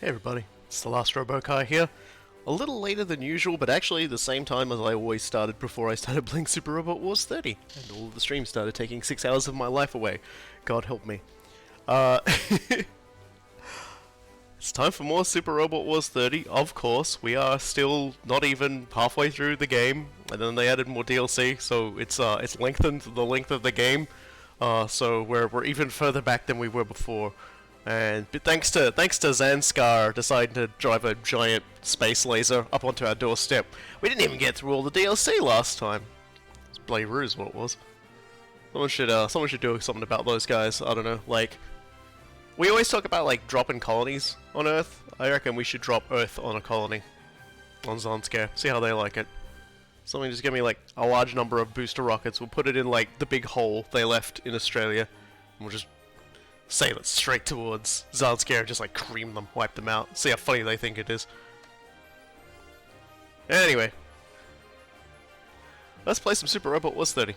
Hey everybody, it's the last Robokai here. A little later than usual, but actually the same time as I always started before I started playing Super Robot Wars 30. And all of the streams started taking 6 hours of my life away. God help me. It's time for more Super Robot Wars 30, of course. We are still not even halfway through the game, and then they added more DLC, so it's lengthened the length of the game. So we're even further back than we were before. And thanks to Zanskar deciding to drive a giant space laser up onto our doorstep, we didn't even get through all the DLC last time. It's bloody rude is what it was. Someone should do something about those guys. I don't know, like, we always talk about like dropping colonies on Earth. I reckon we should drop Earth on a colony on Zanskar. See how they like it. Something just give me like a large number of booster rockets. We'll put it in like the big hole they left in Australia, and we'll just sail it straight towards Zanskar and just like cream them, wipe them out, see how funny they think it is. Anyway, let's play some Super Robot Wars 30.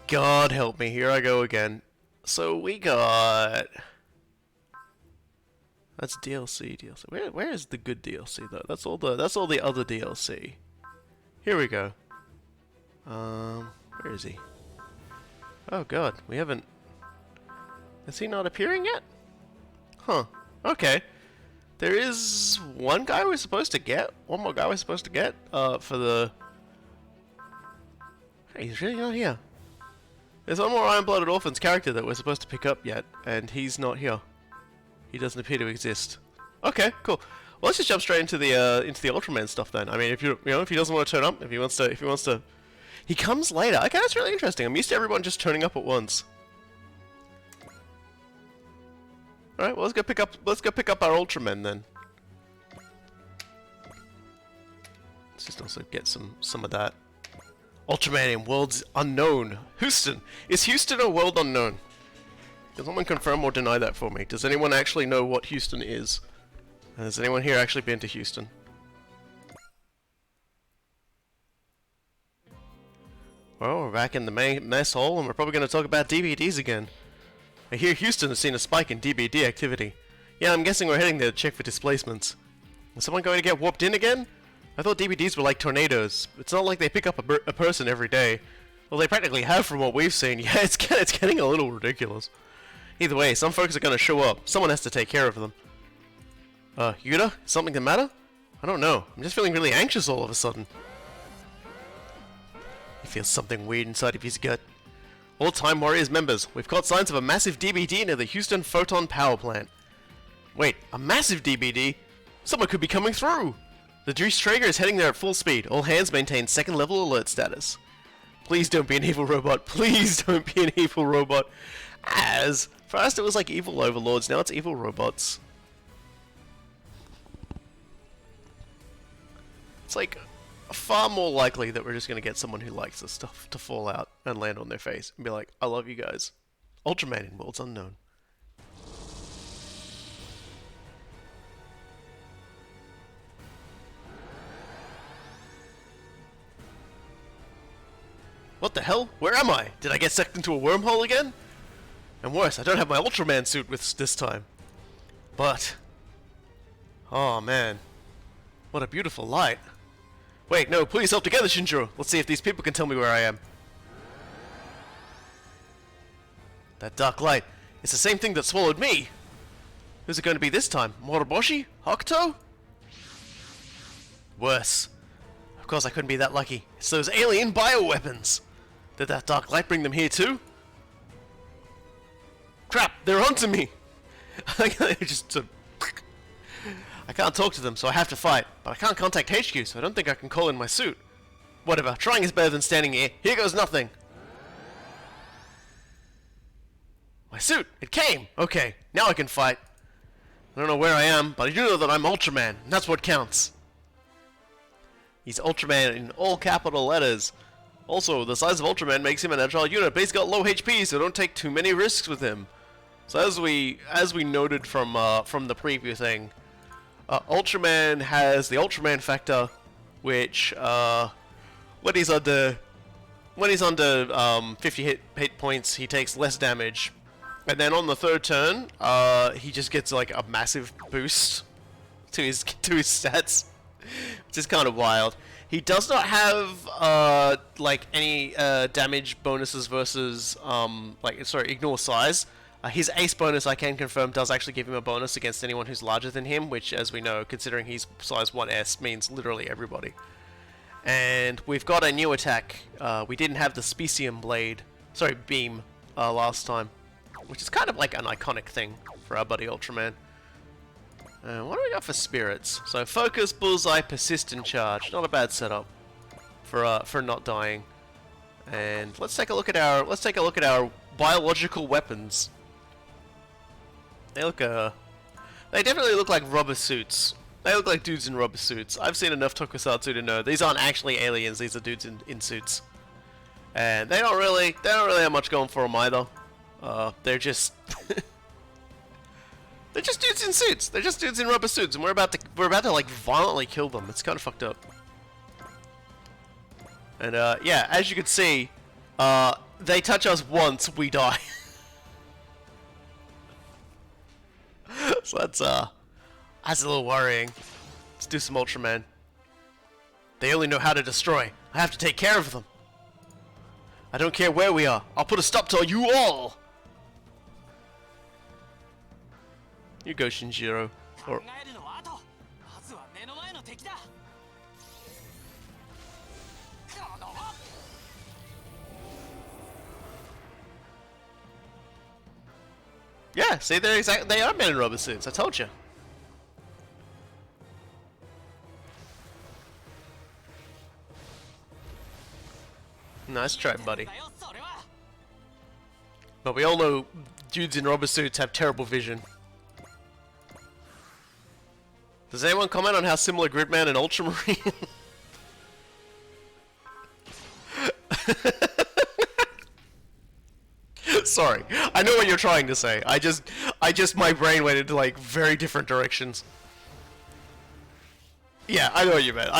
God help me, here I go again. So we got... That's DLC. Where is the good DLC though? That's all the other DLC. Here we go. Where is he? Oh god, we haven't... Is he not appearing yet? Huh. Okay. There is one guy we're supposed to get. One more guy we're supposed to get, for the... Hey, he's really not here. There's one more Iron-Blooded Orphans character that we're supposed to pick up yet, and he's not here. He doesn't appear to exist. Okay, cool. Well, let's just jump straight into the Ultraman stuff then. I mean, if if he doesn't want to turn up, if he wants to... He comes later. Okay, that's really interesting. I'm used to everyone just turning up at once. All right, well, let's go pick up our Ultraman then. Let's just also get some of that. Ultraman in Worlds Unknown. Houston. Is Houston a world unknown? Does someone confirm or deny that for me? Does anyone actually know what Houston is? Has anyone here actually been to Houston? Well, we're back in the main mess hall, and we're probably going to talk about DVDs again. I hear Houston has seen a spike in DVD activity. Yeah, I'm guessing we're heading there to check for displacements. Is someone going to get warped in again? I thought DVDs were like tornadoes. It's not like they pick up a person every day. Well, they practically have from what we've seen. Yeah, it's getting a little ridiculous. Either way, some folks are going to show up. Someone has to take care of them. Yuta? Is something the matter? I don't know. I'm just feeling really anxious all of a sudden. He feels something weird inside of his gut. All Time Warriors members, we've caught signs of a massive DBD near the Houston Photon Power Plant. Wait, a massive DBD? Someone could be coming through! The Dries Traeger is heading there at full speed. All hands maintain second level alert status. Please don't be an evil robot. Please don't be an evil robot. As first it was like evil overlords, now it's evil robots. It's like far more likely that we're just going to get someone who likes this stuff to fall out and land on their face and be like, I love you guys. Ultraman in Worlds Unknown. What the hell? Where am I? Did I get sucked into a wormhole again? And worse, I don't have my Ultraman suit with this time. But... oh man. What a beautiful light. Wait, no, please help together, Shinjiro. Let's see if these people can tell me where I am. That dark light. It's the same thing that swallowed me. Who's it going to be this time? Moroboshi? Hokuto? Worse. Of course I couldn't be that lucky. It's those alien bioweapons. Did that dark light bring them here too? Crap! They're onto me! I can't talk to them, so I have to fight. But I can't contact HQ, so I don't think I can call in my suit. Whatever, trying is better than standing here. Here goes nothing! My suit! It came! Okay, now I can fight. I don't know where I am, but I do know that I'm Ultraman, and that's what counts. He's Ultraman in all capital letters. Also, the size of Ultraman makes him an agile unit, but he's got low HP, so don't take too many risks with him. So as we noted from the preview thing, Ultraman has the Ultraman factor, which when he's under 50 hit points, he takes less damage And then on the third turn, he just gets like a massive boost to his stats, which is kind of wild. He does not have like any damage bonuses versus ignore size. His ace bonus, I can confirm, does actually give him a bonus against anyone who's larger than him, which, as we know, considering he's size 1S, means literally everybody. And we've got a new attack. We didn't have the Specium beam last time, which is kind of like an iconic thing for our buddy Ultraman. What do we got for spirits? So focus, bullseye, persistent charge. Not a bad setup for not dying. And let's take a look at our biological weapons. They definitely look like rubber suits. They look like dudes in rubber suits. I've seen enough tokusatsu to know these aren't actually aliens. These are dudes in suits, and they don't really have much going for them either. They're just they're just dudes in suits. They're just dudes in rubber suits, and we're about to like violently kill them. It's kind of fucked up. And yeah, as you can see, they touch us once, we die. So that's a little worrying. Let's do some Ultraman. They only know how to destroy. I have to take care of them. I don't care where we are. I'll put a stop to you all. You go, Shinjiro. Or yeah, see, they are men in rubber suits. I told you. Nice try, buddy. But we all know dudes in rubber suits have terrible vision. Does anyone comment on how similar Gridman and Ultramarine? Sorry, I know what you're trying to say. My brain went into like very different directions. Yeah, I know what you meant.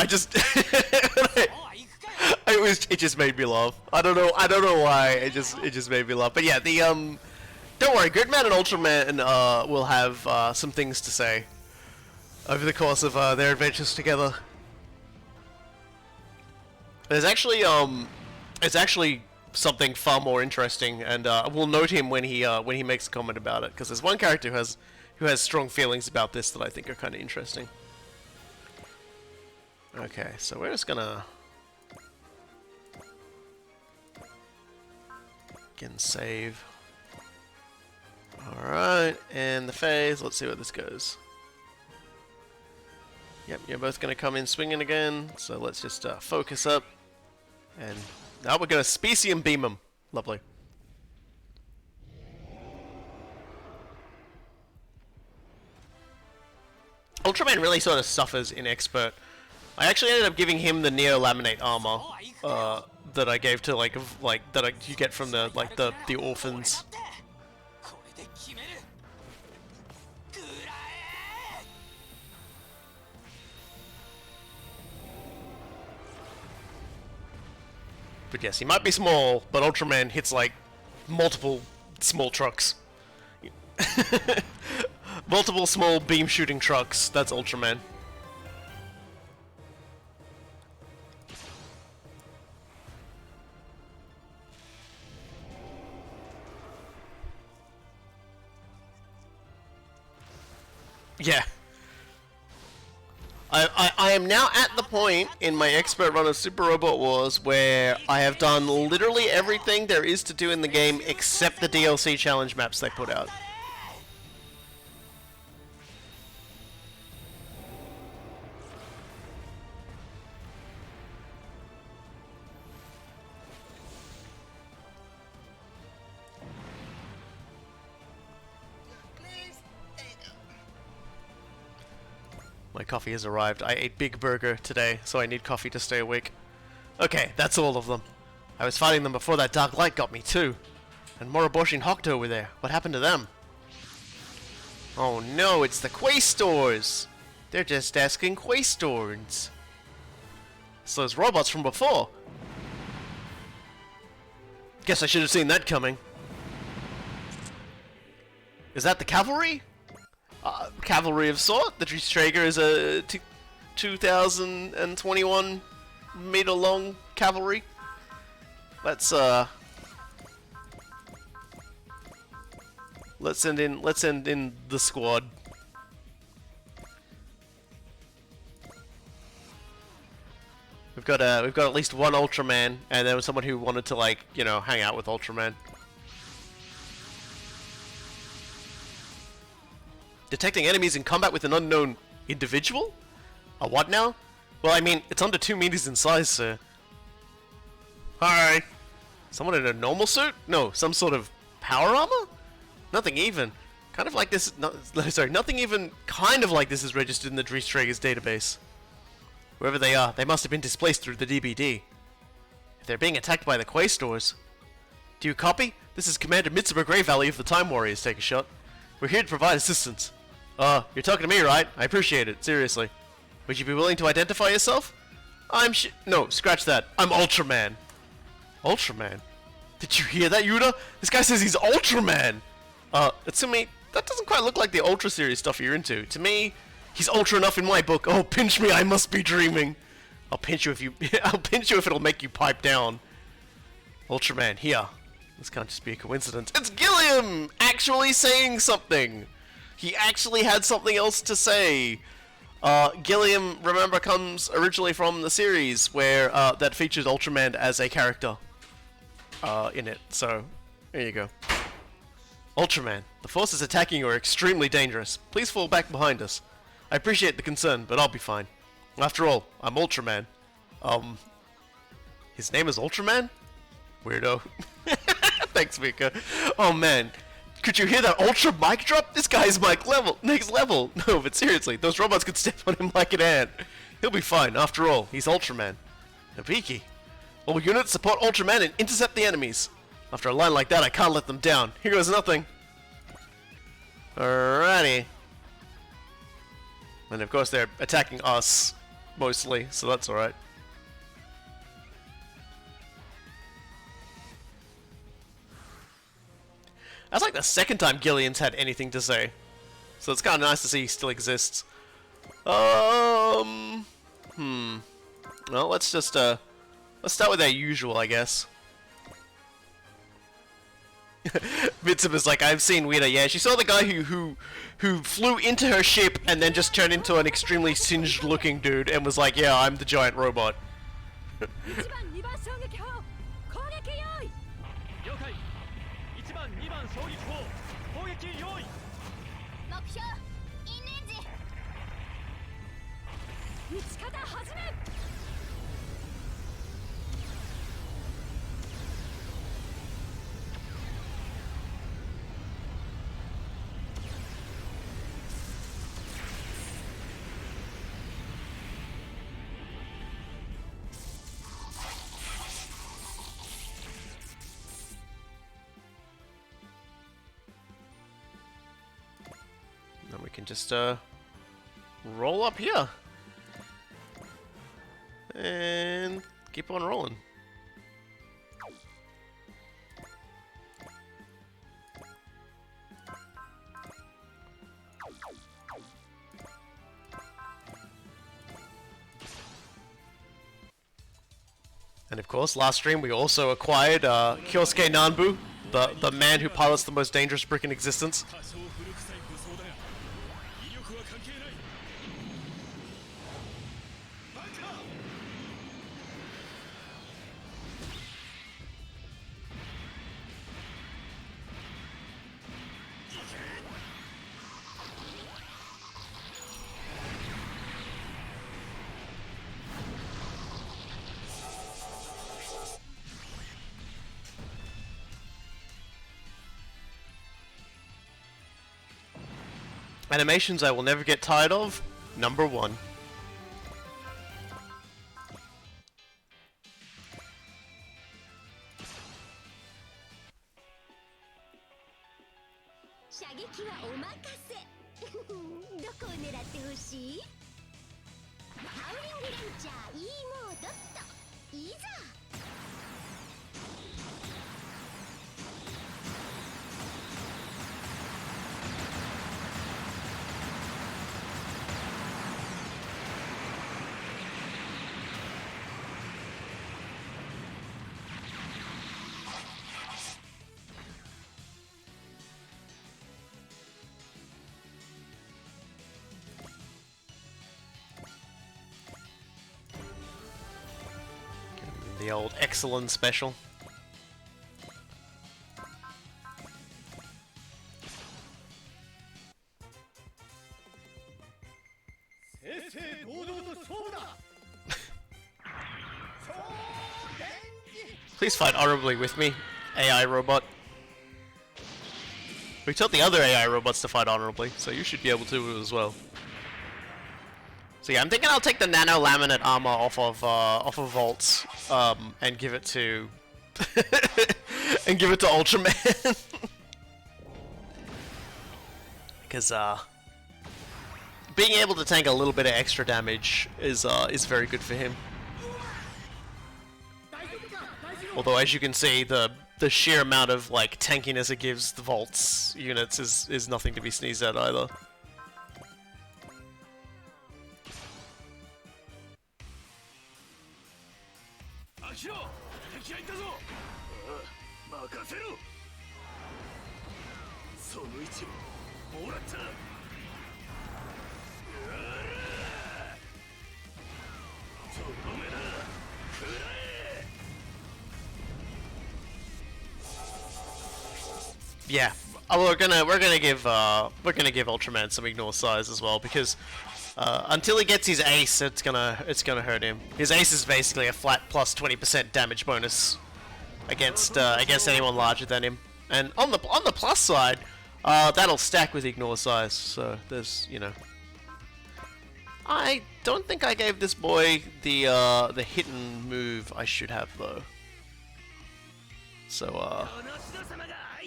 It just made me laugh. I don't know why. It just made me laugh. But yeah, don't worry. Gridman and Ultraman will have some things to say over the course of their adventures together. There's actually something far more interesting, and we'll note him when he makes a comment about it, because there's one character who has strong feelings about this that I think are kind of interesting. Okay, so we're just gonna again save. Alright, and the phase, let's see where this goes. Yep, you're both gonna come in swinging again, so let's just focus up, and now we're gonna Specium beam him. Lovely. Ultraman really sort of suffers in Expert. I actually ended up giving him the Neo Laminate armor that I gave to you get from the orphans. But yes, he might be small, but Ultraman hits like multiple small trucks. Multiple small beam shooting trucks. That's Ultraman. Yeah. I am now at the point in my expert run of Super Robot Wars where I have done literally everything there is to do in the game except the DLC challenge maps they put out. My coffee has arrived. I ate Big Burger today, so I need coffee to stay awake. Okay, that's all of them. I was fighting them before that dark light got me too. And Moroboshi and Hokuto were there. What happened to them? Oh no, it's the Questors! They're just asking Questors. It's those robots from before. Guess I should have seen that coming. Is that the cavalry? Cavalry of sort. The Traeger is a 2021 meter long cavalry. Let's send in the squad. We've got at least one Ultraman, and there was someone who wanted to, like, you know, hang out with Ultraman. Detecting enemies in combat with an unknown individual? A what now? Well, I mean, it's under 2 meters in size, sir. Hi. Someone in a normal suit? No, some sort of power armor? Nothing even. Kind of like this. No, sorry, nothing even kind of like this is registered in the Traeger's database. Wherever they are, they must have been displaced through the DBD. If they're being attacked by the Questors. Do you copy? This is Commander Mitsuba Grey Valley of the Time Warriors. Take a shot. We're here to provide assistance. You're talking to me, right? I appreciate it. Seriously. Would you be willing to identify yourself? No, scratch that. I'm Ultraman. Ultraman? Did you hear that, Yuta? This guy says he's Ultraman! To me, that doesn't quite look like the Ultra series stuff you're into. To me, he's Ultra enough in my book. Oh, pinch me, I must be dreaming. I'll pinch you if you... I'll pinch you if it'll make you pipe down. Ultraman, here. This can't just be a coincidence. It's Gilliam! Actually saying something! He actually had something else to say. Gilliam, remember, comes originally from the series where that features Ultraman as a character in it. So, there you go. Ultraman, the forces attacking you are extremely dangerous. Please fall back behind us. I appreciate the concern, but I'll be fine. After all, I'm Ultraman. His name is Ultraman? Weirdo. Thanks, Mika. Oh man, could you hear that Ultra mic drop? This guy's next level. No, but seriously, those robots could step on him like an ant. He'll be fine. After all, he's Ultraman. Nabiki. All units support Ultraman and intercept the enemies. After a line like that, I can't let them down. Here goes nothing. Alrighty. And of course they're attacking us, mostly, so that's alright. That's like the second time Gillian's had anything to say. So it's kind of nice to see he still exists. Well, let's just, let's start with our usual, I guess. Mitsuba's like, I've seen Wida. Yeah, she saw the guy who flew into her ship and then just turned into an extremely singed looking dude and was like, yeah, I'm the giant robot. Then we can just roll up here and keep on rolling. And of course, last stream we also acquired Kyosuke Nanbu, the man who pilots the most dangerous brick in existence. Animations I will never get tired of, number 1. the old excellent special. Please fight honorably with me, AI robot. We taught the other AI robots to fight honorably, so you should be able to as well. So yeah, I'm thinking I'll take the nano laminate armor off of Volts, and give it to and give it to Ultraman. Because being able to tank a little bit of extra damage is very good for him. Although, as you can see, the sheer amount of like tankiness it gives the Volts units is nothing to be sneezed at either. Yeah, we're gonna give Ultraman some ignore size as well, because until he gets his ace, it's gonna hurt him. His ace is basically a flat plus 20% damage bonus against anyone larger than him. And on the plus side, that'll stack with ignore size. So there's, you know, I don't think I gave this boy the hidden move I should have though. So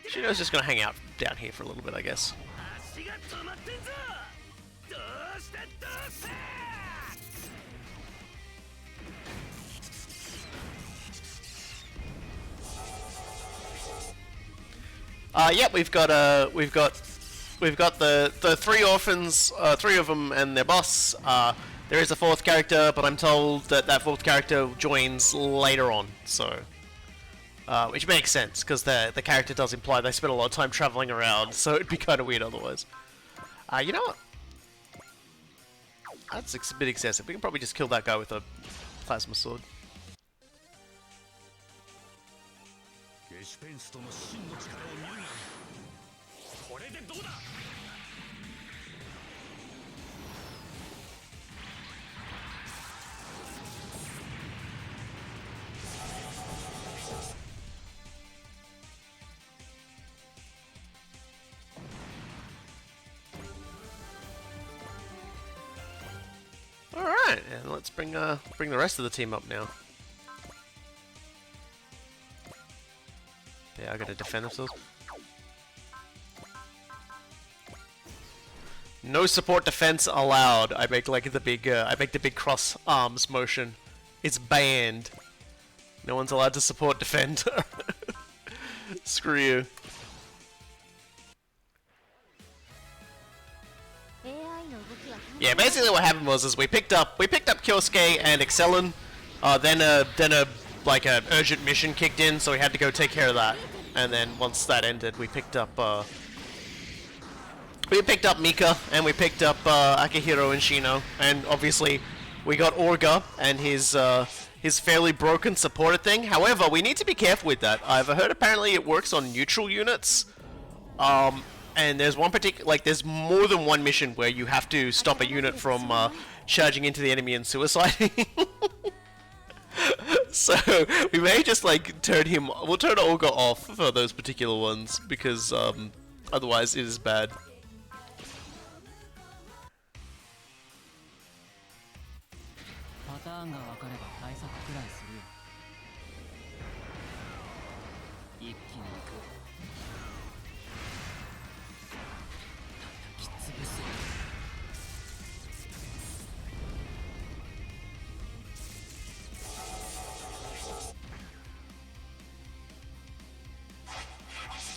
Shino's just gonna hang out down here for a little bit, I guess. Yep, we've got the three orphans, three of them and their boss. There is a fourth character, but I'm told that fourth character joins later on, so which makes sense because the character does imply they spend a lot of time traveling around, so it'd be kind of weird otherwise. You know what? That's a bit excessive. We can probably just kill that guy with a plasma sword. Alright, and let's bring the rest of the team up now. Yeah, I gotta defend themselves. No support defense allowed. I make like the big cross arms motion. It's banned. No one's allowed to support defend. Screw you. Yeah, basically what happened was we picked up Kyosuke and Excellin, then a urgent mission kicked in, so we had to go take care of that. And then once that ended, we picked up Mika and we picked up Akihiro and Shino, and obviously we got Orga and his fairly broken supported thing. However, we need to be careful with that. I've heard apparently it works on neutral units. And there's one particular, there's more than one mission where you have to stop a unit from charging into the enemy and suiciding. So we may just we'll turn Olga off for those particular ones, because otherwise it is bad.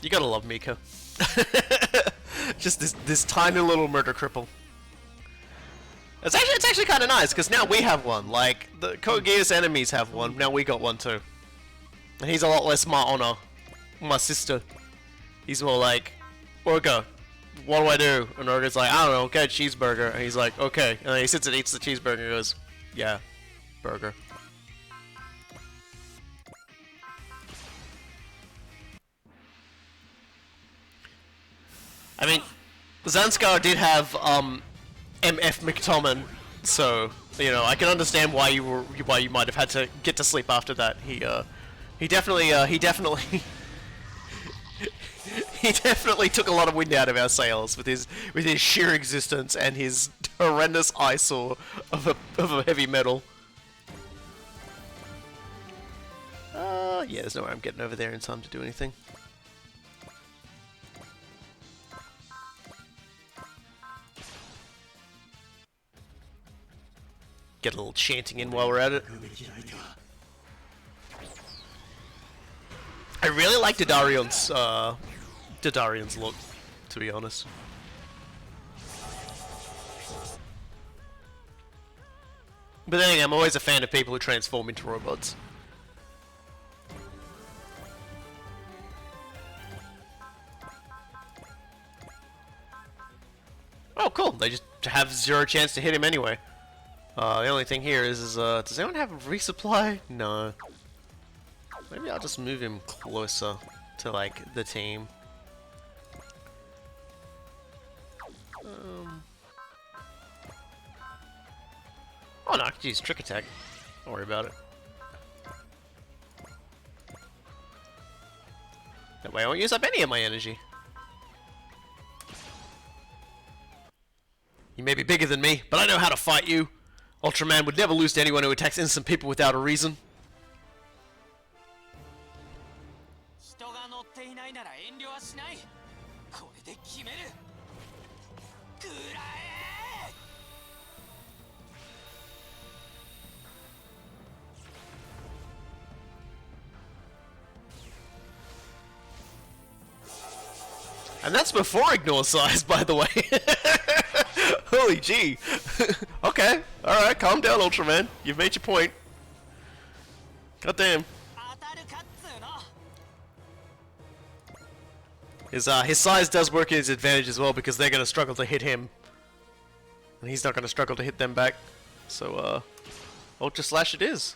You gotta love Mika. Just this tiny little murder cripple. It's actually kind of nice, because now we have one. Like, the Code Geass enemies have one, now we got one too. And he's a lot less my honor. My sister. He's more like, Orga, what do I do? And Orga's like, I don't know, get a cheeseburger. And he's like, okay. And then he sits and eats the cheeseburger and goes, yeah, burger. I mean, Zanskar did have MF McTomin, so you know I can understand why you might have had to get to sleep after that. He definitely he definitely took a lot of wind out of our sails with his sheer existence and his horrendous eyesore of a heavy metal. Yeah, there's no way I'm getting over there in time to do anything. Get a little chanting in while we're at it. I really like Dadarion's look, to be honest. But then again, I'm always a fan of people who transform into robots. Oh, cool. They just have zero chance to hit him anyway. The only thing here is does anyone have a resupply? No. Maybe I'll just move him closer to, like, the team. Oh no, I could use Trick Attack. Don't worry about it. That way I won't use up any of my energy. You may be bigger than me, but I know how to fight you. Ultraman would never lose to anyone who attacks innocent people without a reason. And that's before ignore size, by the way. Holy gee. Okay, alright, calm down, Ultraman. You've made your point. God damn. His size does work in his advantage as well because they're gonna struggle to hit him. And he's not gonna struggle to hit them back. So, Ultra Slash it is.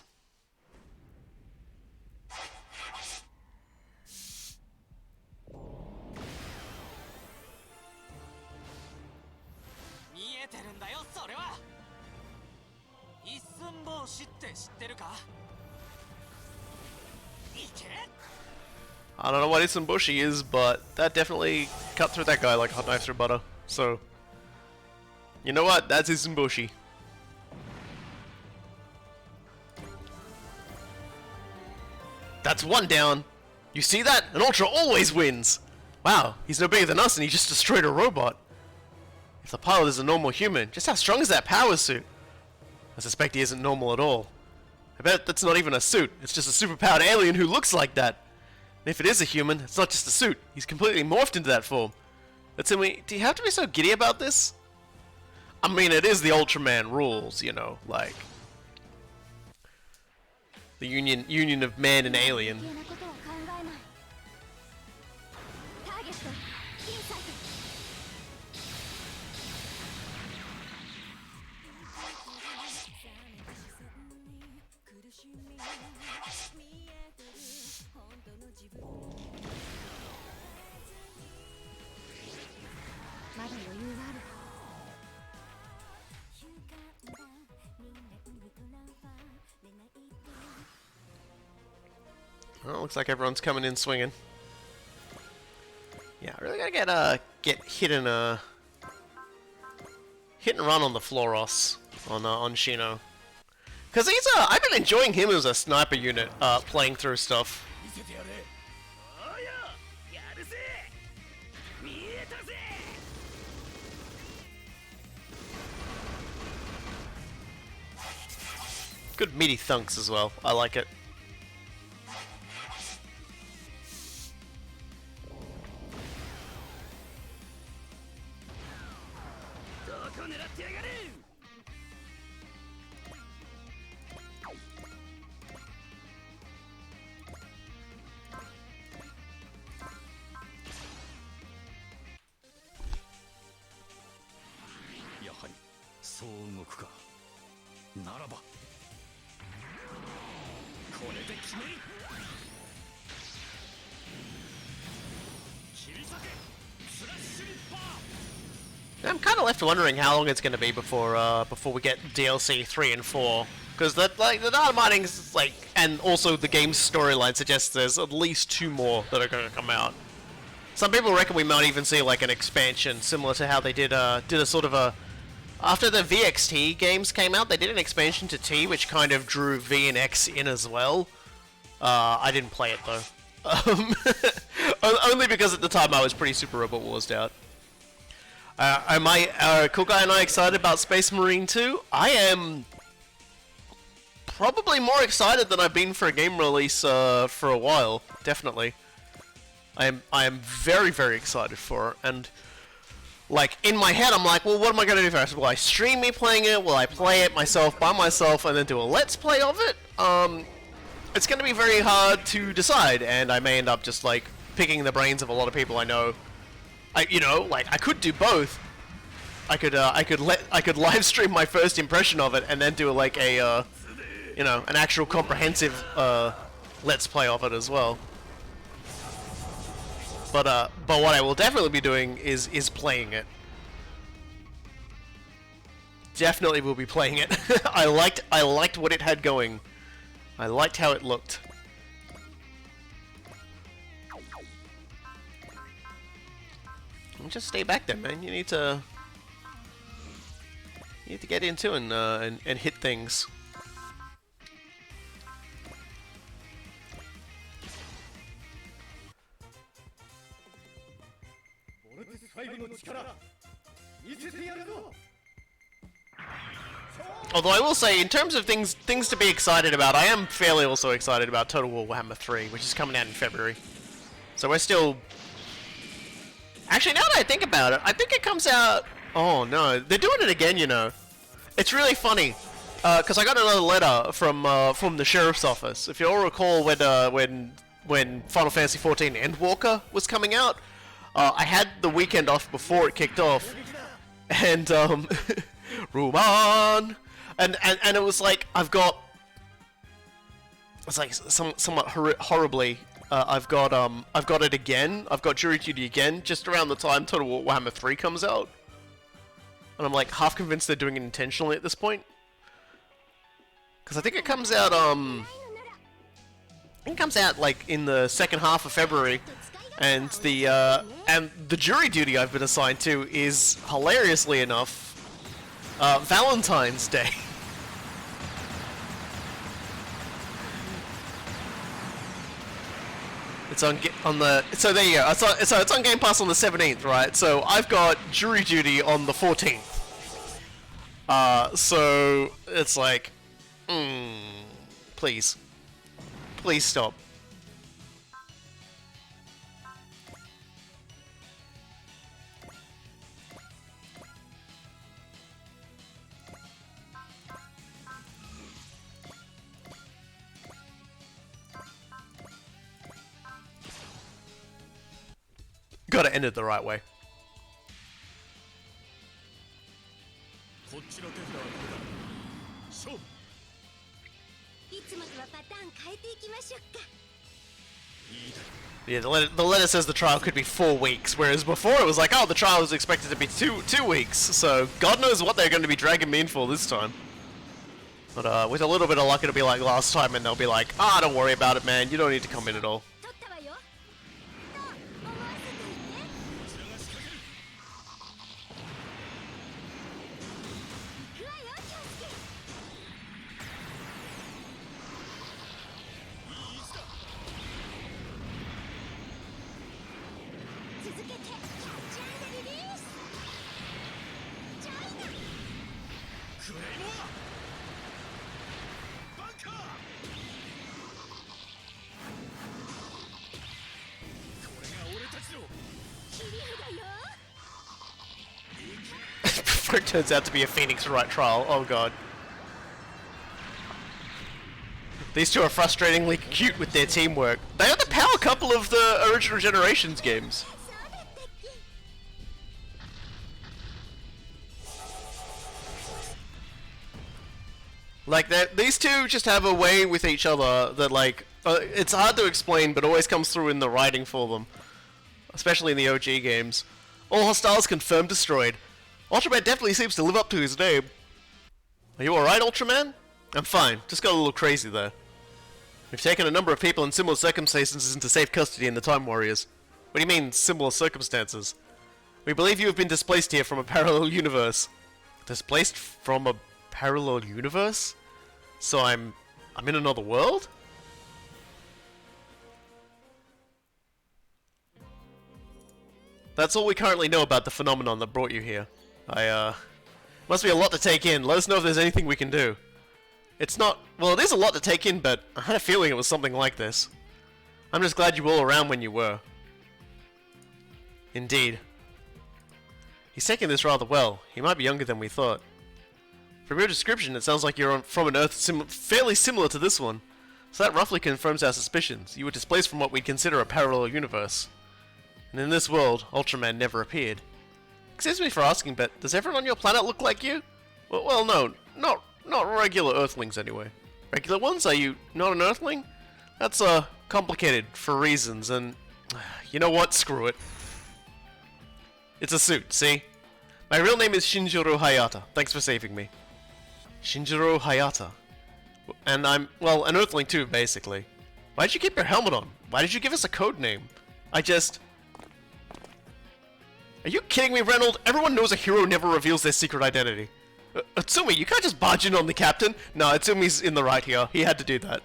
I don't know what Isambushi is, but that definitely cut through that guy like hot knife through butter. So, you know what? That's Isambushi. That's one down. You see that? An Ultra always wins. Wow, he's no bigger than us and he just destroyed a robot. If the pilot is a normal human, just how strong is that power suit? I suspect he isn't normal at all. I bet that's not even a suit. It's just a superpowered alien who looks like that. And if it is a human, it's not just a suit. He's completely morphed into that form. But do you have to be so giddy about this? I mean, it is the Ultraman rules, you know, like the union of man and alien. Well, looks like everyone's coming in swinging. Yeah, I really gotta get hit and run on the Floros on Shino, cause he's I've been enjoying him as a sniper unit playing through stuff. Good meaty thunks as well. I like it. I'm kind of left wondering how long it's going to be before before we get DLC 3 and 4, because that like the data mining is like, and also the game's storyline suggests there's at least 2 more that are going to come out. Some people reckon we might even see like an expansion similar to how they did a sort of a, after the VXT games came out, they did an expansion to T which kind of drew V and X in as well. I didn't play it though. Only because at the time I was pretty Super Robot Wars'd out. Cool Guy and I excited about Space Marine 2? I am probably more excited than I've been for a game release for a while, definitely. I am very, very excited for it, and like in my head I'm like, well, what am I going to do first? Will I stream me playing it? Will I play it myself by myself and then do a let's play of it? It's going to be very hard to decide, and I may end up just like picking the brains of a lot of people I know. You know, like I could do both. I could live stream my first impression of it and then do like a you know, an actual comprehensive let's play of it as well. But what I will definitely be doing is playing it. Definitely will be playing it. I liked what it had going. I liked how it looked. Just stay back there, man. You need to get into and hit things. Although I will say, in terms of things to be excited about, I am fairly also excited about Total War Warhammer 3, which is coming out in February. So we're still... Actually, now that I think about it, I think it comes out... Oh no, they're doing it again, you know. It's really funny, because I got another letter from the sheriff's office. If you all recall when Final Fantasy XIV Endwalker was coming out, I had the weekend off before it kicked off, and Ruman, and it was like I've got... It's like somewhat horribly. I've got it again. I've got Jury Duty again, just around the time Total War Warhammer 3 comes out. And I'm like half convinced they're doing it intentionally at this point. Because I think it comes out, like in the second half of February. And the Jury Duty I've been assigned to is, hilariously enough, Valentine's Day. It's on the... So there you go. It's on Game Pass on the 17th, right? So I've got Jury Duty on the 14th. So it's like... please. Please stop. Gotta end it the right way. Yeah, the letter says the trial could be 4 weeks, whereas before it was like, oh, the trial was expected to be two weeks, so God knows what they're going to be dragging me in for this time. But with a little bit of luck, it'll be like last time, and they'll be like, ah, don't worry about it, man, you don't need to come in at all. It turns out to be a Phoenix Wright trial. Oh god. These two are frustratingly cute with their teamwork. They are the power couple of the original Generations games. Like, these two just have a way with each other that, like, it's hard to explain, but always comes through in the writing for them. Especially in the OG games. All hostiles confirmed destroyed. Ultraman definitely seems to live up to his name. Are you alright, Ultraman? I'm fine, just got a little crazy there. We've taken a number of people in similar circumstances into safe custody in the Time Warriors. What do you mean, similar circumstances? We believe you have been displaced here from a parallel universe. Displaced from a parallel universe? So I'm in another world? That's all we currently know about the phenomenon that brought you here. Must be a lot to take in. Let us know if there's anything we can do. It's not... Well, it is a lot to take in, but I had a feeling it was something like this. I'm just glad you were all around when you were. Indeed. He's taking this rather well. He might be younger than we thought. From your description, it sounds like you're from an Earth fairly similar to this one. So that roughly confirms our suspicions. You were displaced from what we'd consider a parallel universe. And in this world, Ultraman never appeared. Excuse me for asking, but does everyone on your planet look like you? Well, no, not regular Earthlings anyway. Regular ones? Are you not an Earthling? That's complicated for reasons, and you know what? Screw it. It's a suit, see? My real name is Shinjiro Hayata. Thanks for saving me. Shinjiro Hayata. And I'm, well, an Earthling too, basically. Why did you keep your helmet on? Why did you give us a code name? Are you kidding me, Reynold? Everyone knows a hero never reveals their secret identity. Utsumi, you can't just barge in on the captain. No, Utsumi's in the right here. He had to do that.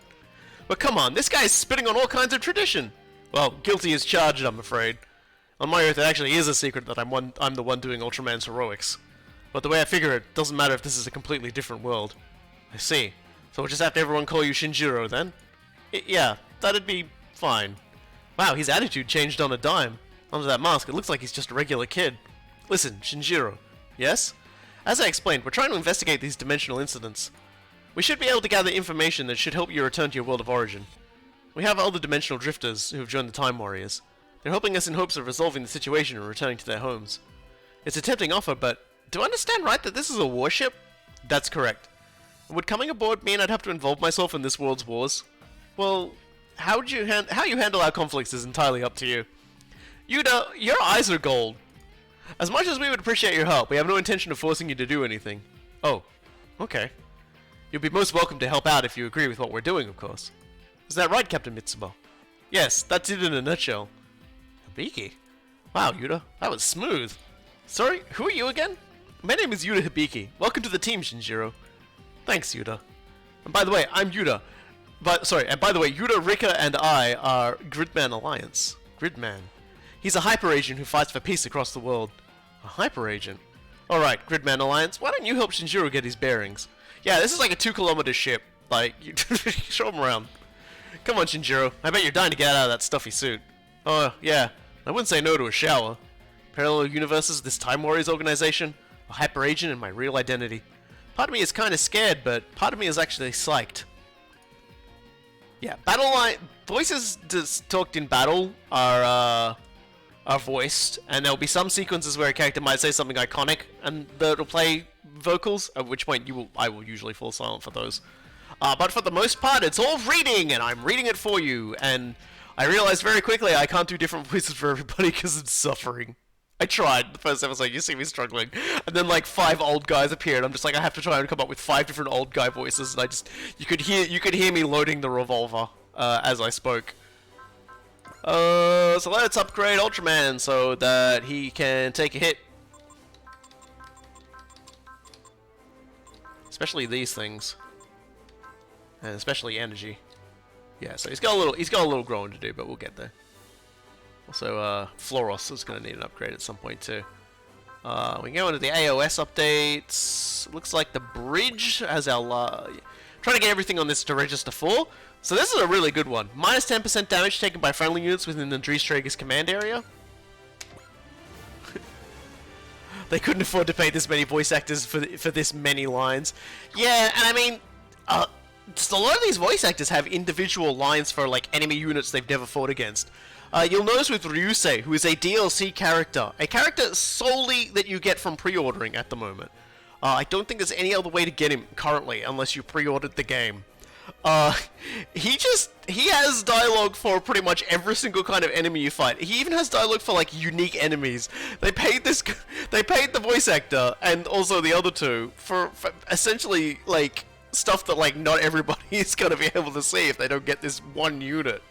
But come on, this guy's spitting on all kinds of tradition. Well, guilty as charged, I'm afraid. On my Earth, it actually is a secret that I'm the one doing Ultraman's heroics. But the way I figure it, doesn't matter if this is a completely different world. I see. So we'll just have to everyone call you Shinjiro, then? Yeah, that'd be fine. Wow, his attitude changed on a dime. Under that mask, it looks like he's just a regular kid. Listen, Shinjiro. Yes? As I explained, we're trying to investigate these dimensional incidents. We should be able to gather information that should help you return to your world of origin. We have other dimensional drifters who have joined the Time Warriors. They're helping us in hopes of resolving the situation and returning to their homes. It's a tempting offer, but do I understand right that this is a warship? That's correct. Would coming aboard mean I'd have to involve myself in this world's wars? Well, how you handle our conflicts is entirely up to you. Yuda, your eyes are gold. As much as we would appreciate your help, we have no intention of forcing you to do anything. Oh, okay. You'll be most welcome to help out if you agree with what we're doing, of course. Is that right, Captain Mitsubo? Yes, that's it in a nutshell. Hibiki? Wow, Yuda, that was smooth. Sorry, who are you again? My name is Yuda Hibiki. Welcome to the team, Shinjiro. Thanks, Yuda. And by the way, I'm Yuda. And by the way, Yuda, Rika, and I are Gridman Alliance. Gridman. He's a hyper agent who fights for peace across the world. A hyper agent? Alright, Gridman Alliance, why don't you help Shinjiro get his bearings? Yeah, this is like a 2-kilometer ship. Like, show him around. Come on, Shinjiro. I bet you're dying to get out of that stuffy suit. Oh, yeah. I wouldn't say no to a shower. Parallel universes, this Time Warriors organization, a hyper agent, and my real identity. Part of me is kind of scared, but part of me is actually psyched. Yeah, battle line voices talked in battle are voiced, and there'll be some sequences where a character might say something iconic, and it'll play vocals. At which point I will usually fall silent for those. But for the most part, it's all reading, and I'm reading it for you. And I realized very quickly I can't do different voices for everybody because it's suffering. I tried the first episode. You see me struggling, and then like 5 old guys appeared. I'm just like, I have to try and come up with 5 different old guy voices, and you could hear me loading the revolver as I spoke. So let's upgrade Ultraman so that he can take a hit. Especially these things, and especially energy. Yeah, so he's got a little growing to do, but we'll get there. Also, Floros is going to need an upgrade at some point too. We can go into the AOS updates. Looks like the bridge has our trying to get everything on this to register 4. So this is a really good one. Minus 10% damage taken by friendly units within the Dreestrager's command area. They couldn't afford to pay this many voice actors for this many lines. Yeah, and I mean, just a lot of these voice actors have individual lines for like enemy units they've never fought against. You'll notice with Ryusei, who is a DLC character, a character solely that you get from pre-ordering at the moment. I don't think there's any other way to get him currently unless you pre-ordered the game. Uh, he has dialogue for pretty much every single kind of enemy you fight. He even has dialogue for like unique enemies. They paid the voice actor and also the other two for essentially like stuff that like not everybody is gonna be able to see if they don't get this one unit.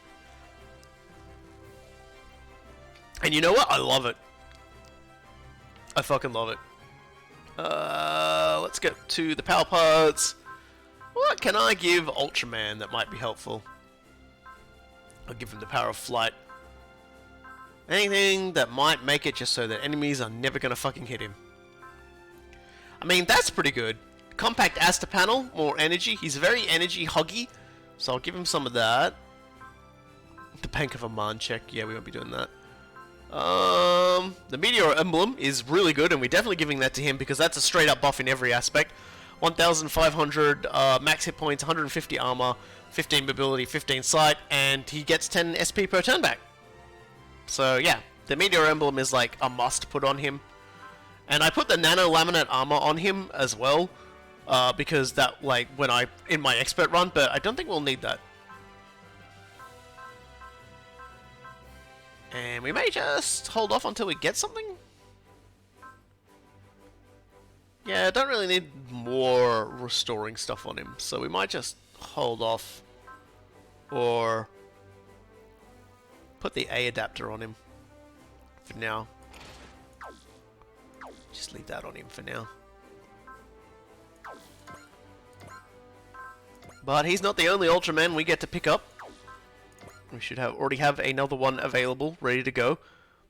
And you know what? I love it. I fucking love it. Let's get to the power parts. What can I give Ultraman that might be helpful? I'll give him the power of flight. Anything that might make it just so that enemies are never gonna fucking hit him. I mean, that's pretty good. Compact Aster panel, more energy. He's very energy hoggy, so I'll give him some of that. The Bank of Aman check. Yeah, we won't be doing that. The Meteor Emblem is really good, and we're definitely giving that to him because that's a straight up buff in every aspect. 1,500 max hit points, 150 armor, 15 mobility, 15 sight, and he gets 10 SP per turn back. So yeah, the Meteor Emblem is like a must put on him. And I put the Nano Laminate armor on him as well, because that like when I in my expert run, but I don't think we'll need that. And we may just hold off until we get something. Yeah, I don't really need more restoring stuff on him, so we might just hold off. Or put the A adapter on him for now. Just leave that on him for now. But he's not the only Ultraman we get to pick up. We should already have another one available, ready to go.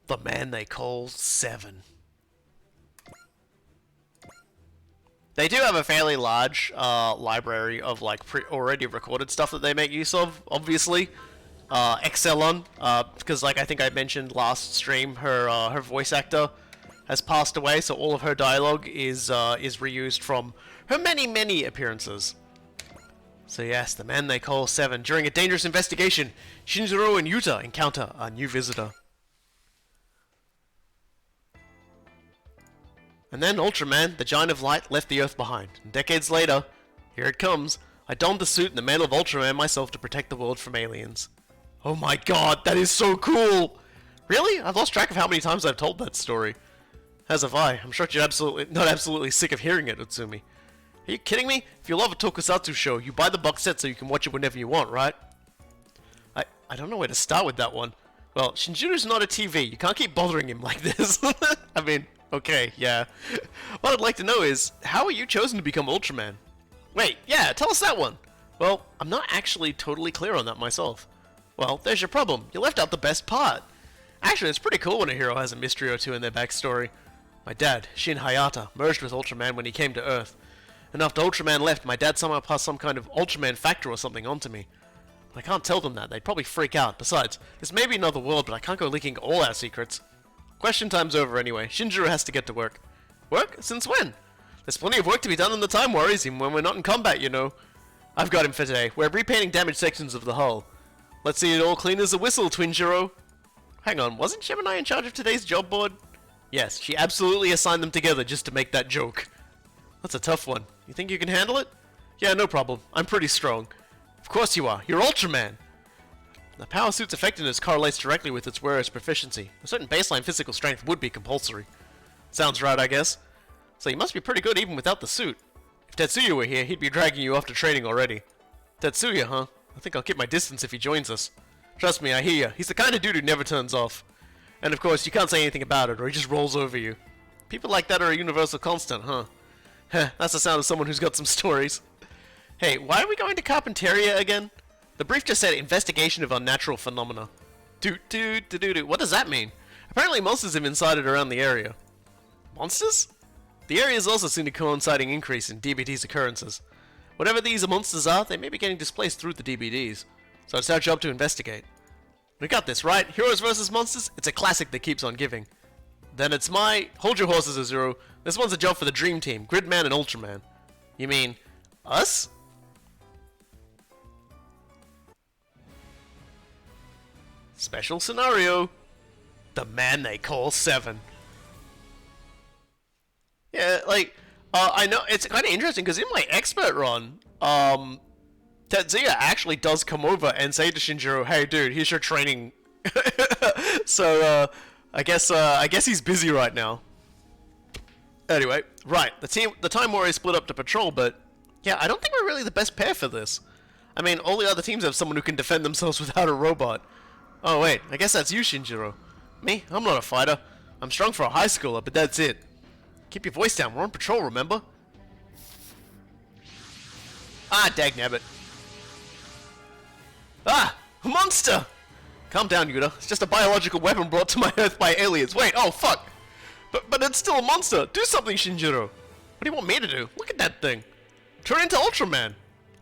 The man they call Seven. They do have a fairly large library of like already recorded stuff that they make use of, obviously. Excelon, because like I think I mentioned last stream, her voice actor has passed away, so all of her dialogue is reused from her many appearances. So yes, the man they call Seven. During a dangerous investigation, Shinjiro and Yuta encounter a new visitor. And then Ultraman, the giant of light, left the Earth behind. And decades later, here it comes. I donned the suit and the mantle of Ultraman myself to protect the world from aliens. Oh my god, that is so cool! Really? I've lost track of how many times I've told that story. As have I. I'm sure you're not absolutely sick of hearing it, Utsumi. Are you kidding me? If you love a tokusatsu show, you buy the box set so you can watch it whenever you want, right? I don't know where to start with that one. Well, Shinjiro's not a TV. You can't keep bothering him like this. I mean, okay, yeah. What I'd like to know is, how are you chosen to become Ultraman? Wait, yeah, tell us that one. Well, I'm not actually totally clear on that myself. Well, there's your problem. You left out the best part. Actually, it's pretty cool when a hero has a mystery or two in their backstory. My dad, Shin Hayata, merged with Ultraman when he came to Earth. And after Ultraman left, my dad somehow passed some kind of Ultraman factor or something onto me. But I can't tell them that, they'd probably freak out. Besides, this may be another world, but I can't go leaking all our secrets. Question time's over anyway. Shinjiro has to get to work. Work? Since when? There's plenty of work to be done in the Time Warriors, even when we're not in combat, you know. I've got him for today. We're repainting damaged sections of the hull. Let's see it all clean as a whistle, Twinjiro. Hang on, wasn't Gemini in charge of today's job board? Yes, she absolutely assigned them together just to make that joke. That's a tough one. You think you can handle it? Yeah, no problem. I'm pretty strong. Of course you are. You're Ultraman! The power suit's effectiveness correlates directly with its wearer's proficiency. A certain baseline physical strength would be compulsory. Sounds right, I guess. So you must be pretty good even without the suit. If Tetsuya were here, he'd be dragging you off to training already. Tetsuya, huh? I think I'll keep my distance if he joins us. Trust me, I hear ya. He's the kind of dude who never turns off. And of course, you can't say anything about it, or he just rolls over you. People like that are a universal constant, huh? Heh, that's the sound of someone who's got some stories. Hey, why are we going to Carpinteria again? The brief just said investigation of unnatural phenomena. What does that mean? Apparently monsters have incited around the area. Monsters? The area has also seen a coinciding increase in DBD's occurrences. Whatever these monsters are, they may be getting displaced through the DBDs. So it's our job to investigate. We got this, right? Heroes versus monsters? It's a classic that keeps on giving. Then it's my... Hold your horses, Azuro. This one's a job for the Dream Team, Gridman and Ultraman. You mean... us? Special scenario. The man they call Seven. Yeah, like... I know, it's kind of interesting, because in my expert run, Tetsuya actually does come over and say to Shinjiro, "Hey, dude, here's your training." So, I guess he's busy right now. Anyway, right, the Time Warriors split up to patrol, but yeah, I don't think we're really the best pair for this. I mean, all the other teams have someone who can defend themselves without a robot. Oh wait, I guess that's you, Shinjiro. Me? I'm not a fighter. I'm strong for a high schooler, but that's it. Keep your voice down, we're on patrol, remember? Ah, dagnabbit. Ah! A monster! Calm down, Yuta. It's just a biological weapon brought to my Earth by aliens. Wait, oh fuck! But it's still a monster! Do something, Shinjiro! What do you want me to do? Look at that thing! Turn into Ultraman!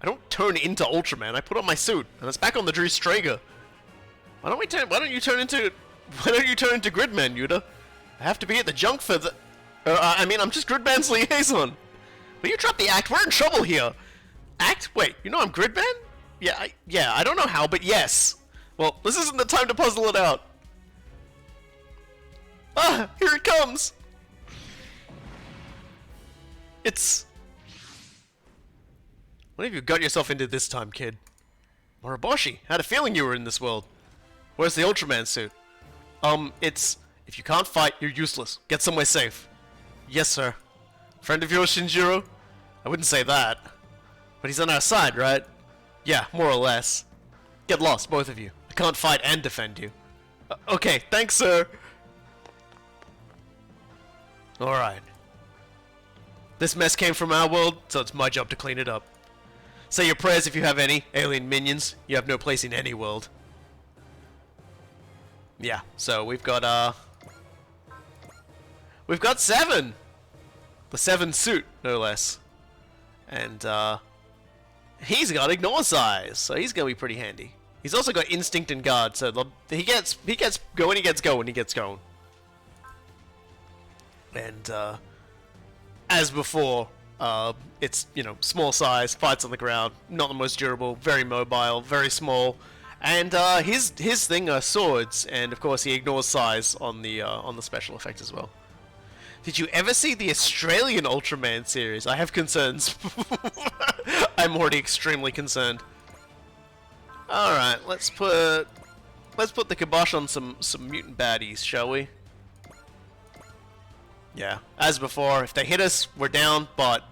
I don't turn into Ultraman, I put on my suit, and it's back on the Drew Strager. Why don't you turn into Gridman, Yuta? I have to be at the junk for the... I'm just Gridman's liaison! But you dropped the act, we're in trouble here! Act? Wait, you know I'm Gridman? Yeah, I don't know how, but yes! Well, this isn't the time to puzzle it out. Ah, here it comes! It's... What have you got yourself into this time, kid? Moriboshi, had a feeling you were in this world. Where's the Ultraman suit? It's... If you can't fight, you're useless. Get somewhere safe. Yes, sir. Friend of yours, Shinjiro? I wouldn't say that. But he's on our side, right? Yeah, more or less. Get lost, both of you. I can't fight and defend you. Okay, thanks, sir. Alright. This mess came from our world, so it's my job to clean it up. Say your prayers if you have any, alien minions. You have no place in any world. Yeah, so we've got 7! The 7 suit, no less. And, he's got Ignore Size, so he's gonna be pretty handy. He's also got Instinct and Guard, so he gets going, he gets going. And, as before, it's, you know, small size, fights on the ground, not the most durable, very mobile, very small. And, his thing are swords, and of course he ignores size on the special effect as well. Did you ever see the Australian Ultraman series? I have concerns. I'm already extremely concerned. Alright, let's put the kibosh on some mutant baddies, shall we? Yeah, as before, if they hit us, we're down, but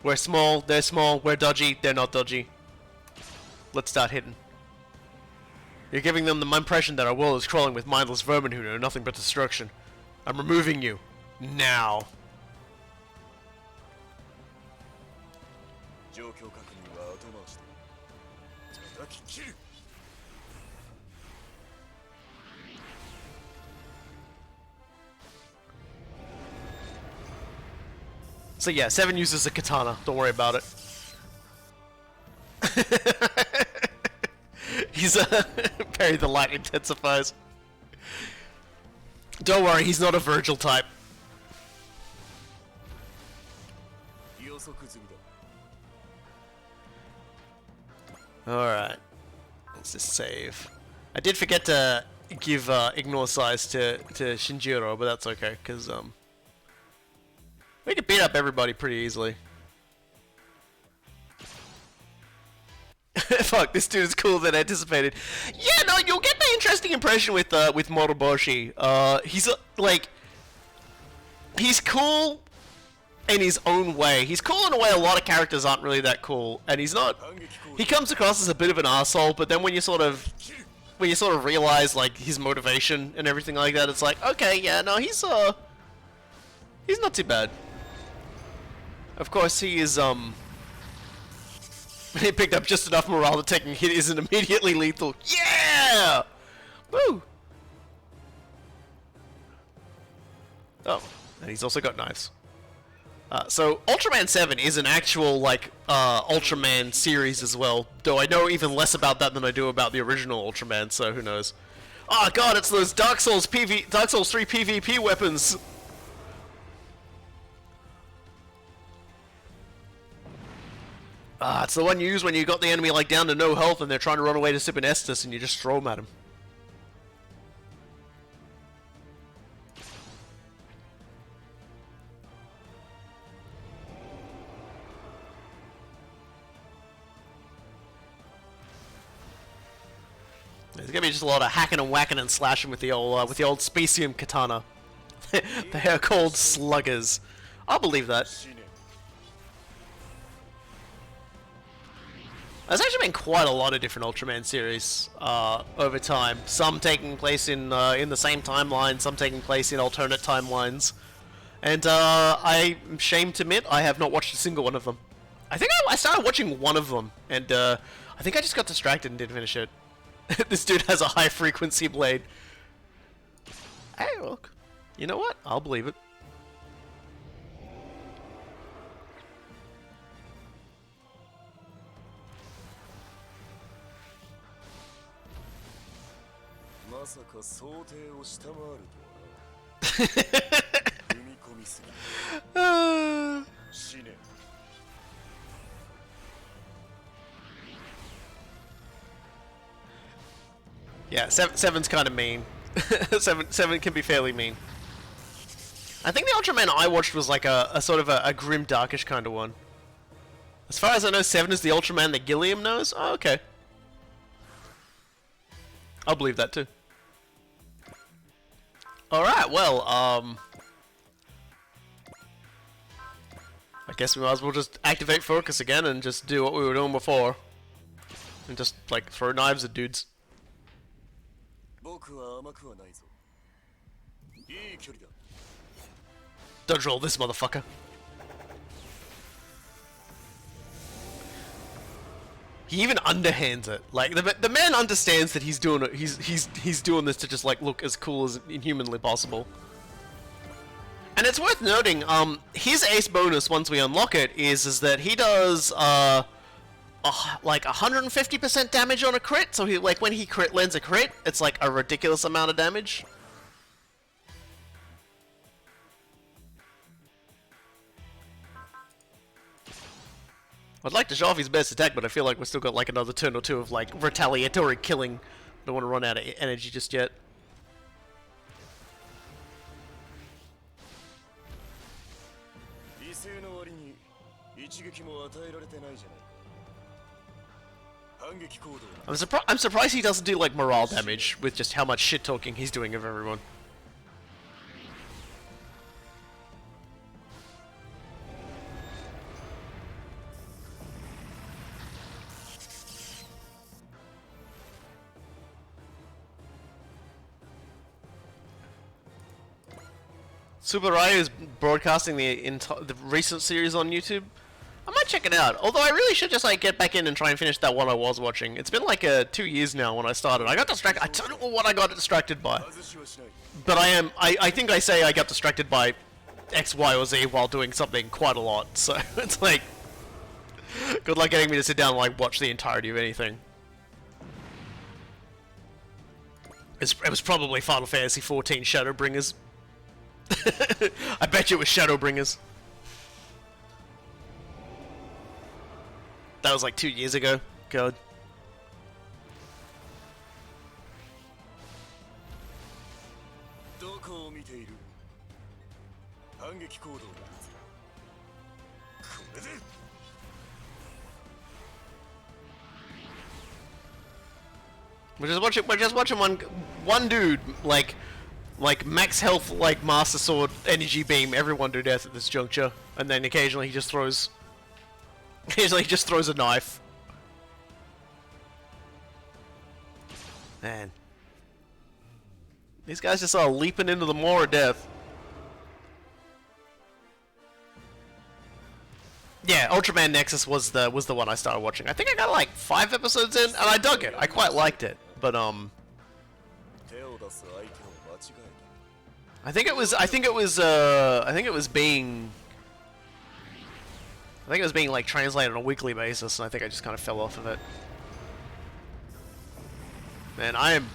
we're small, they're small, we're dodgy, they're not dodgy. Let's start hitting. You're giving them the impression that our world is crawling with mindless vermin who know nothing but destruction. I'm removing you. Now. So yeah, 7 uses a katana. Don't worry about it. He's parry the light intensifies. Don't worry, he's not a Virgil type. Alright. Let's just save. I did forget to give Ignore Size to Shinjiro, but that's okay, because we can beat up everybody pretty easily. Fuck, this dude is cooler than anticipated. Yeah, no, you'll get the interesting impression with Moriboshi. He's he's cool in his own way. He's cool in a way a lot of characters aren't really that cool, and he's not. He comes across as a bit of an asshole, but then when you sort of realize like his motivation and everything like that, it's like, okay, yeah, no, he's not too bad. Of course, he is he picked up just enough morale that taking a hit isn't immediately lethal. Yeah! Woo! Oh, and he's also got knives. So, Ultraman 7 is an actual, like, Ultraman series as well, though I know even less about that than I do about the original Ultraman, so who knows. Oh god, it's those Dark Souls 3 PvP weapons! It's the one you use when you got the enemy, like, down to no health and they're trying to run away to Sip and Estus and you just throw them at him. There's gonna be just a lot of hacking and whacking and slashing with the old Specium katana. They are called sluggers. I'll believe that. There's actually been quite a lot of different Ultraman series over time. Some taking place in the same timeline, some taking place in alternate timelines. And I'm ashamed to admit I have not watched a single one of them. I think I started watching one of them, and I think I just got distracted and didn't finish it. This dude has a high frequency blade. Hey, look. You know what? I'll believe it. Yeah, seven's kind of mean. seven can be fairly mean. I think the Ultraman I watched was like a sort of a grim, darkish kind of one. As far as I know, 7 is the Ultraman that Gilliam knows. Oh, okay. I'll believe that too. Alright, well, I guess we might as well just activate focus again and just do what we were doing before. And just, like, throw knives at dudes. Dodge roll this motherfucker. He even underhands it. Like the man understands that he's doing it. He's doing this to just like look as cool as inhumanly possible. And it's worth noting, his ace bonus once we unlock it is that he does like 150% damage on a crit. So he like when he lands a crit, it's like a ridiculous amount of damage. I'd like to show off his best attack, but I feel like we've still got like another turn or two of like retaliatory killing. Don't want to run out of energy just yet. I'm surprised he doesn't do like morale damage with just how much shit talking he's doing of everyone. Super Ryu is broadcasting the recent series on YouTube. I might check it out. Although I really should just like get back in and try and finish that one I was watching. It's been like 2 years now when I started. I got distracted. I don't know what I got distracted by. But I think I say I got distracted by X, Y, or Z while doing something quite a lot. So it's like, good luck getting me to sit down and like watch the entirety of anything. It was probably Final Fantasy XIV Shadowbringers. I bet you it was Shadowbringers. That was like 2 years ago. God. We're just watching one dude like max health, like Master Sword, energy beam everyone to death at this juncture, and then occasionally he just throws a knife. Man, these guys just are leaping into the maw of death. Yeah, Ultraman Nexus was the one I started watching. I think I got like 5 episodes in, and I dug it. I quite liked it, but I think it was being like translated on a weekly basis, and I think I just kind of fell off of it. Man,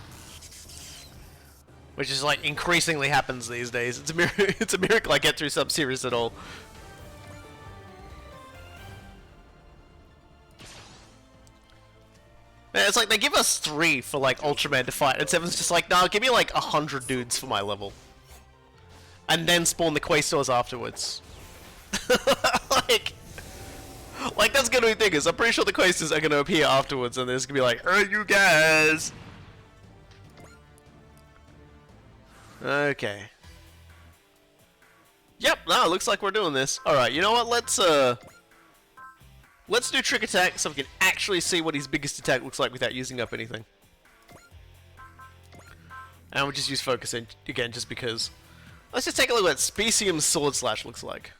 which is like increasingly happens these days. It's a miracle I get through some series at all. Man, it's like they give us 3 for like Ultraman to fight, and 7's just like, nah, give me like 100 dudes for my level. And then spawn the Questors afterwards. like that's gonna be the thing is, I'm pretty sure the Questors are gonna appear afterwards, and there's gonna be like, hey, you guys, Okay. Yep, no, looks like we're doing this. Alright, you know what, let's do trick attack so we can actually see what his biggest attack looks like without using up anything. And we'll just use focus in again just because. Let's just take a look at what Specium's Sword Slash looks like.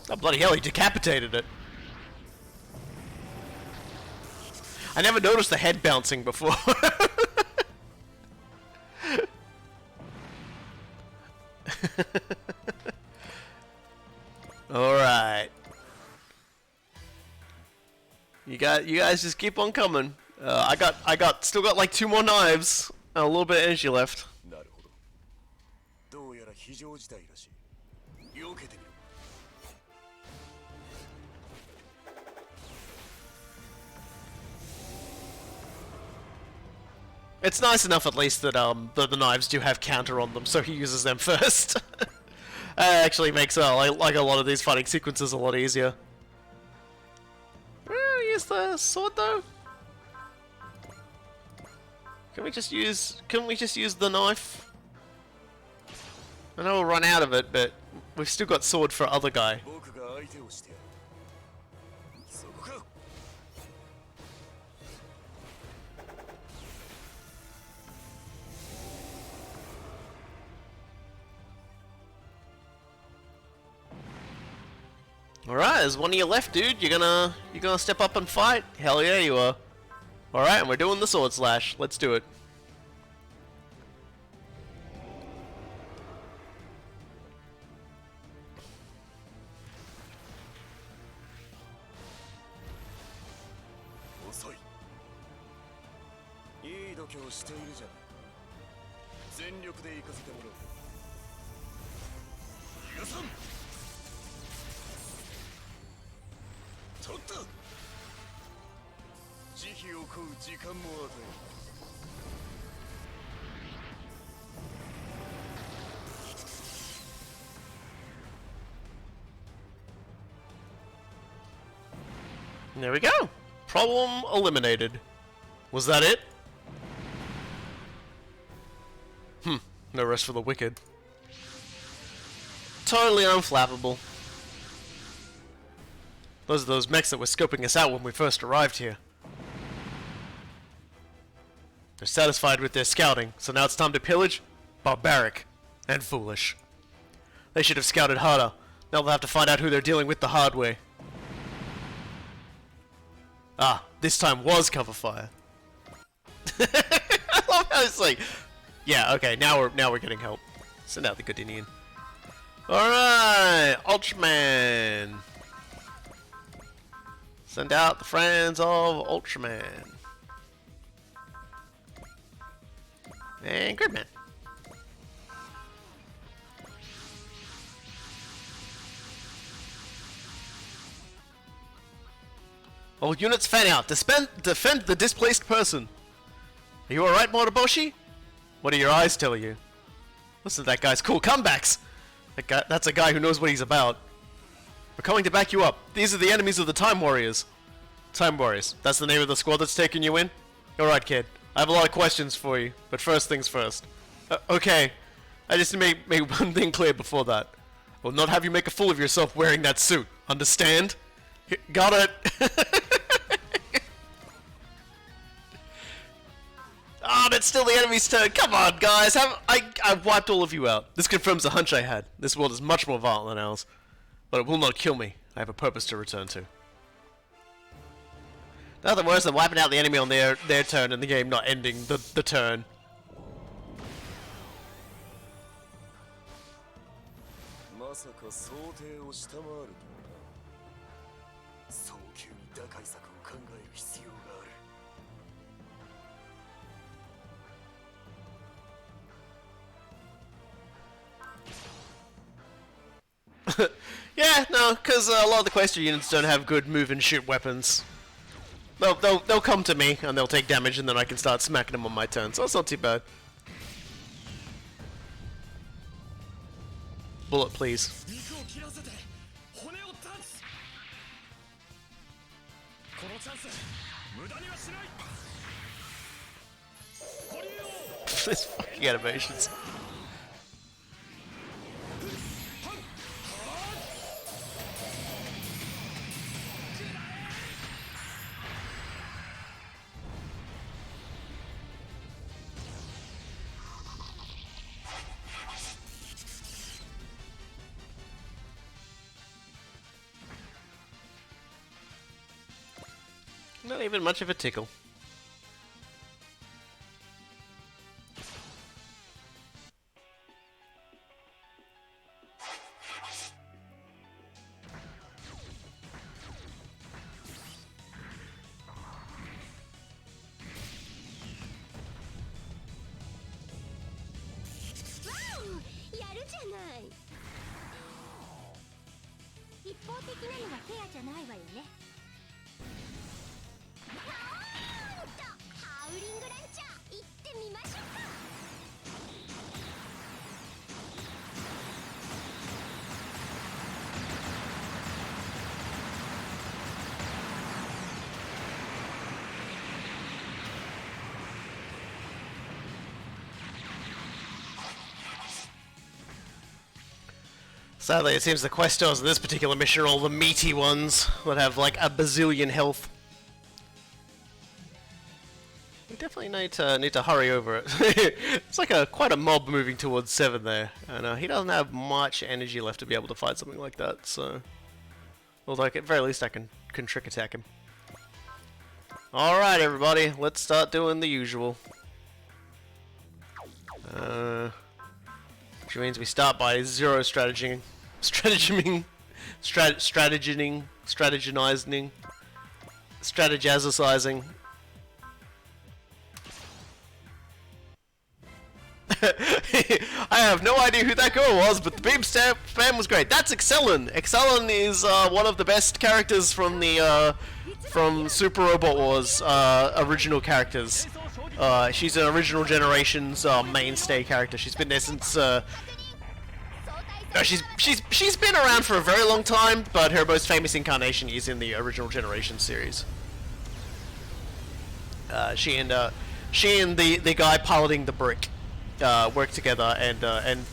Oh bloody hell, he decapitated it. I never noticed the head bouncing before. Alright. You guys just keep on coming. Still got like 2 more knives and a little bit of energy left. It's nice enough at least that the knives do have counter on them, so he uses them first. Actually makes like a lot of these fighting sequences a lot easier. Use the sword though. Can we just use the knife? I know we'll run out of it, but we've still got sword for other guy. Alright, there's one of you left, dude. You gonna step up and fight? Hell yeah, you are. Alright, and we're doing the Sword Slash. Let's do it. There we go. Problem eliminated. Was that it? No rest for the wicked. Totally unflappable. Those are those mechs that were scoping us out when we first arrived here. They're satisfied with their scouting, so now it's time to pillage? Barbaric. And foolish. They should have scouted harder. Now they'll have to find out who they're dealing with the hard way. Ah, this time was cover fire. I love how it's like, yeah, okay, now we're getting help. Send out the good Indian. Alright, Ultraman. Send out the friends of Ultraman. And Gridman. All units fan out. Defend the displaced person. Are you alright, Moroboshi? What do your eyes tell you? Listen to that guy's cool comebacks. That's a guy who knows what he's about. We're coming to back you up. These are the enemies of the Time Warriors. Time Warriors. That's the name of the squad that's taking you in? Alright, kid. I have a lot of questions for you, but first things first. Okay. I just make one thing clear before that. I will not have you make a fool of yourself wearing that suit. Understand? Got it. Ah, but it's still the enemy's turn. Come on, guys. I've wiped all of you out. This confirms the hunch I had. This world is much more violent than ours. But it will not kill me. I have a purpose to return to. Nothing worse than wiping out the enemy on their turn and the game not ending the turn. Yeah, no, because a lot of the Questor units don't have good move and shoot weapons. They'll come to me and they'll take damage and then I can start smacking them on my turn, so it's not too bad. bullet, please. This fucking animations. Not even much of a tickle. Sadly, it seems the Questors in this particular mission are all the meaty ones that have like a bazillion health. We definitely need to hurry over it. It's like quite a mob moving towards 7 there, and he doesn't have much energy left to be able to fight something like that. So, although at very least I can trick attack him. All right, everybody, let's start doing the usual. Which means we start by zero strategizing, strategizing. I have no idea who that girl was, but the beam spam was great. That's Excellin. Excellin is one of the best characters from the from Super Robot Wars original characters. She's an original generation's mainstay character. She's been there since. She's been around for a very long time, but her most famous incarnation is in the original generation series. She and the guy piloting the brick work together and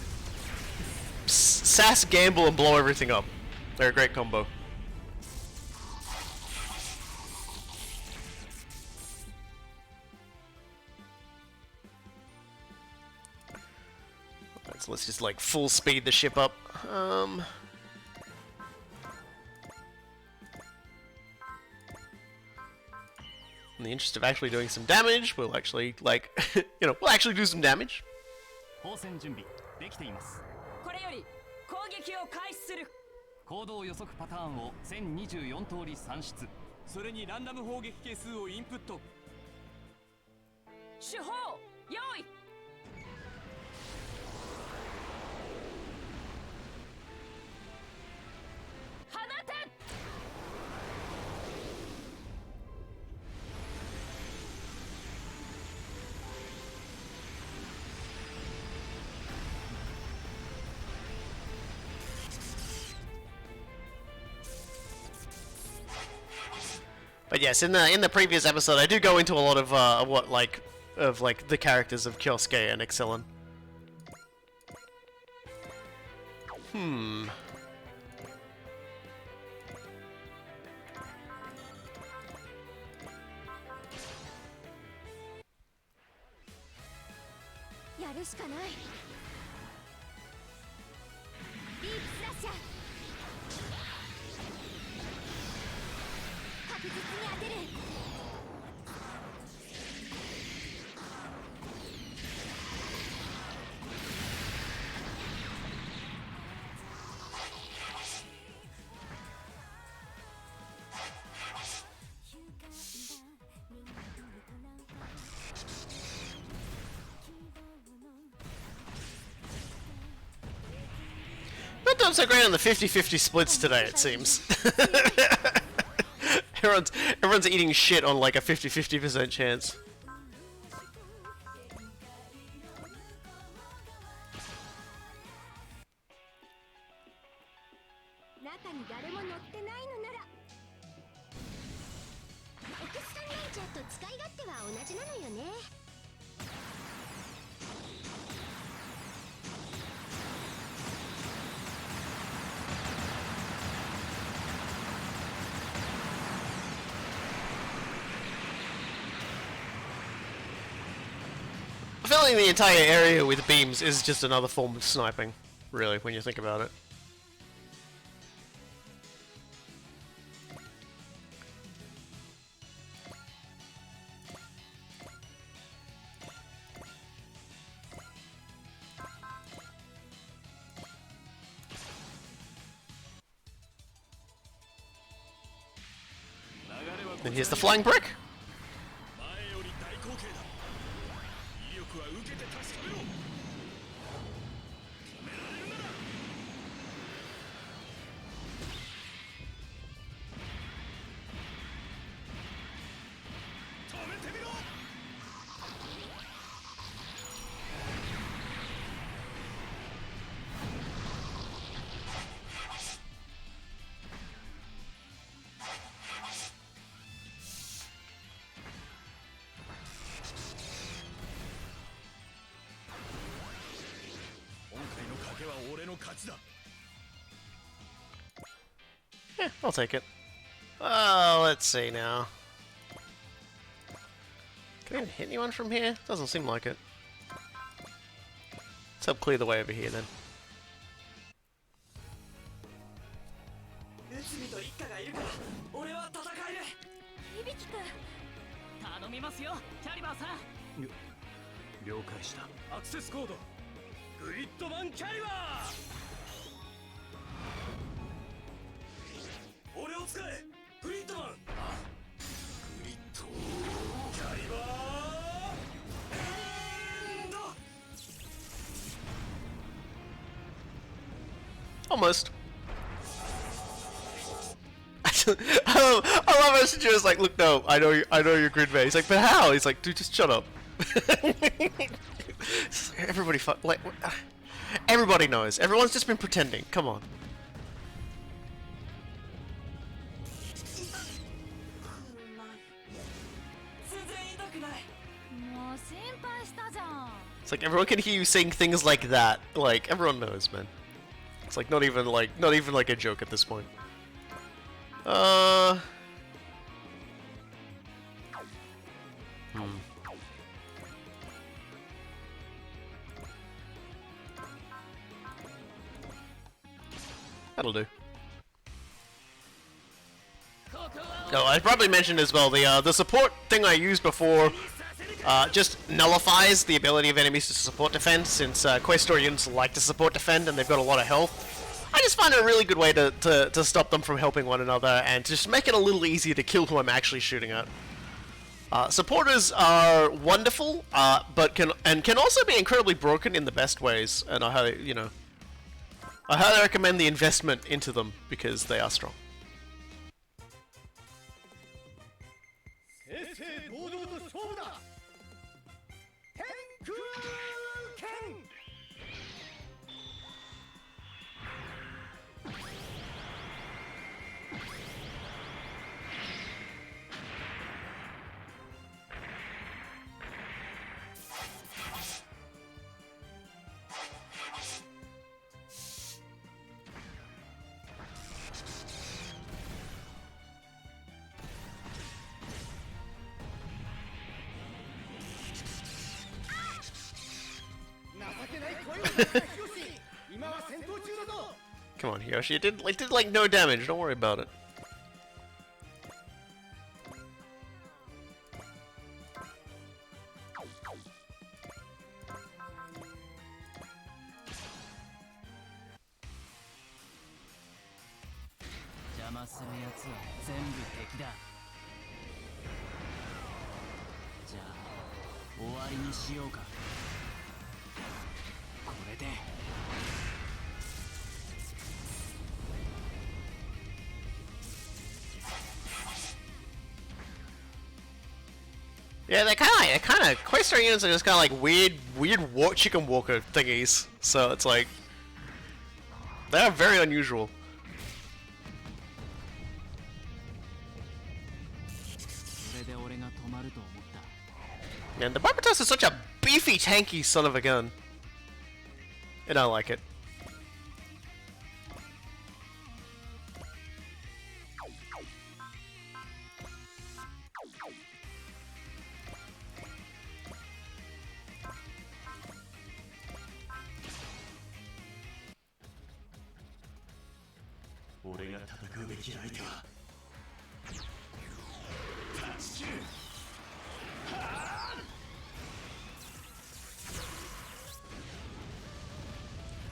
sass, gamble, and blow everything up. They're a great combo. So let's just like full speed the ship up. In the interest of actually doing some damage, we'll actually like we'll actually do some damage. 砲戦準備できています。これより攻撃を開始する。行動予測パターンを1024通り算出。それにランダム砲撃係数をインプット。手法用意。放て。 But yes, in the previous episode, I do go into a lot of the characters of Kyosuke and Excellin. Not doing so great on the 50-50 splits today, it seems. everyone's eating shit on like a 50-50% chance. 中に誰も乗ってないのならエクスタンランチャーと使い勝手は同じなのよね。Filling the entire area with beams is just another form of sniping, really, when you think about it. And here's the flying brick. Yeah, I'll take it. Let's see now. Can I even hit anyone from here? Doesn't seem like it. Let's help clear the way over here then. Almost. I love how Shinjiro's like, look, no, I know you're grid bait. He's like, but how? He's like, dude, just shut up. Everybody, like, everybody knows. Everyone's just been pretending. Come on. It's like everyone can hear you saying things like that. Like everyone knows, man. It's like not even like a joke at this point. That'll do. Oh, I probably mentioned as well the support thing I used before just nullifies the ability of enemies to support defend, since Questor units like to support defend and they've got a lot of health. I just find it a really good way to stop them from helping one another and to just make it a little easier to kill who I'm actually shooting at. Supporters are wonderful, but can also be incredibly broken in the best ways, and I highly recommend the investment into them because they are strong. Come on, Yoshi. It did like no damage. Don't worry about it. Yeah, they're kind of Questors units are just kind of like weird chicken walker thingies. So it's like they are very unusual. で俺が止まると思った。 Man, the Barbatos is such a beefy, tanky son of a gun. And I like it.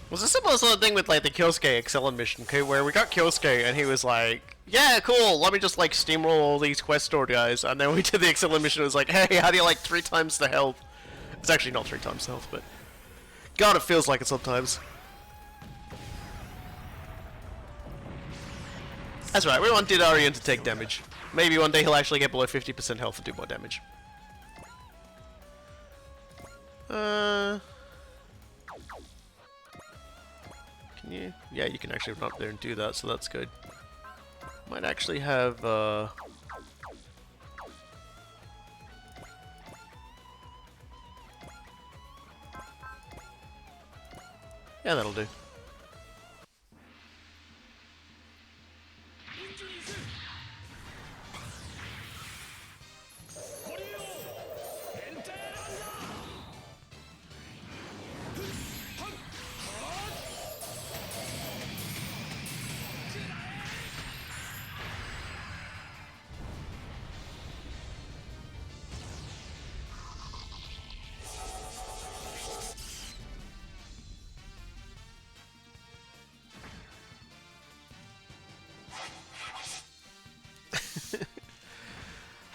Was a similar sort of thing with like the Kyosuke Excella mission, okay, where we got Kyosuke and he was like, yeah, cool, let me just like steamroll all these Questor guys, and then we did the Excella mission and it was like, hey, how do you like 3 times the health? It's actually not 3 times the health, but God, it feels like it sometimes. That's right, we want Didarian to take damage. Maybe one day he'll actually get below 50% health and do more damage. Can you? Yeah, you can actually run up there and do that, so that's good. Might actually have, yeah, that'll do.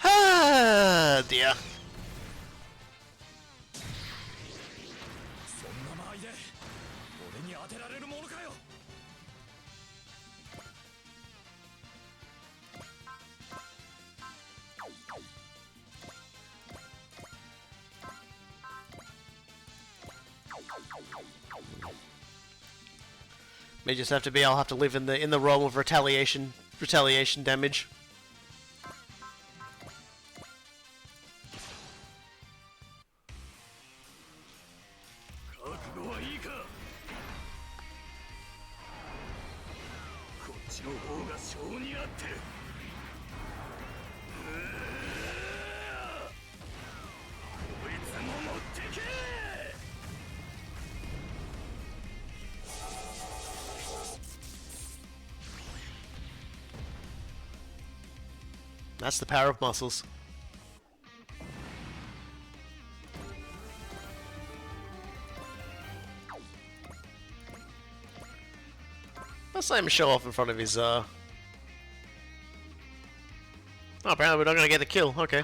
Ah, dear. May just have to be. I'll have to live in the realm of retaliation damage. That's the power of muscles. Let's let him show off in front of his, Oh, apparently we're not gonna get the kill, okay.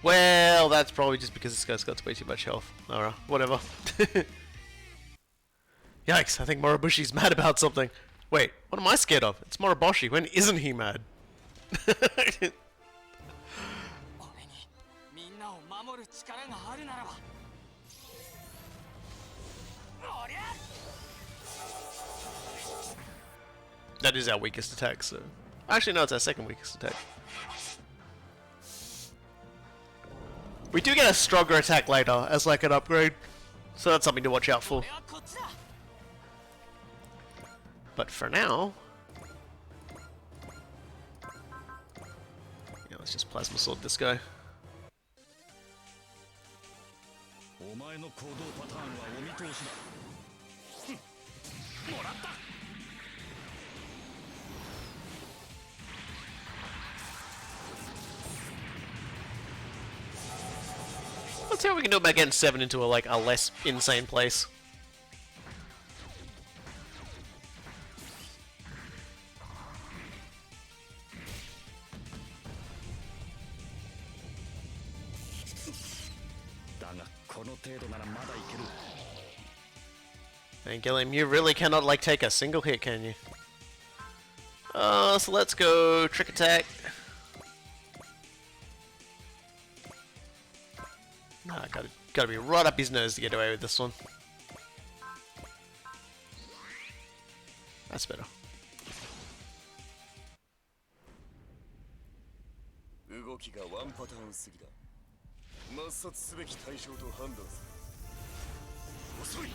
Well, that's probably just because this guy's got way too much health. Alright, whatever. Yikes, I think Moribushi's mad about something. Wait, what am I scared of? It's Moriboshi, when isn't he mad? That is our weakest attack, so... Actually, no, it's our second weakest attack. We do get a stronger attack later, as like an upgrade. So that's something to watch out for. But for now... Yeah, let's just Plasma Sword this guy. Let's see what we can do about getting 7 into a less insane place. And Gilliam, you really cannot take a single hit, can you? So let's go Trick Attack. Nah, gotta be right up his nose to get away with this one. That's better. 動きがワンパターンすぎだ。抹殺すべき対象と判断する。遅い。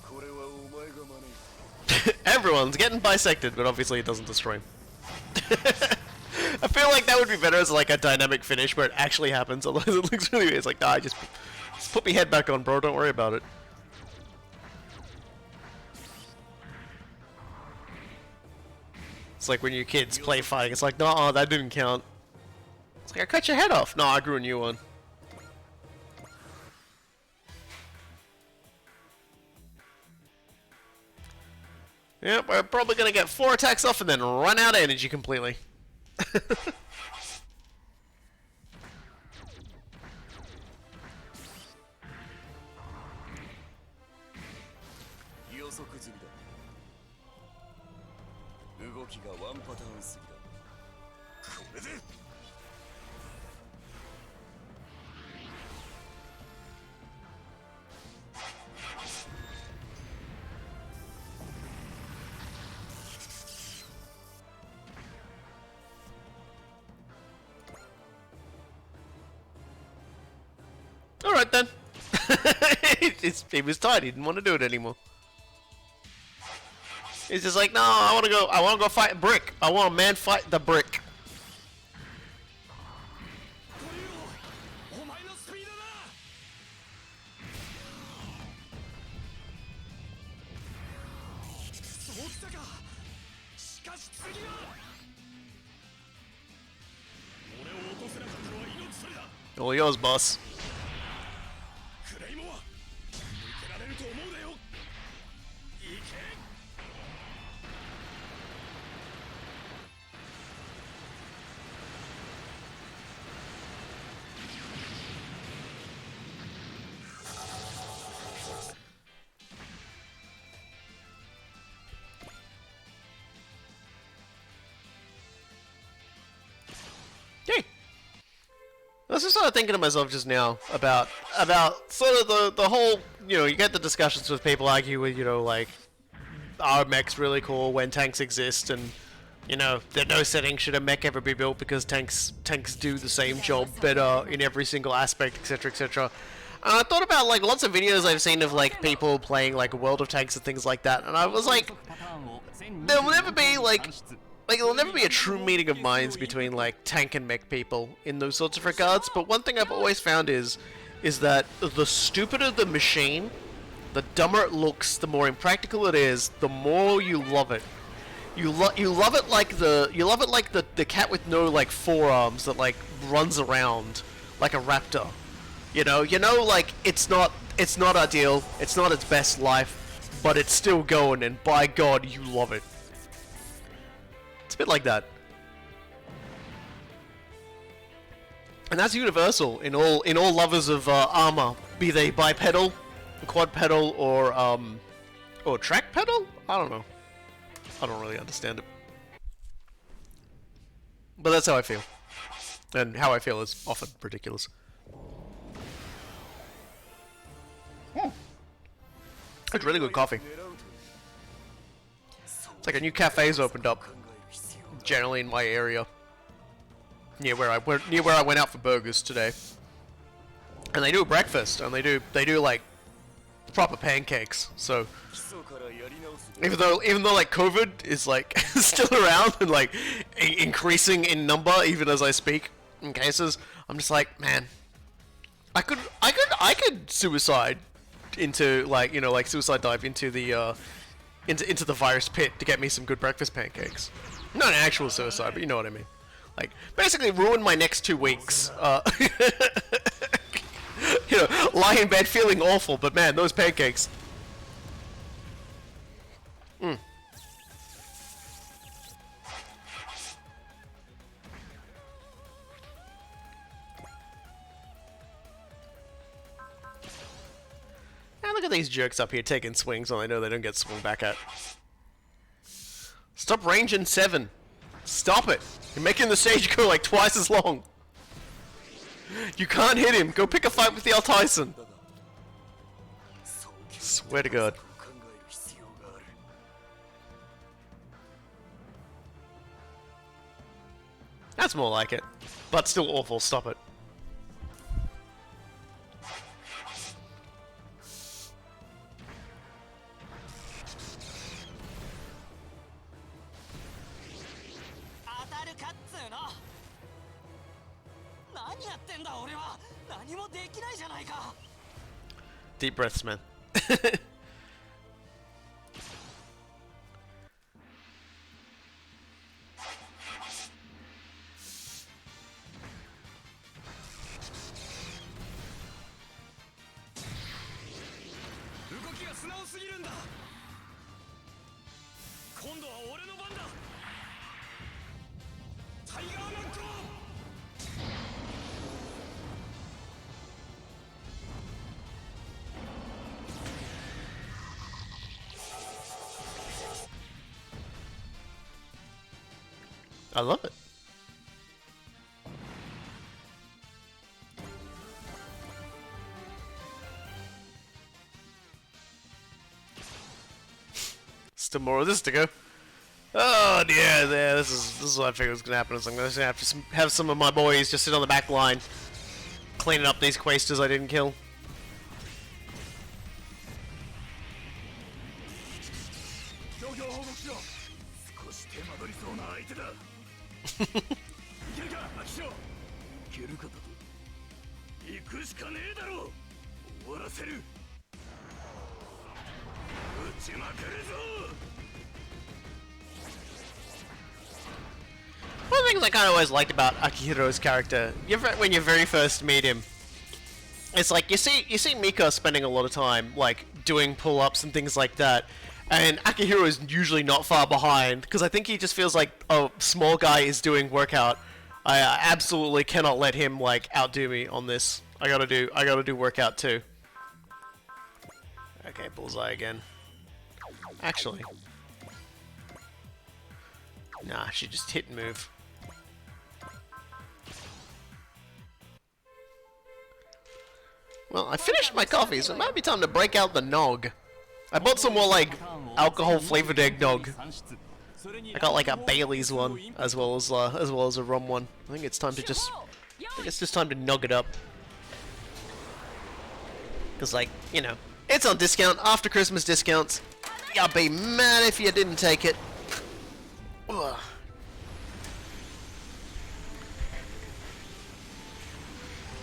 これはお前が招いた。 Everyone's getting bisected, but obviously it doesn't destroy him. I feel like that would be better as like a dynamic finish where it actually happens, otherwise it looks really weird. It's like, nah, just put me head back on, bro, don't worry about it. It's like when your kids play fighting, it's like, nah, that didn't count. It's like, I cut your head off. No, I grew a new one. Yep, we're probably gonna get 4 attacks off and then run out of energy completely. Alright then. He was tired, he didn't want to do it anymore. He's just like, no, I wanna go fight a brick. I want a man fight the brick. All yours, boss. Yay! I was just sort of thinking to myself just now about sort of the whole, you know, you get the discussions with people argue with, you know, like, are mechs really cool when tanks exist, and, you know, that no setting should a mech ever be built because tanks do the same job better in every single aspect, etc, etc. And I thought about, like, lots of videos I've seen of, like, people playing, like, World of Tanks and things like that, and I was like, there will never be, like, there'll never be a true meeting of minds between, like, tank and mech people in those sorts of regards, but one thing I've always found is that the stupider the machine, the dumber it looks, the more impractical it is, the more you love it. You love it like the cat with no, like, forearms that, like, runs around like a raptor. You know, like, it's not ideal, it's not its best life, but it's still going, and by God, you love it. It's a bit like that. And that's universal in all lovers of armor, be they bipedal, quad pedal, or track pedal? I don't know. I don't really understand it. But that's how I feel. And how I feel is often ridiculous. It's really good coffee. It's like a new cafe's opened up, generally in my area, near where I went out for burgers today. And they do a breakfast, and they do like proper pancakes. So even though like COVID is like still around and like increasing in number even as I speak in cases, I'm just like, man, I could suicide into, like, you know, like suicide dive into the into the virus pit to get me some good breakfast pancakes. Not an actual suicide, but you know what I mean. Like, basically ruin my next 2 weeks. You know, lie in bed feeling awful, but man, those pancakes. Mm. Now look at these jerks up here taking swings when I know they don't get swung back at. Stop ranging 7. Stop it. You're making the stage go like twice as long. You can't hit him. Go pick a fight with the Al Tyson. Swear to God. That's more like it. But still awful, stop it. Deep breaths, man. I love it. Still more of this to go. Oh dear, yeah, this is what I figured was gonna happen. Is I'm gonna have to have some of my boys just sit on the back line, cleaning up these Questors I didn't kill. One of the things I kind of always liked about Akihiro's character, when you very first meet him, it's like you see Mika spending a lot of time like doing pull-ups and things like that, and Akihiro is usually not far behind because I think he just feels like a small guy is doing workout. I absolutely cannot let him like outdo me on this. I gotta do workout too. Okay, bullseye again. Actually, nah, she just hit and move. Well, I finished my coffee, so it might be time to break out the nog. I bought some more like alcohol-flavored eggnog. I got like a Bailey's one as well as a rum one. I think it's time to just nog it up. Cause like, you know, it's on discount after Christmas discounts. I'll be mad if you didn't take it. Ugh.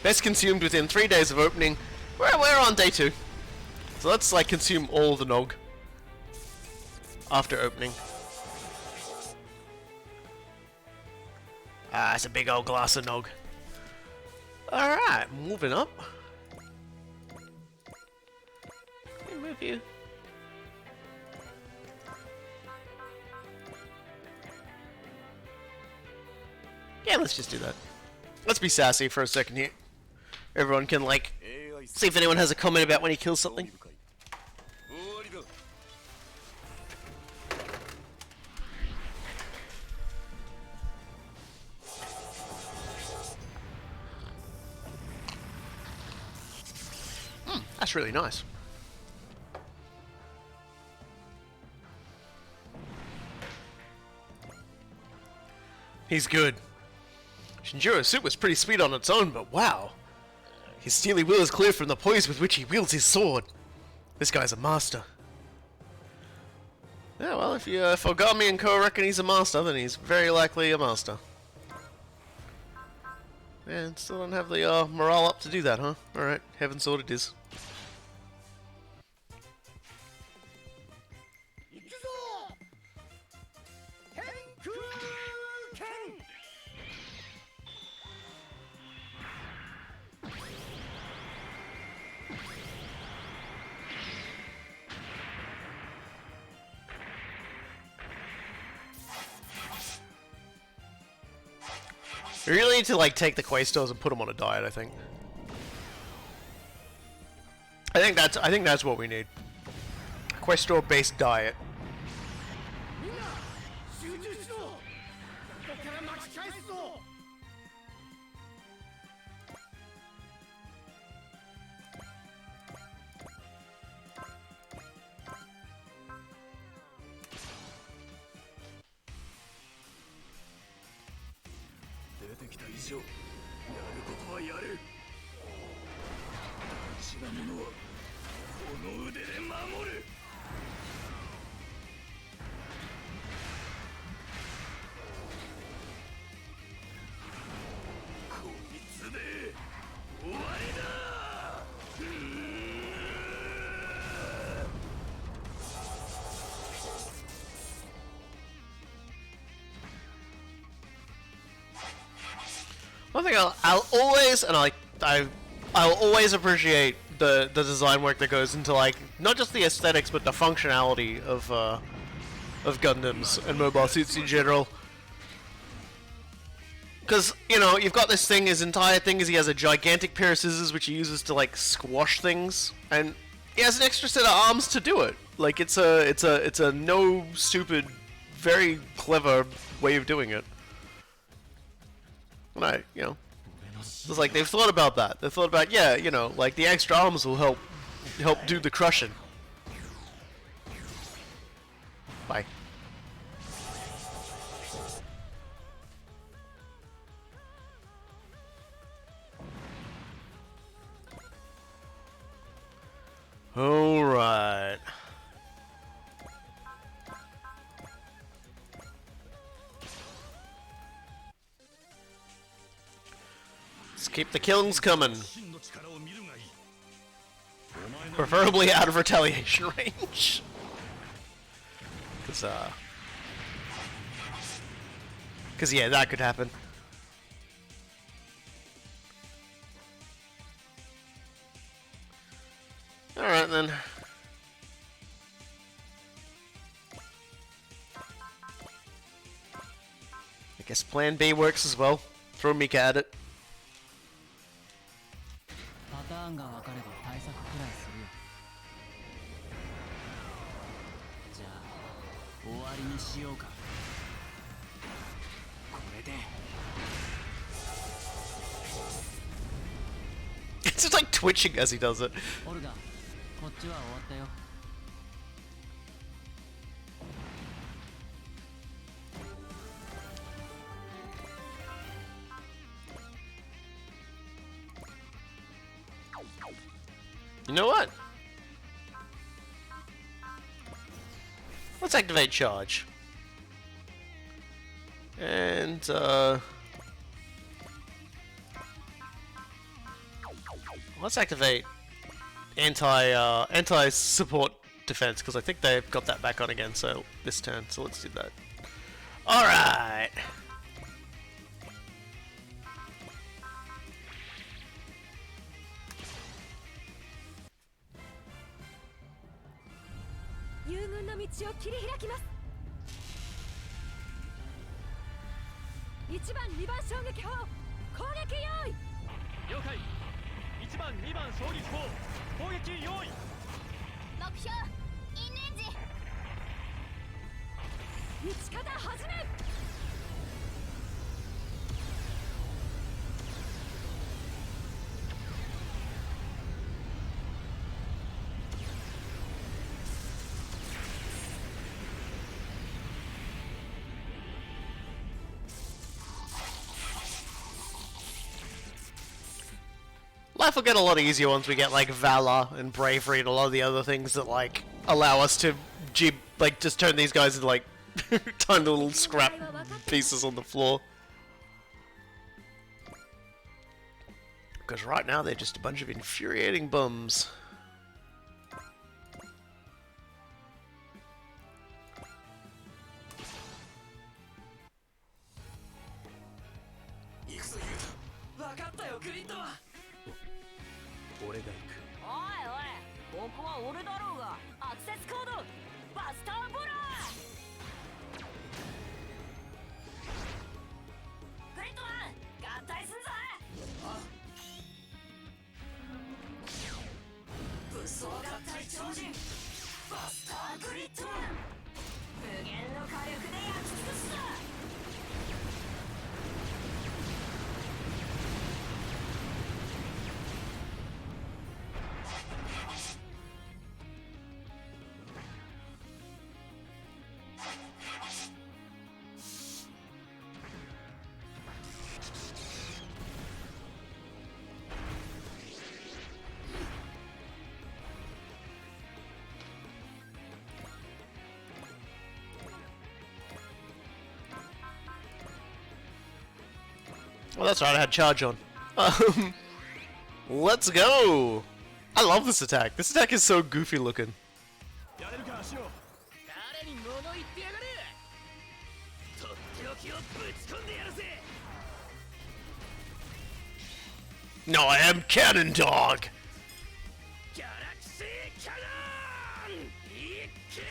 Best consumed within 3 days of opening. We're on day 2. So let's like consume all the nog after opening. Ah, it's a big old glass of nog. Alright, moving up. Let me move you. Yeah, let's just do that. Let's be sassy for a second here. Everyone can, like, see if anyone has a comment about when he kills something. That's really nice. He's good. Shinjiro's suit was pretty sweet on its own, but wow. His steely will is clear from the poise with which he wields his sword. This guy's a master. Yeah, well, if Ogami and Co reckon he's a master, then he's very likely a master. And still don't have the morale up to do that, huh? Alright, heaven sword it is. We really need to like take the Questors and put them on a diet, I think. I think that's what we need. Questor based diet. てきた以上やることはやる。大事なものはこの腕で守る。こいつで終わりだ。One thing I'll always, and I'll always appreciate the design work that goes into, like, not just the aesthetics but the functionality of Gundams and mobile suits in general. Because, you know, you've got this thing, his entire thing is he has a gigantic pair of scissors which he uses to, like, squash things, and he has an extra set of arms to do it. Like, it's a no stupid, very clever way of doing it. And I, you know, it's like they've thought about that. They've thought about, yeah, you know, like the extra arms will help do the crushing. Bye. All right. Let's keep the kills coming. Preferably out of retaliation range. Cause yeah, that could happen. Alright then. I guess plan B works as well. Throw Mika at it. パターンが分かれば対策くらいするよ。じゃあ終わりにしようか。これで It's just like twitching as he does it. オルガ、こっちは終わったよ。You know what? Let's activate charge. And let's activate anti support defense, because I think they've got that back on again, so this turn, so let's do that. Alright. Life will get a lot easier once we get like Valor and Bravery and a lot of the other things that like allow us to just turn these guys into like tiny little scrap pieces on the floor. Because right now they're just a bunch of infuriating bums. Oh, that's right, I had charge on. Let's go! I love this attack. This attack is so goofy looking. やれるかシオ誰に物言ってやがるとっておきをぶち込んでやるぜ No, I am Cannon Dog! ギャラクシーキャノンいっけ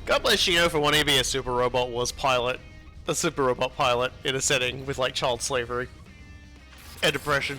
God bless Shino for wanting to be a super robot was pilot. A super robot pilot in a setting with like child slavery. And depression.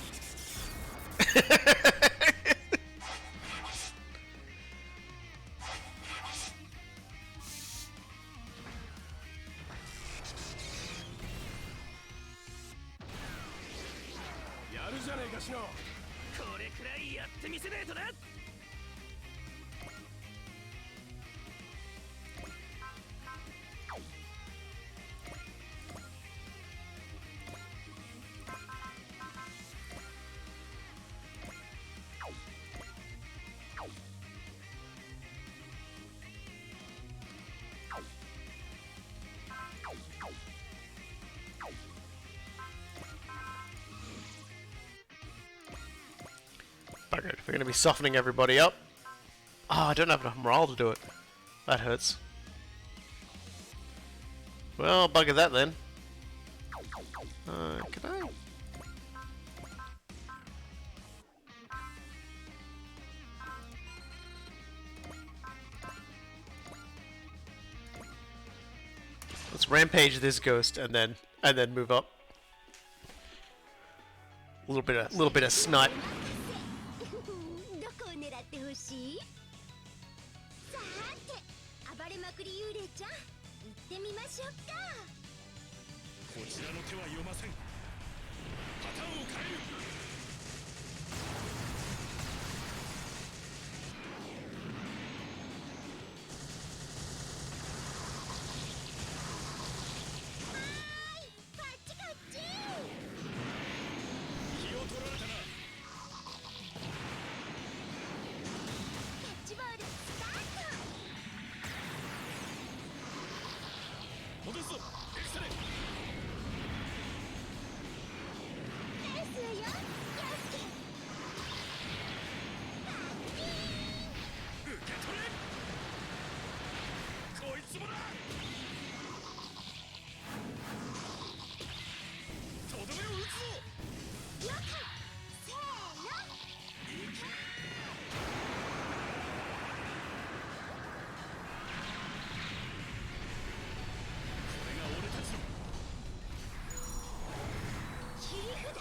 Bugger it, we're gonna be softening everybody up. Oh, I don't have enough morale to do it. That hurts. Well, bugger that then. Can I? Let's rampage this ghost and then move up. A little bit of snot. どこを狙ってほしい？さて、暴れまくり幽霊ちゃん、行ってみましょうか。こちらの手は読ませんパターンを変える こっちこっち。気を取られたな キャッチボールスタート。戻すぞエクセレですよ、よしき。受け取れこいつもだとどめを打つぞ了解。せーの。これが俺たちの切り札。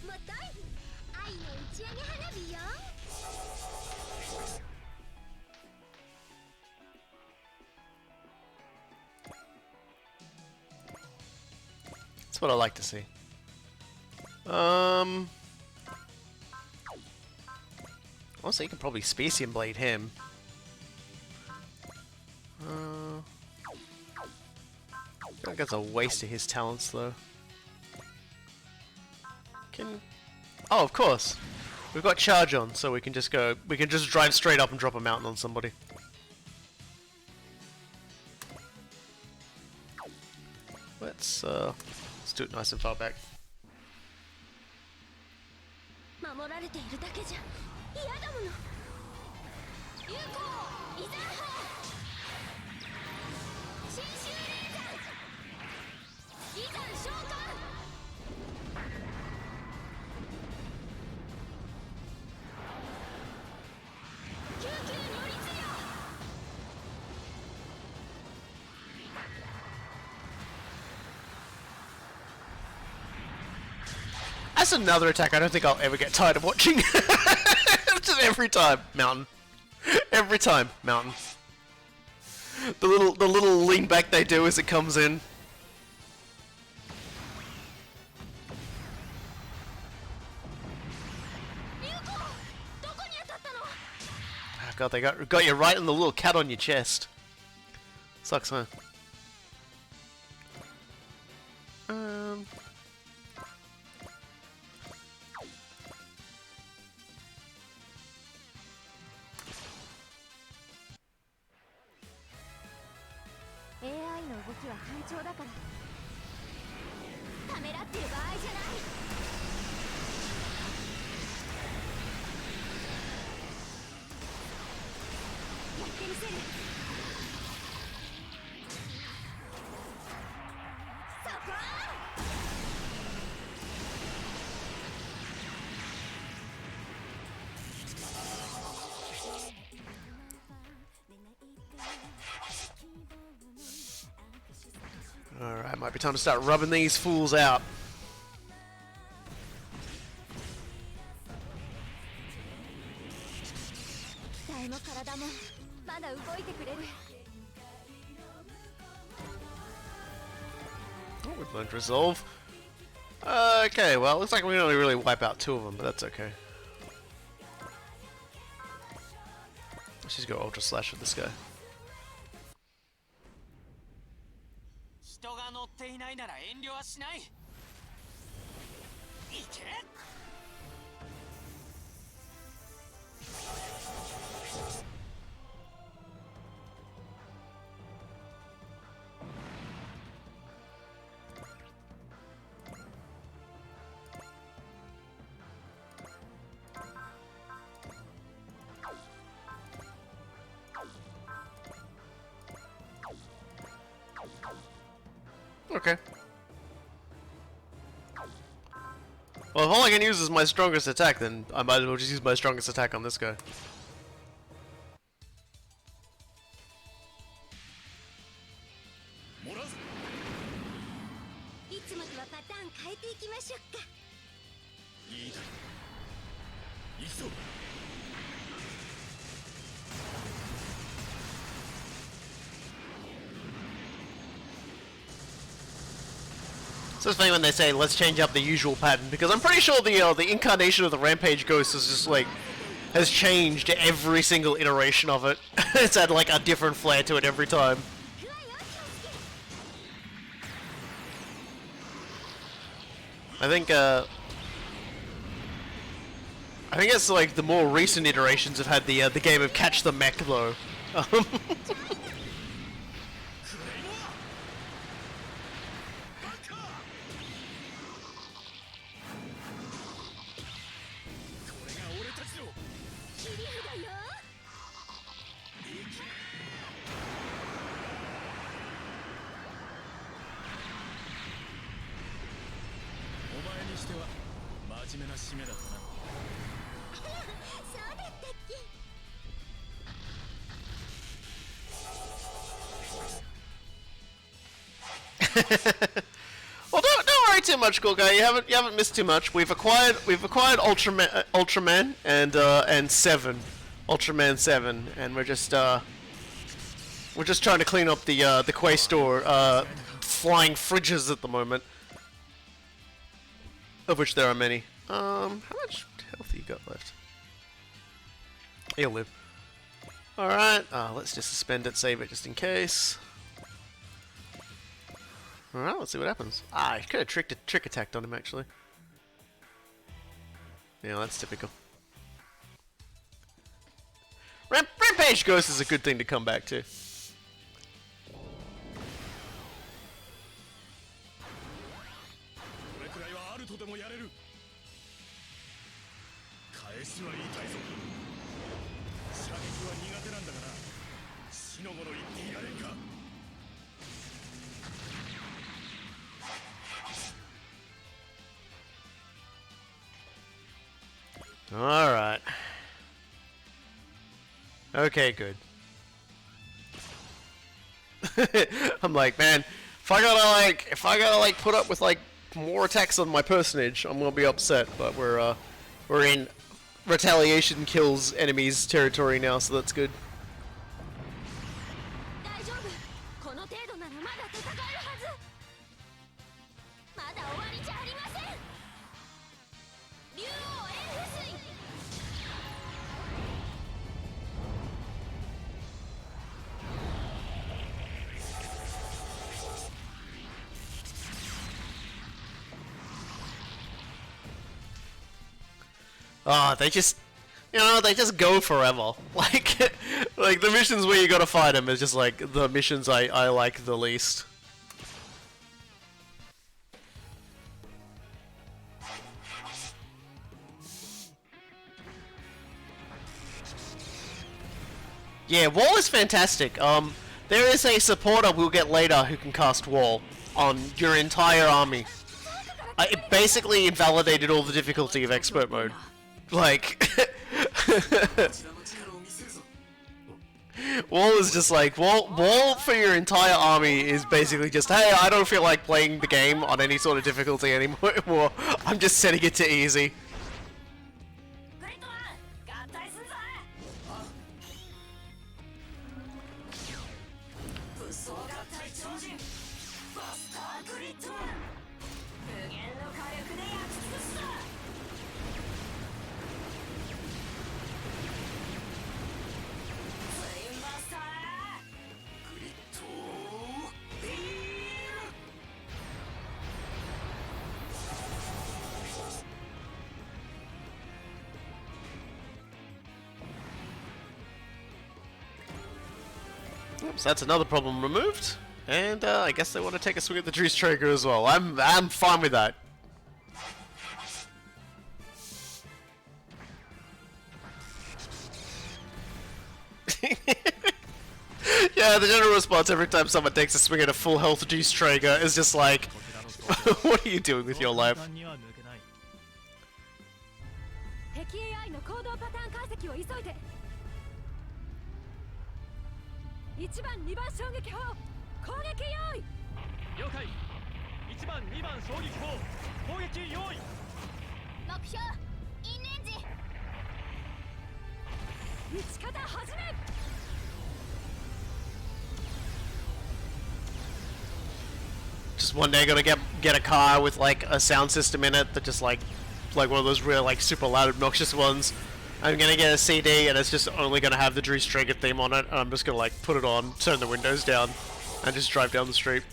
もとい。愛の打ち上げ花火よ。 That's what I like to see. Also, you can probably Specium Blade him. I feel like that's a waste of his talents, though. Oh, of course. We've got charge on, so we can just go. We can just drive straight up and drop a mountain on somebody. Let's do it nice and far back. 守られているだけじゃ嫌だもの。有効イザー砲新種レーザーイザー召喚救急乗り継ぎ That's another attack I don't think I'll ever get tired of watching. Just every time, mountain. Every time, mountain. The little lean back they do as it comes in. Oh god, they got you right in the little cat on your chest. Sucks, huh? 動きは反調だからためらってる場合じゃない。やってみせる。そこ。Alright, might be time to start rubbing these fools out. 機体も体もまだ動いてくれる。 Oh, we've learned Resolve. Okay, well, looks like we only really wipe out 2 of them, but that's okay. Let's just go Ultra Slash with this guy. 人が乗っていないなら遠慮はしない。いけ。Okay. Well, if all I can use is my strongest attack, then I might as well just use my strongest attack on this guy. いつもとはパターン変えていきましょうか。いいだろう。行くぞ。 So it's funny when they say let's change up the usual pattern, because I'm pretty sure the incarnation of the Rampage Ghost is just like has changed every single iteration of it. It's had like a different flair to it every time. I think it's like the more recent iterations have had the game of Catch the Mech though. Well, don't worry too much, cool guy. You haven't missed too much. We've acquired Ultraman and 7, Ultraman 7, and we're just trying to clean up the Questor flying fridges at the moment, of which there are many. How much health you got left? He'll live. All right. Let's just suspend it, save it just in case. Alright, let's see what happens. I could have trick attacked on him actually. Yeah, that's typical. Rampage Ghost is a good thing to come back to. Alright. Okay, good. I'm like, man, if I gotta like put up with like more attacks on my personage, I'm gonna be upset, but we're in retaliation kills enemies territory now, so that's good. 大丈夫。この程度ならまだ戦えるはず。まだ終わりじゃありません。竜王エルフ水。 Ah, they just, they just go forever. Like the missions where you gotta fight them is just like the missions I like the least. Yeah, Wall is fantastic. There is a supporter we'll get later who can cast Wall on your entire army. It basically invalidated all the difficulty of Expert Mode. Like... Wall is just like, Wall for your entire army is basically just, hey, I don't feel like playing the game on any sort of difficulty anymore. I'm just setting it to easy. So that's another problem removed, and I guess they want to take a swing at the Juice Trigger as well. I'm fine with that. Yeah, the general response every time someone takes a swing at a full health Juice Trigger is just like, what are you doing with your life? 敵 AI の行動パターン解析を急いで。1番2番衝撃砲攻撃用意。了解。1番2番衝撃砲攻撃用意。目標インレンジ。撃ち方始め。Just one day gonna get a car with like a sound system in it that just like one of those real like super loud obnoxious ones. I'm gonna get a CD and it's just only gonna have the Juice Trigger theme on it, and I'm just gonna like put it on, turn the windows down, and just drive down the street.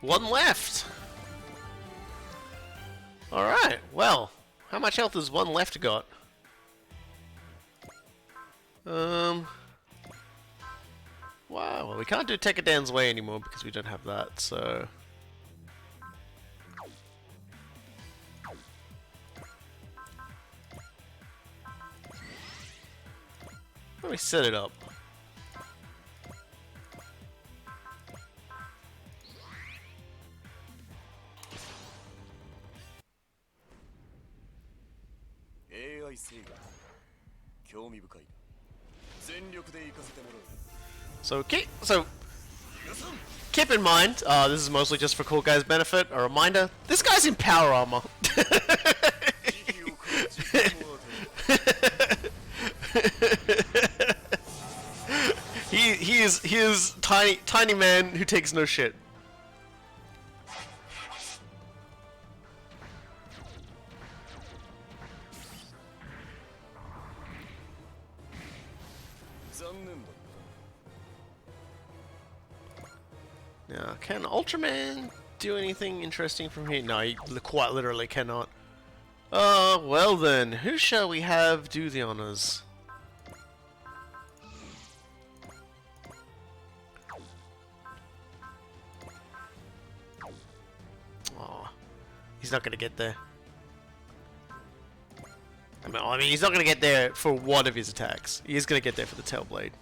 One left! Alright, well, how much health has one left got? Wow, well we can't do Tekadan's Way anymore because we don't have that, so... Let me set it up. AI 制御興味深いな全力で行かせてもらう So keep in mind, this is mostly just for cool guys' benefit. A reminder: this guy's in power armor. he is tiny man who takes no shit. Now, can Ultraman do anything interesting from here? No, he quite literally cannot. Well then, who shall we have do the honors? Aw, he's not gonna get there. I mean, he's not gonna get there for one of his attacks. He is gonna get there for the tail blade.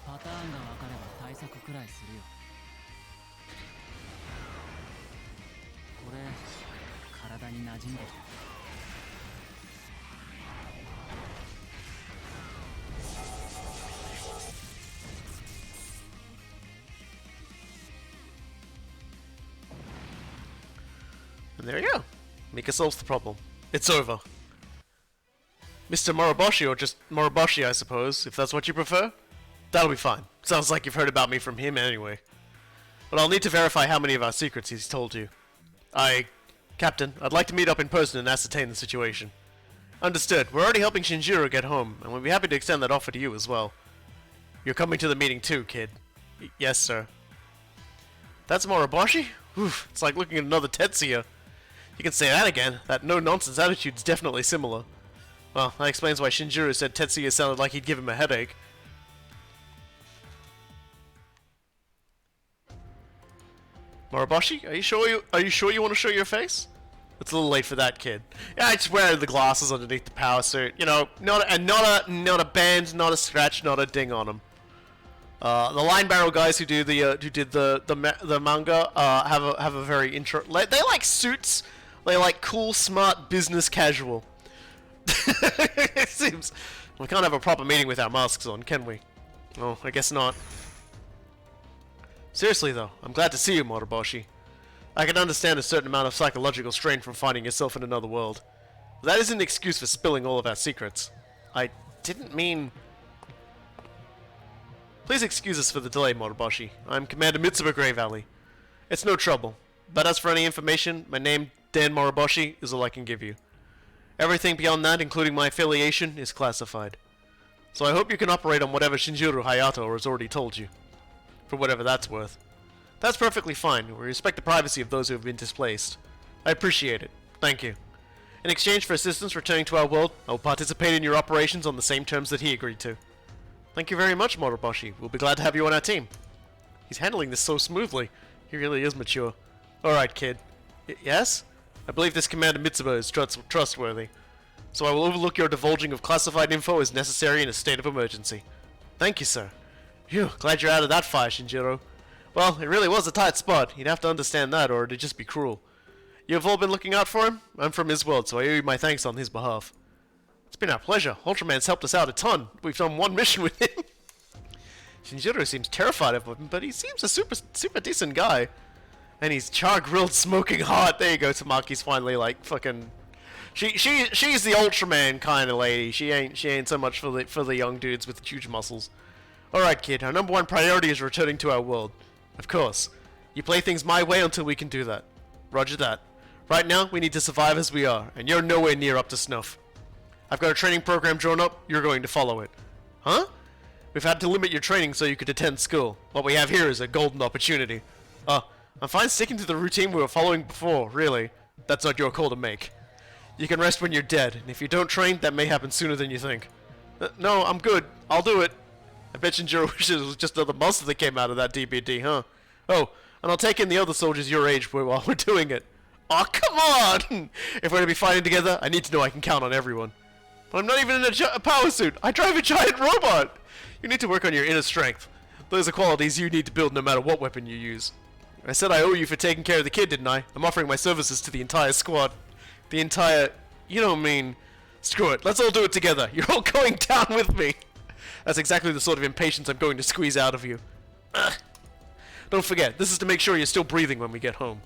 パターンが分かれば対策くらいするよ。これ体に馴染んできた。And there you go. Mika solves the problem. It's over. Mr. Moroboshi, or just Moroboshi, I suppose, if that's what you prefer. That'll be fine. Sounds like you've heard about me from him anyway. But I'll need to verify how many of our secrets he's told you. Captain, I'd like to meet up in person and ascertain the situation. Understood. We're already helping Shinjiro get home, and we'll be happy to extend that offer to you as well. You're coming to the meeting too, kid. Yes, sir. That's Moroboshi? Oof, it's like looking at another Tetsuya. You can say that again. That no-nonsense attitude's definitely similar. Well, that explains why Shinjiro said Tetsuya sounded like he'd give him a headache. Moroboshi, are you sure you want to show your face? It's a little late for that, kid. Yeah, I just wear the glasses underneath the power suit. You know, not a bend, not a scratch, not a ding on them. The line barrel guys who did the manga have a very they like suits. They like cool, smart, business casual. It seems we can't have a proper meeting with our masks on, can we? Oh, I guess not. Seriously though, I'm glad to see you, Moroboshi. I can understand a certain amount of psychological strain from finding yourself in another world. But that isn't an excuse for spilling all of our secrets. I didn't mean... Please excuse us for the delay, Moroboshi. I'm Commander Mitsuba Grey Valley. It's no trouble. But as for any information, my name, Dan Moroboshi, is all I can give you. Everything beyond that, including my affiliation, is classified. So I hope you can operate on whatever Shinjiro Hayato has already told you. For whatever that's worth. That's perfectly fine. We respect the privacy of those who have been displaced. I appreciate it. Thank you. In exchange for assistance returning to our world, I will participate in your operations on the same terms that he agreed to. Thank you very much, Moroboshi. We'll be glad to have you on our team. He's handling this so smoothly. He really is mature. Alright, kid. Yes? I believe this Commander Mitsuba is trustworthy. So I will overlook your divulging of classified info as necessary in a state of emergency. Thank you, sir. Phew, glad you're out of that fire, Shinjiro. Well, it really was a tight spot. You'd have to understand that, or it'd just be cruel. You have all been looking out for him? I'm from his world, so I owe you my thanks on his behalf. It's been our pleasure. Ultraman's helped us out a ton. We've done one mission with him. Shinjiro seems terrified of him, but he seems a super decent guy. And he's char-grilled smoking hot. There you go, Tamaki's finally like fucking... She's the Ultraman kind of lady. She ain't so much for the young dudes with huge muscles. Alright, kid, our number one priority is returning to our world. Of course. You play things my way until we can do that. Roger that. Right now, we need to survive as we are, and you're nowhere near up to snuff. I've got a training program drawn up, you're going to follow it. Huh? We've had to limit your training so you could attend school. What we have here is a golden opportunity. I'm fine sticking to the routine we were following before, really. That's not your call to make. You can rest when you're dead, and if you don't train, that may happen sooner than you think. No, I'm good. I'll do it. I bet Shinjiro wishes it was just another monster that came out of that DBD, huh? Oh, and I'll take in the other soldiers your age while we're doing it. Aw, come on! If we're to be fighting together, I need to know I can count on everyone. But I'm not even in a power suit. I drive a giant robot! You need to work on your inner strength. Those are qualities you need to build no matter what weapon you use. I said I owe you for taking care of the kid, didn't I? I'm offering my services to the entire squad. The entire... You don't mean... Screw it, let's all do it together. You're all going down with me. That's exactly the sort of impatience I'm going to squeeze out of you. Ugh. Don't forget, this is to make sure you're still breathing when we get home.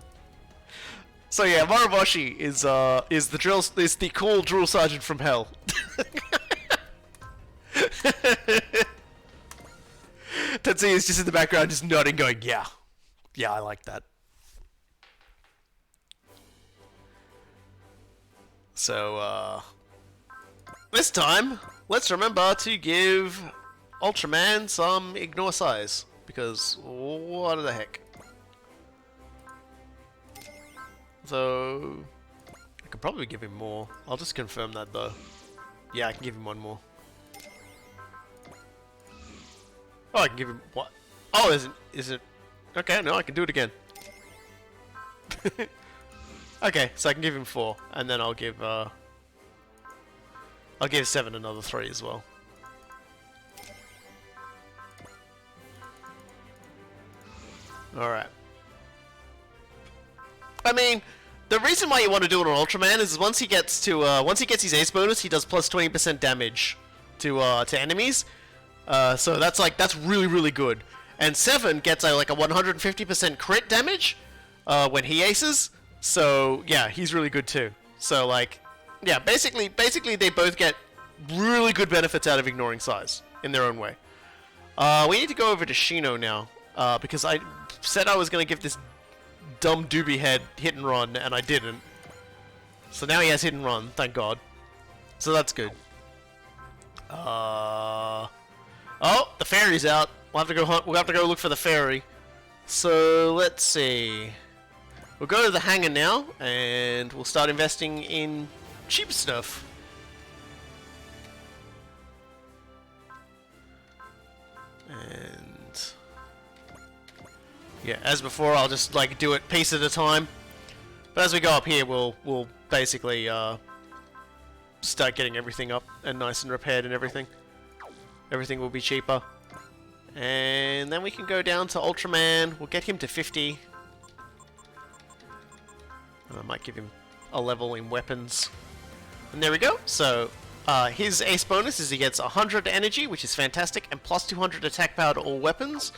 So yeah, Moroboshi is the cool drill sergeant from hell. Tetsuya is just in the background, just nodding, going, yeah, I like that. So, this time, let's remember to give Ultraman some ignore size, because what the heck. So, I could probably give him more. I'll just confirm that though. Yeah, I can give him one more. Oh, I can give him what? Oh, is it? Okay, no, I can do it again. Okay, so I can give him 4, and then I'll give 7 another 3 as well. All right. I mean, the reason why you want to do it on Ultraman is once he gets his ace bonus, he does plus 20% damage to enemies. So that's really good. And 7 gets like a 150% crit damage when he aces. So yeah, he's really good too. So like, yeah, basically they both get really good benefits out of ignoring size in their own way. We need to go over to Shino now because I said I was gonna give this dumb doobie head hit and run, and I didn't. So now he has hit and run, thank God. So that's good. Oh, the fairy's out. We'll have to go hunt. We'll have to go look for the fairy. So let's see. We'll go to the hangar now, and we'll start investing in cheap stuff. And yeah, as before, I'll just like do it piece at a time. But as we go up here, we'll basically start getting everything up and nice and repaired and everything. Everything will be cheaper. And then we can go down to Ultraman. We'll get him to 50. I might give him a level in weapons. And there we go. So his ace bonus is he gets 100 energy, which is fantastic, and plus 200 attack power to all weapons.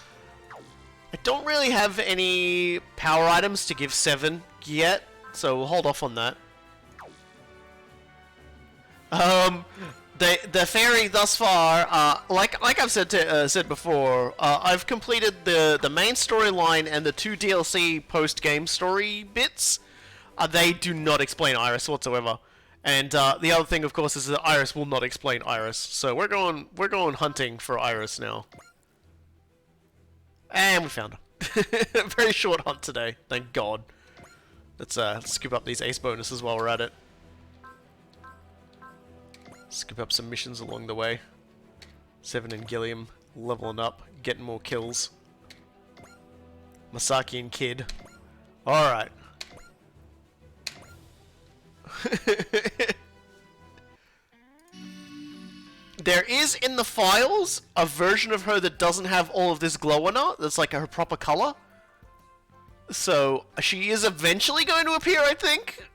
I don't really have any power items to give 7 yet, so we'll hold off on that. The fairy thus far, like I've said before, I've completed the main storyline and the 2 DLC post-game story bits. They do not explain Iris whatsoever, and the other thing, of course, is that Iris will not explain Iris. So we're going hunting for Iris now, and we found her. Very short hunt today, thank God. Let's scoop up these ace bonuses while we're at it. Scoop up some missions along the way. 7 and Gilliam, leveling up, getting more kills. Masaki and Kid. Alright. There is in the files a version of her that doesn't have all of this glow on her, that's like her proper color. So, she is eventually going to appear, I think.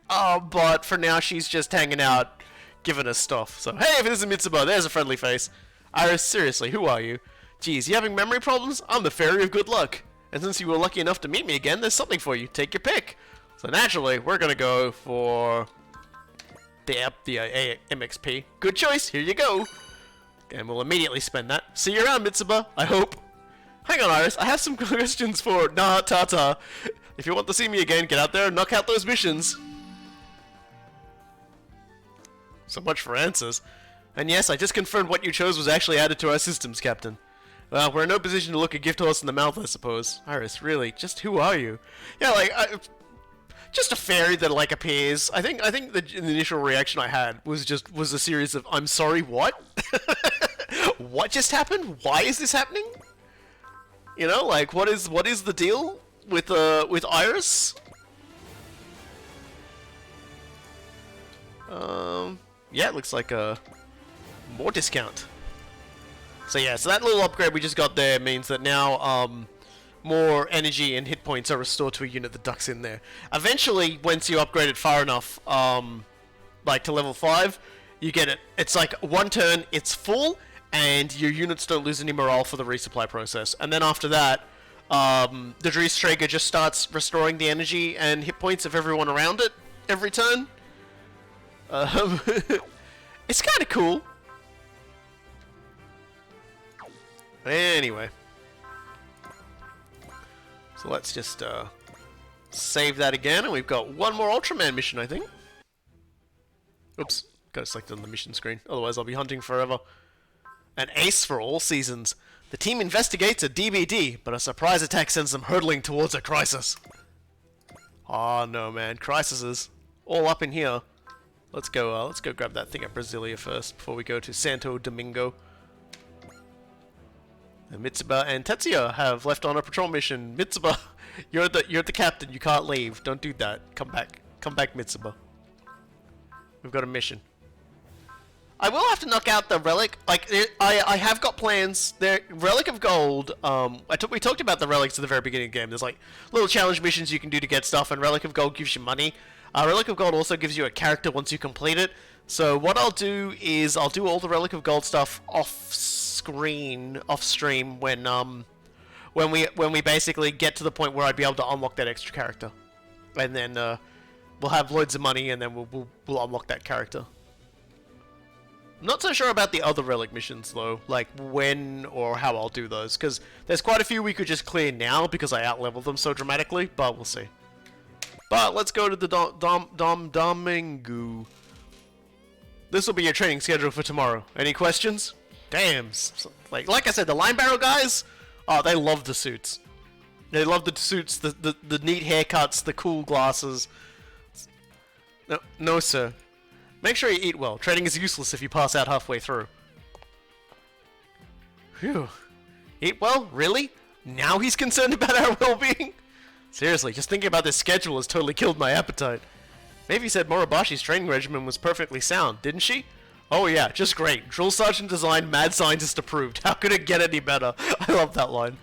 But for now, she's just hanging out, giving us stuff. So, hey, if it isn't Mitsuba, there's a friendly face. Iris, seriously, who are you? Geez, you having memory problems? I'm the Fairy of Good Luck. And since you were lucky enough to meet me again, there's something for you. Take your pick. So naturally, we're gonna go for the MXP. Good choice, here you go. And we'll immediately spend that. See you around, Mitsuba, I hope. Hang on, Iris, I have some questions for Nah Tata. If you want to see me again, get out there and knock out those missions. So much for answers. And yes, I just confirmed what you chose was actually added to our systems, Captain. Well, we're in no position to look a gift horse in the mouth, I suppose. Iris, really, just who are you? Yeah, like, just a fairy that, like, appears. I think the initial reaction I had was a series of, I'm sorry, what? What just happened? Why is this happening? You know, like, what is the deal with Iris? Yeah, it looks like more discount. So yeah, so that little upgrade we just got there means that now more energy and hit points are restored to a unit that ducks in there. Eventually, once you upgrade it far enough, like to level 5, you get it. It's like one turn, it's full, and your units don't lose any morale for the resupply process. And then after that, the Dreamstrager just starts restoring the energy and hit points of everyone around it every turn. It's kind of cool. Anyway. So let's just save that again, and we've got one more Ultraman mission, I think. Oops, got it selected on the mission screen. Otherwise I'll be hunting forever. An ace for all seasons. The team investigates a DBD, but a surprise attack sends them hurtling towards a crisis. Oh no, man, crises all up in here. Let's go grab that thing at Brasilia first before we go to Santo Domingo. And Mitsuba and Tetsuya have left on a patrol mission. Mitsuba, you're the captain. You can't leave. Don't do that. Come back, Mitsuba. We've got a mission. I will have to knock out the relic. Like I have got plans. The Relic of Gold. We talked about the relics at the very beginning of the game. There's like little challenge missions you can do to get stuff, and Relic of Gold gives you money. Relic of Gold also gives you a character once you complete it. So what I'll do is I'll do all the Relic of Gold stuff off stream when we basically get to the point where I'd be able to unlock that extra character, and then we'll have loads of money, and then we'll unlock that character. I'm not so sure about the other relic missions though, like when or how I'll do those, because there's quite a few we could just clear now because I outleveled them so dramatically, but we'll see. But let's go to the Domingo. This will be your training schedule for tomorrow. Any questions? Damn. Like I said, the line barrel guys, oh, they love the suits. They love the suits, the neat haircuts, the cool glasses. No, sir. Make sure you eat well. Training is useless if you pass out halfway through. Phew. Eat well? Really? Now he's concerned about our well-being? Seriously, just thinking about this schedule has totally killed my appetite. Maybe said Moribashi's training regimen was perfectly sound, didn't she? Oh yeah, just great. Drill sergeant design, mad scientist approved. How could it get any better? I love that line.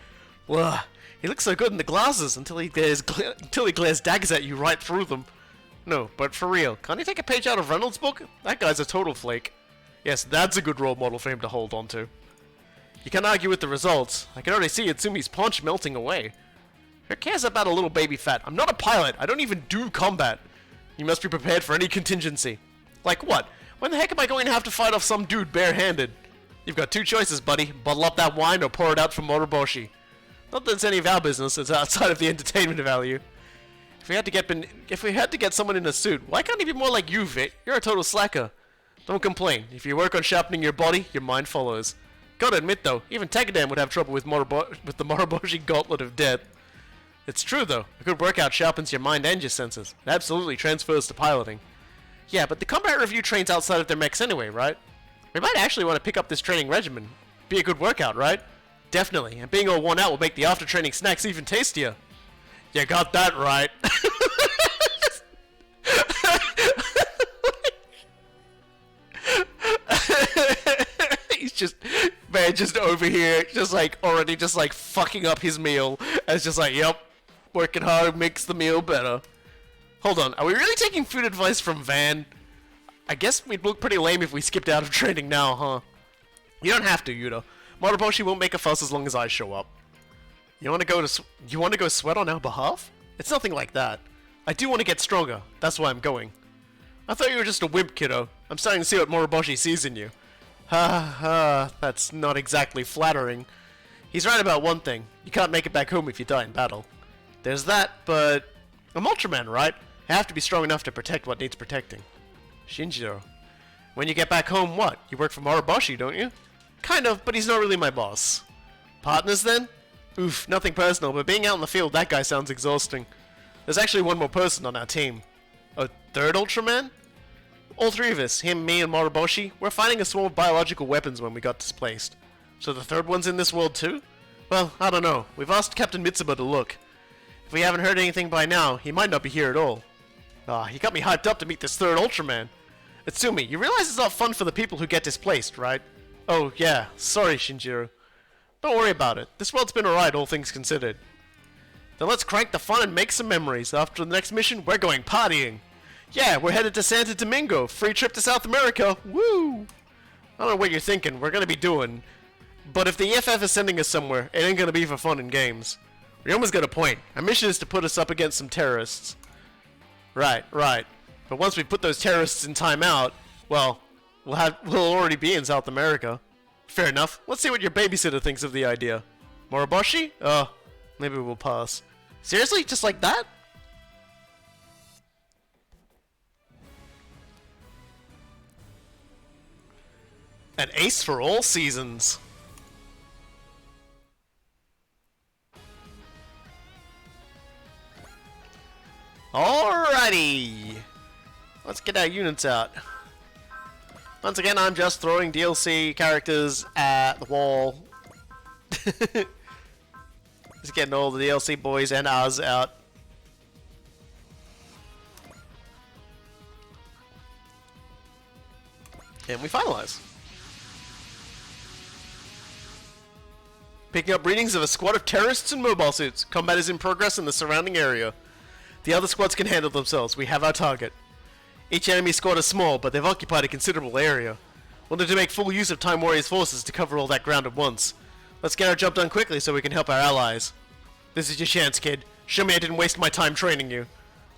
Ugh, he looks so good in the glasses until he glares daggers at you right through them. No, but for real, can't he take a page out of Reynolds' book? That guy's a total flake. Yes, that's a good role model for him to hold on to. You can't argue with the results. I can already see Itsumi's paunch melting away. Who cares about a little baby fat? I'm not a pilot. I don't even do combat. You must be prepared for any contingency. Like what? When the heck am I going to have to fight off some dude barehanded? You've got two choices, buddy. Bottle up that wine or pour it out for Moriboshi. Not that it's any of our business. It's outside of the entertainment value. If we had to get someone in a suit, why can't he be more like you, Vic? You're a total slacker. Don't complain. If you work on sharpening your body, your mind follows. Gotta admit though, even Tekadam would have trouble with the Moriboshi Gauntlet of Death. It's true though, a good workout sharpens your mind and your senses. It absolutely transfers to piloting. Yeah, but the combat review trains outside of their mechs anyway, right? We might actually want to pick up this training regimen. Be a good workout, right? Definitely, and being all worn out will make the after-training snacks even tastier. You got that right. He's just, man, just over here, just like, already just like fucking up his meal. And it's just like, yep, working hard makes the meal better. Hold on, are we really taking food advice from Van? I guess we'd look pretty lame if we skipped out of training now, huh? You don't have to, Yuta. Moriboshi won't make a fuss as long as I show up. You want to go sweat on our behalf? It's nothing like that. I do want to get stronger. That's why I'm going. I thought you were just a wimp, kiddo. I'm starting to see what Moriboshi sees in you. Ha ha, that's not exactly flattering. He's right about one thing. You can't make it back home if you die in battle. There's that, but I'm Ultraman, right? I have to be strong enough to protect what needs protecting. Shinjiro. When you get back home, what? You work for Moriboshi, don't you? Kind of, but he's not really my boss. Partners, then? Oof, nothing personal, but being out in the field, that guy sounds exhausting. There's actually one more person on our team. A third Ultraman? All three of us, him, me, and Moriboshi, we're fighting a swarm of biological weapons when we got displaced. So the third one's in this world too? Well, I don't know. We've asked Captain Mitsuba to look. If we haven't heard anything by now, he might not be here at all. He got me hyped up to meet this third Ultraman. Itsumi, you realize it's not fun for the people who get displaced, right? Oh, yeah. Sorry, Shinjiro. Don't worry about it. This world's been alright, all things considered. Then let's crank the fun and make some memories. After the next mission, we're going partying. Yeah, we're headed to Santo Domingo. Free trip to South America. Woo! I don't know what you're thinking. We're gonna be doing. But if the EFF is sending us somewhere, it ain't gonna be for fun and games. Ryoma's got a point. Our mission is to put us up against some terrorists. Right. But once we put those terrorists in timeout, well, we'll already be in South America. Fair enough. Let's see what your babysitter thinks of the idea. Moriboshi? Maybe we'll pass. Seriously? Just like that? An ace for all seasons. Alrighty. Let's get our units out. Once again, I'm just throwing DLC characters at the wall. Just getting all the DLC boys and us out. And we finalize. Picking up readings of a squad of terrorists in mobile suits. Combat is in progress in the surrounding area. The other squads can handle themselves. We have our target. Each enemy squad is small, but they've occupied a considerable area. We'll need to make full use of Time Warrior's forces to cover all that ground at once. Let's get our job done quickly so we can help our allies. This is your chance, kid. Show me I didn't waste my time training you.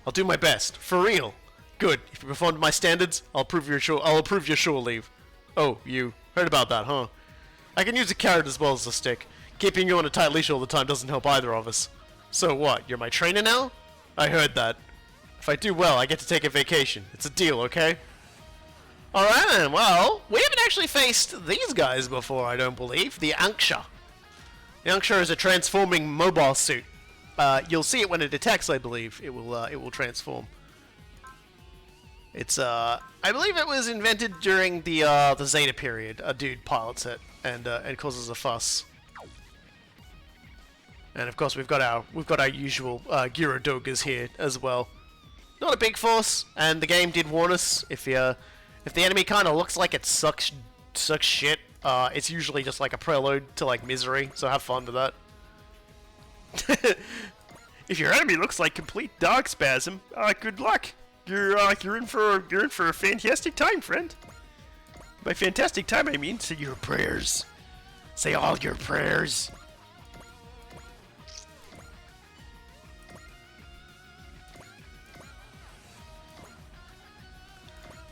I'll do my best. For real. Good. If you perform to my standards, I'll approve your shore leave. Oh, you heard about that, huh? I can use a carrot as well as a stick. Keeping you on a tight leash all the time doesn't help either of us. So what, you're my trainer now? I heard that. If I do well, I get to take a vacation. It's a deal, okay? Alright then, well, we haven't actually faced these guys before, I don't believe. The Anksha. The Anksha is a transforming mobile suit. You'll see it when it attacks, I believe. It will transform. It's, I believe it was invented during the Zeta period. A dude pilots it and causes a fuss. And of course we've got our usual Gyrodogas here as well. Not a big force, and the game did warn us if the enemy kind of looks like it sucks shit, it's usually just like a prelude to like misery. So have fun with that. If your enemy looks like complete dark spasm, good luck. You're in for a fantastic time, friend. By fantastic time, I mean say your prayers. Say all your prayers.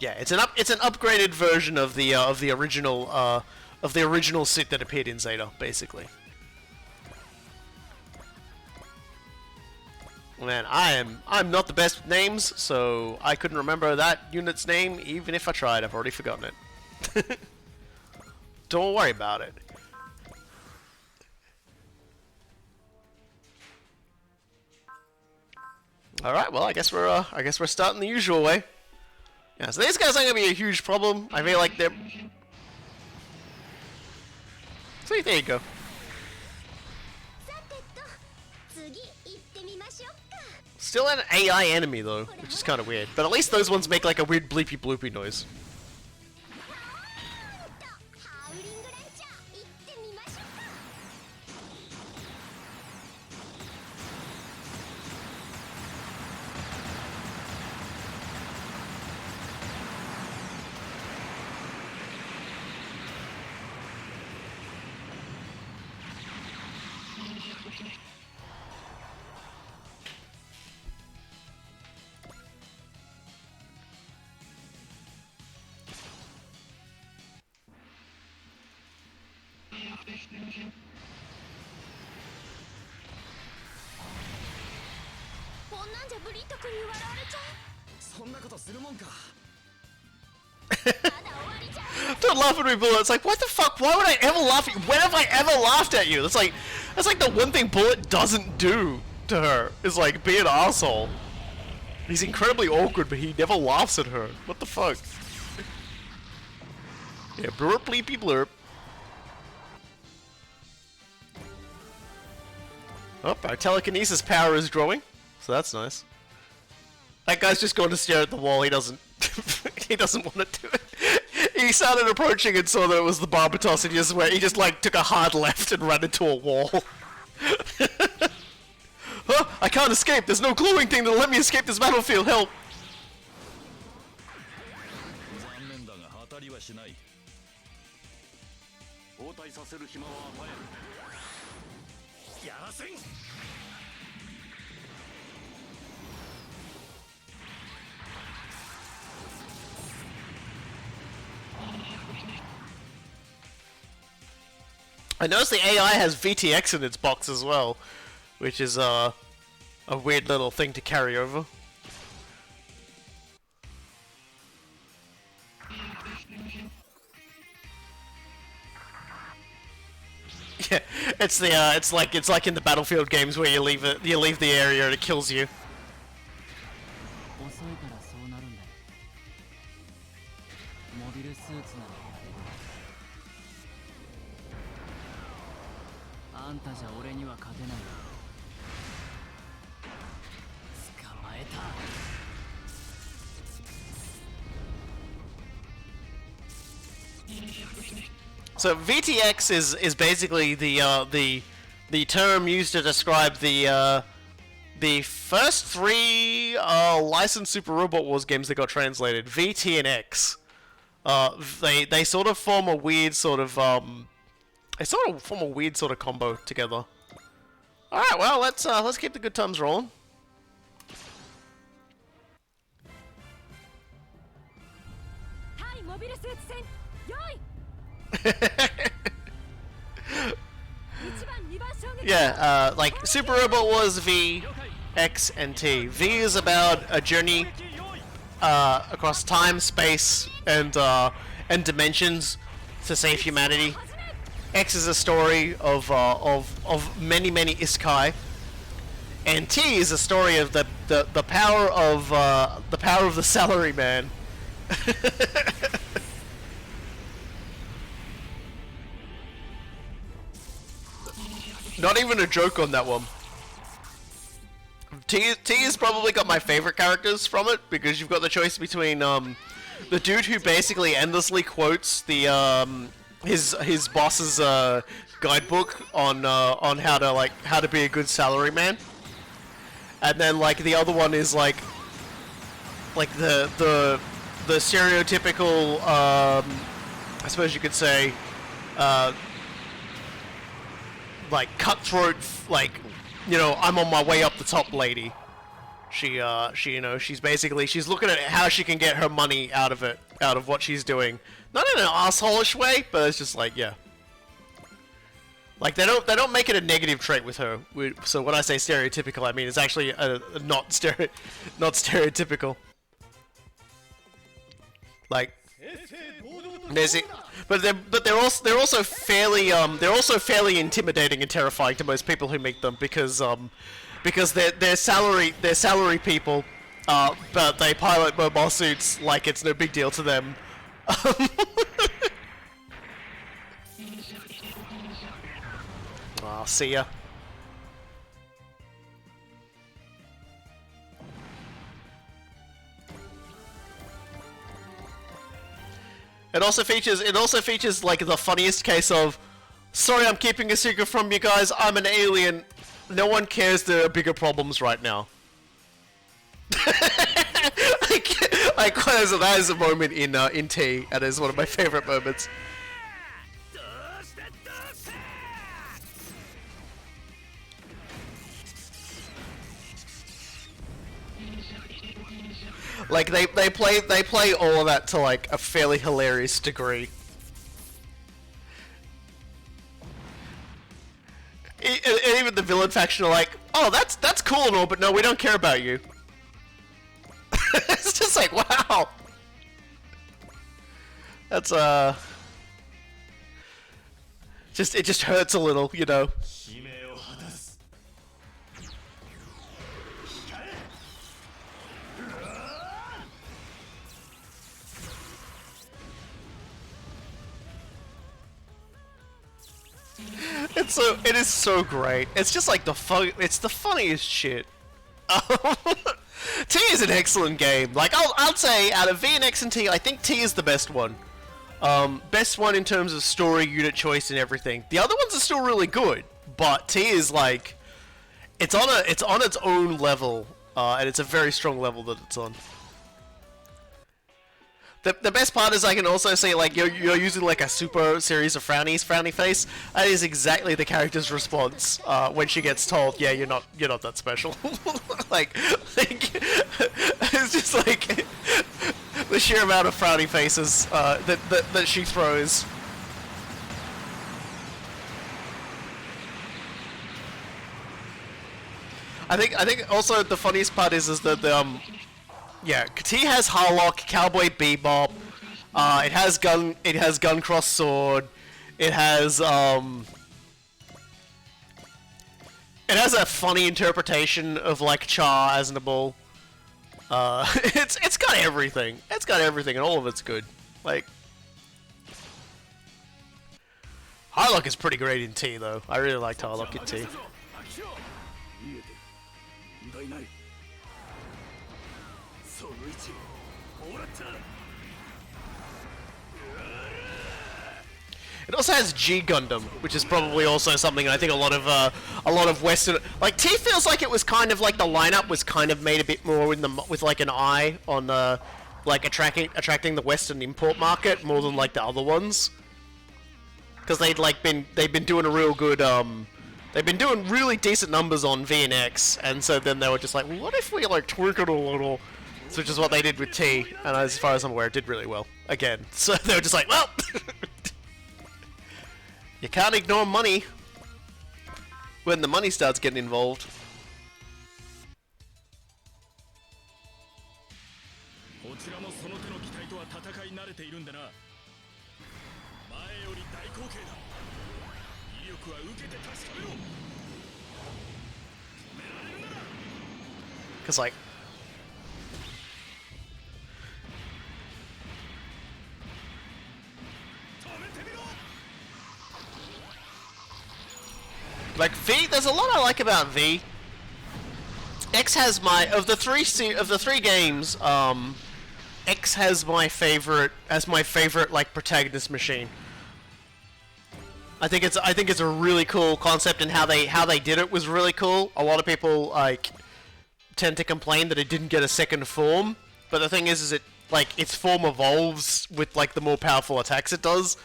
Yeah, it's an upgraded version of the original suit that appeared in Zeta, basically. Man, I'm not the best with names, so I couldn't remember that unit's name even if I tried. I've already forgotten it. Don't worry about it. All right, well, I guess we're starting the usual way. Yeah, so these guys aren't gonna be a huge problem. I feel like they're. See, there you go. Still an AI enemy though, which is kind of weird. But at least those ones make like a weird bleepy bloopy noise. Don't laugh at me, Bullet. It's like, what the fuck? Why would I ever laugh at you? When have I ever laughed at you? That's like the one thing Bullet doesn't do to her, is like be an asshole. He's incredibly awkward, but he never laughs at her. What the fuck? Yeah, blurp bleepy blurp. Oh, our telekinesis power is growing, so that's nice. That guy's just going to stare at the wall. He doesn't. He doesn't want to do it. He started approaching and saw that it was the Barbatos, and he just like took a hard left and ran into a wall. Huh? I can't escape. There's no glowing thing that'll let me escape this battlefield. Help! I noticed the AI has VTX in its box as well, which is a weird little thing to carry over. Yeah, it's like in the Battlefield games where you leave the area and it kills you. So VTX is basically the term used to describe the first three licensed Super Robot Wars games that got translated, VT and X. They sort of form a weird sort of combo together. All right, well let's keep the good times rolling. Yeah, like Super Robot Wars V, X, and T. V is about a journey across time, space, and dimensions to save humanity. X is a story of many isekai, and T is a story of the power of the salaryman. Not even a joke on that one. T has probably got my favorite characters from it, because you've got the choice between the dude who basically endlessly quotes the his boss's guidebook on how to be a good salaryman, and then like the other one is like the stereotypical I suppose you could say like cutthroat, like, you know, I'm on my way up the top lady. She you know, she's looking at how she can get her money out of what she's doing. Not in an asshole-ish way, but it's just like, yeah. Like, they don't make it a negative trait with her. So when I say stereotypical, I mean it's actually not stereotypical. Like, but they're also fairly intimidating and terrifying to most people who meet them, because they're salary people, but they pilot mobile suits like it's no big deal to them. I'll see ya. It also features like the funniest case of, sorry, I'm keeping a secret from you guys, I'm an alien. No one cares, there are bigger problems right now. like that is a moment in T, and it's one of my favorite moments. Like they play all of that to like a fairly hilarious degree. And even the villain faction are like, oh, that's cool and all, but no, we don't care about you. It's just like, wow. That's it just hurts a little, you know. It is so great. It's just like it's the funniest shit. T is an excellent game. Like I'd say out of VNX and T, I think T is the best one. Best one in terms of story, unit choice, and everything. The other ones are still really good, but T is like it's on its own level, and it's a very strong level that it's on. The best part is I can also say, like, you're using like a super series of frowny face. That is exactly the character's response when she gets told, yeah, you're not that special. like it's just like the sheer amount of frowny faces that she throws. I think also the funniest part is that yeah, T has Harlock, Cowboy Bebop. It has Gun Cross Sword. It has a funny interpretation of like Char as Nabal. It's got everything. It's got everything, and all of it's good. Like Harlock is pretty great in T though. I really liked Harlock in T. It also has G Gundam, which is probably also something I think a lot of Western, like T feels like it was kind of like the lineup was kind of made a bit more with like an eye on like attracting the Western import market more than like the other ones, because they've been doing a real good they've been doing really decent numbers on VNX, and so then they were just like, well, what if we like tweak it a little, which is what they did with T, and as far as I'm aware, it did really well again. So they were just like, well. You can't ignore money when the money starts getting involved. Because like Like V, there's a lot I like about V. X has my of the three games. X has my favorite like protagonist machine. I think it's a really cool concept, and how they did it was really cool. A lot of people like tend to complain that it didn't get a second form, but the thing is it like its form evolves with like the more powerful attacks it does.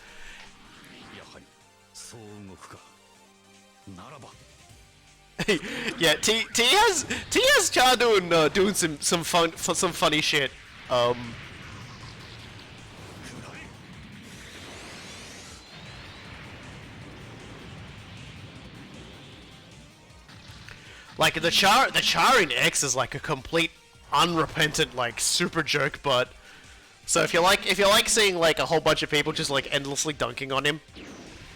Yeah, T has Char doing some funny shit. Like the Char in X is like a complete unrepentant like super jerk butt. So if you like seeing like a whole bunch of people just like endlessly dunking on him,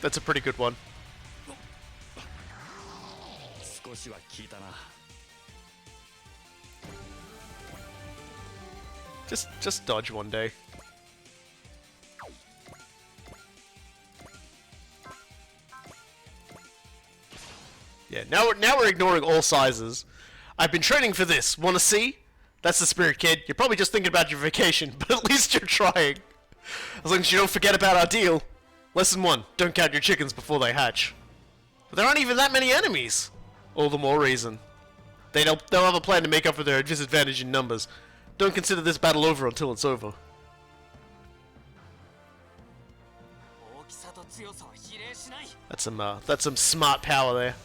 that's a pretty good one. Just dodge one day. Yeah, now we're ignoring all sizes. I've been training for this. Wanna see? That's the spirit, kid. You're probably just thinking about your vacation, but at least you're trying. As long as you don't forget about our deal. Lesson 1, don't count your chickens before they hatch. But there aren't even that many enemies. All the more reason. They'll have a plan to make up for their disadvantage in numbers. Don't consider this battle over until it's over. That's some smart power there.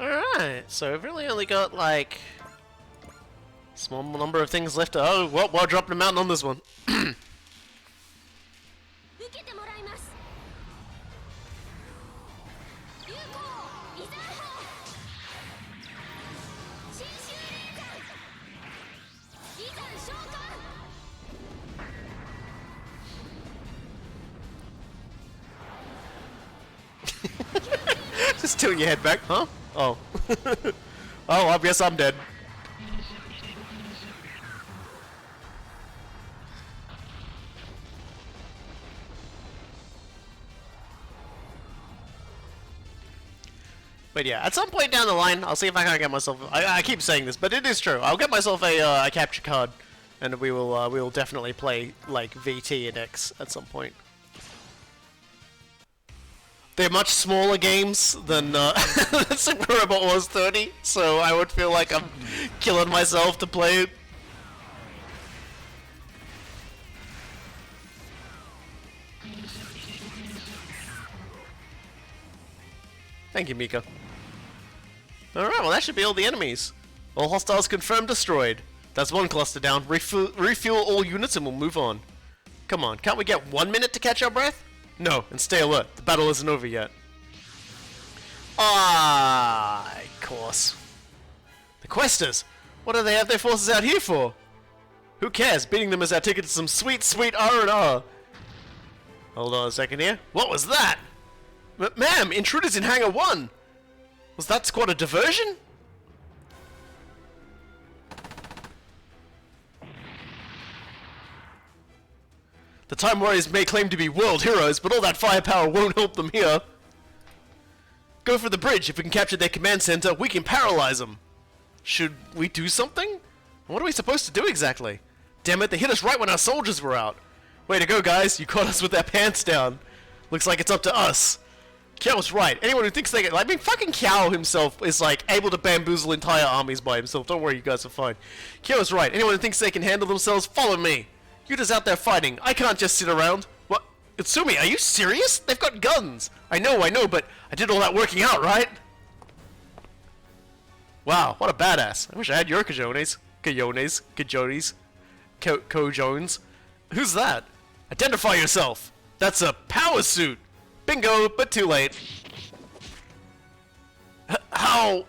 Alright, so we've really only got like small number of things left. Oh, well, we're dropping a mountain on this one. Just tilt your head back, huh? Oh. Oh, I guess I'm dead. But yeah, at some point down the line, I'll see if I can get myself. I keep saying this, but it is true. I'll get myself a capture card, and we will definitely play like VT and X at some point. They're much smaller games than Super Robot Wars 30, so I would feel like I'm killing myself to play it. Thank you, Mika. Alright, well that should be all the enemies. All hostiles confirmed destroyed. That's one cluster down. Refuel all units and we'll move on. Come on, can't we get 1 minute to catch our breath? No, and stay alert. The battle isn't over yet. Ah, of course. The Questors! What do they have their forces out here for? Who cares? Beating them is our ticket to some sweet, sweet R&R. Hold on a second here. What was that? Ma'am, intruders in Hangar 1! Was that squad a diversion? The Time Warriors may claim to be world heroes, but all that firepower won't help them here. Go for the bridge. If we can capture their command center, we can paralyze them. Should we do something? What are we supposed to do exactly? Damn it, they hit us right when our soldiers were out. Way to go, guys. You caught us with our pants down. Looks like it's up to us. Kiao's right. Anyone who thinks they can... I mean, fucking Kiao himself is, like, able to bamboozle entire armies by himself. Don't worry, you guys are fine. Kiao's right. Anyone who thinks they can handle themselves, follow me. You're just out there fighting. I can't just sit around. What? Itsumi, are you serious? They've got guns! I know, but I did all that working out, right? Wow, what a badass. I wish I had your Kajones. Kojones. Who's that? Identify yourself! That's a power suit! Bingo, but too late. How?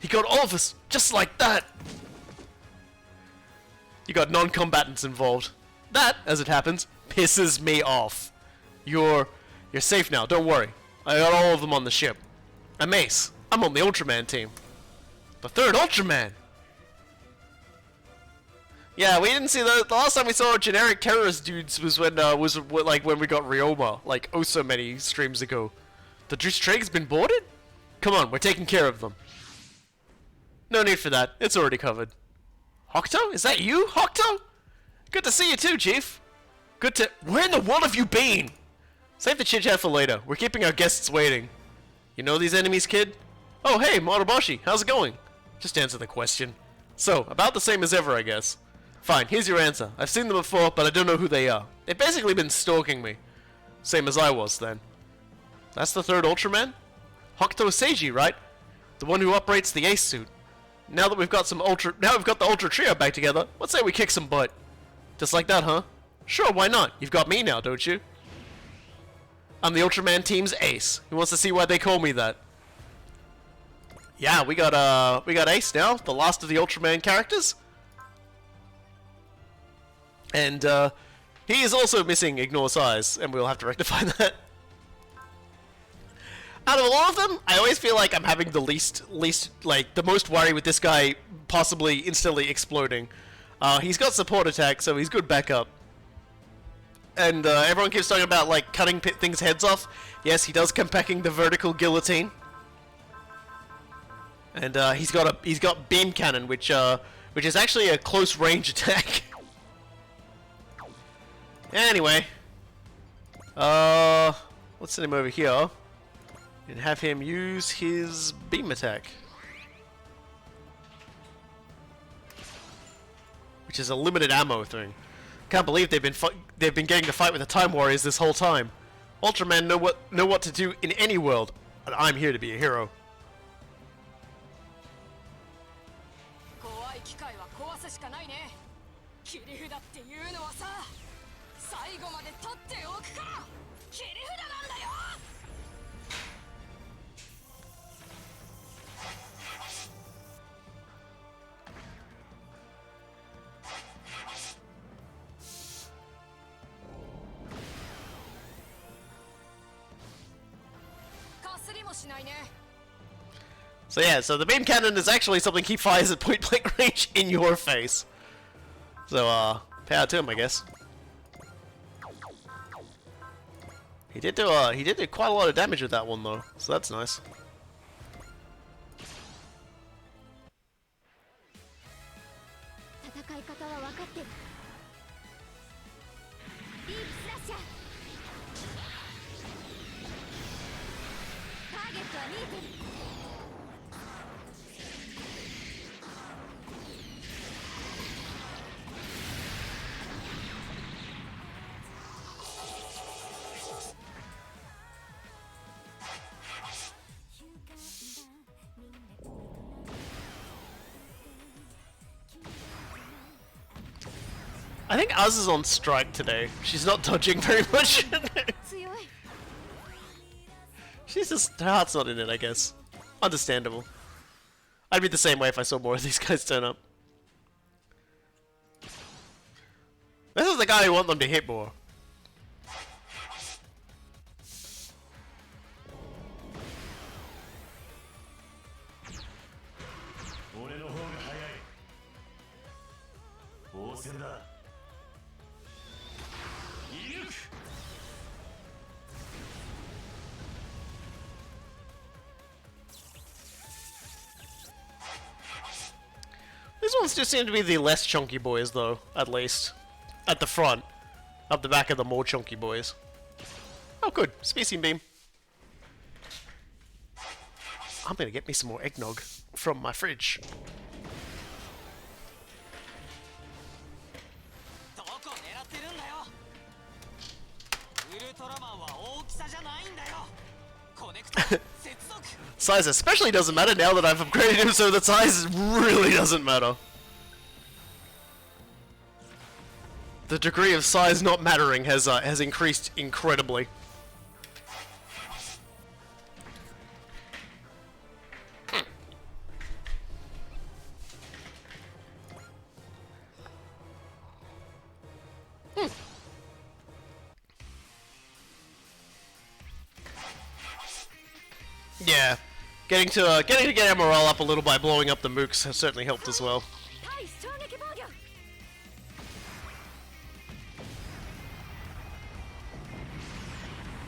He got all of us just like that! You got non-combatants involved. That, as it happens, pisses me off. You're safe now, don't worry. I got all of them on the ship. I'm Ace. I'm on the Ultraman team. The Third Ultraman! Yeah, we didn't see the last time we saw generic terrorist dudes was when when we got Ryoma, like oh so many streams ago. The Juice Trade's been boarded? Come on, we're taking care of them. No need for that, it's already covered. Hokuto? Is that you, Hokuto? Good to see you too, Chief. Where in the world have you been? Save the chit-chat for later. We're keeping our guests waiting. You know these enemies, kid? Oh, hey, Moroboshi. How's it going? Just answer the question. So, about the same as ever, I guess. Fine, here's your answer. I've seen them before, but I don't know who they are. They've basically been stalking me. Same as I was, then. That's the Third Ultraman? Hokuto Seiji, right? The one who operates the Ace suit. Now we've got the Ultra Trio back together, let's say we kick some butt. Just like that, huh? Sure, why not? You've got me now, don't you? I'm the Ultraman team's ace. Who wants to see why they call me that? Yeah, we got Ace now, the last of the Ultraman characters. And he is also missing Ignore's eyes, and we'll have to rectify that. Out of all of them, I always feel like I'm having the the most worry with this guy possibly instantly exploding. He's got support attack, so he's good backup. And everyone keeps talking about like cutting things' heads off. Yes, he does Compacting the vertical guillotine. And he's got beam cannon, which is actually a close range attack. Anyway, let's send him over here and have him use his beam attack, which is a limited ammo thing. Can't believe they've been getting to fight with the Time Warriors this whole time. Ultraman know what to do in any world, and I'm here to be a hero. So yeah, so the beam cannon is actually something he fires at point blank range in your face. So power to him, I guess. He did do quite a lot of damage with that one though, so that's nice. I think Az is on strike today. She's not dodging very much. She's just, her heart's not in it, I guess. Understandable. I'd be the same way if I saw more of these guys turn up. This is the guy who want them to hit more. These ones just seem to be the less chunky boys, though, at least. At the front. Up the back of the more chunky boys. Oh, good. Species beam. I'm gonna get me some more eggnog from my fridge. Size especially doesn't matter now that I've upgraded him, so the size really doesn't matter. The degree of size not mattering has increased incredibly. Yeah, getting to get our morale up a little by blowing up the mooks has certainly helped as well. 対衝撃防御。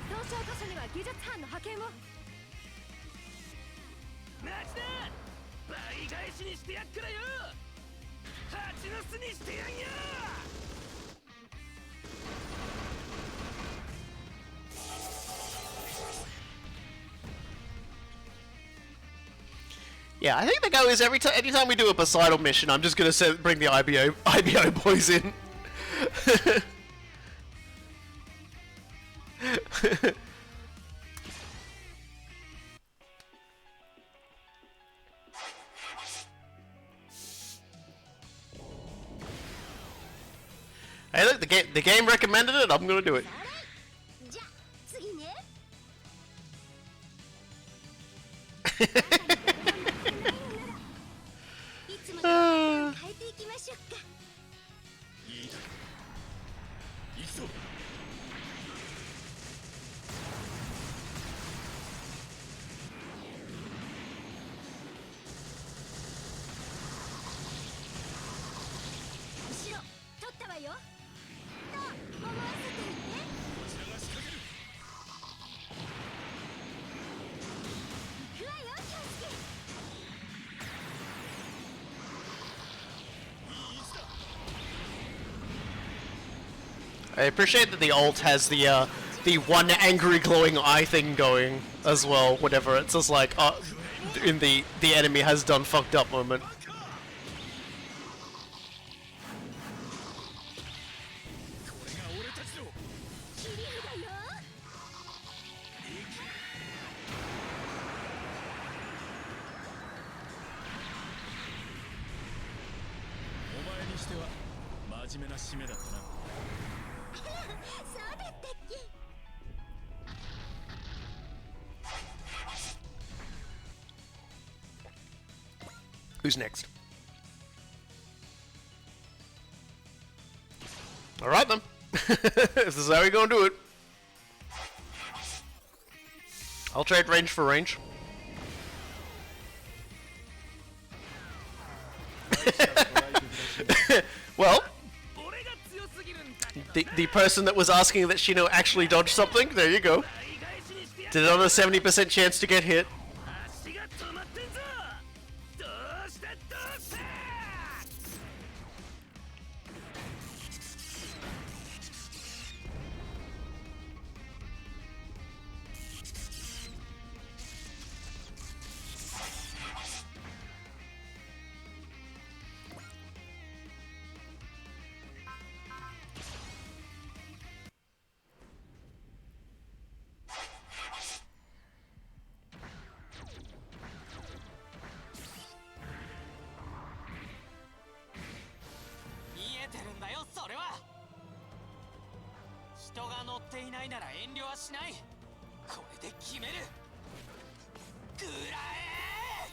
同調箇所には技術班の派遣を。待ちな、倍返しにしてやっからよ。蜂の巣にしてやんよ。Yeah, I think the go is anytime we do a Poseidon mission, I'm just gonna bring the IBO boys in. Hey, look, the game recommended it. I'm gonna do it. じゃあ次ね。いつもの変えていきましょうか。いいだ行くぞ。後ろ取ったわよ。と思わせていて。こちらが仕掛ける。行くわよ、キョウスケ。 I appreciate that the ult has the one angry glowing eye thing going as well. Whatever, it's just like in the enemy has done fucked up moment. これが俺たちの切り札よ。お前にしては真面目な締めだったな。そうだったっけ。 Who's next? Alright then. If this is how we're gonna do it. I'll trade range for range. Well, the person that was asking that Shino actually dodged something, there you go. Did it on a 70% chance to get hit. 足が止まってんぞ。どうしたどうした。 見えてるんだよ、それは。人が乗っていないなら遠慮はしない。これで決める。食らえ。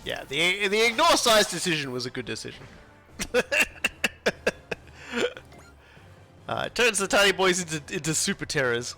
Yeah, the ignore size decision was a good decision. It turns the tiny boys into super terrors.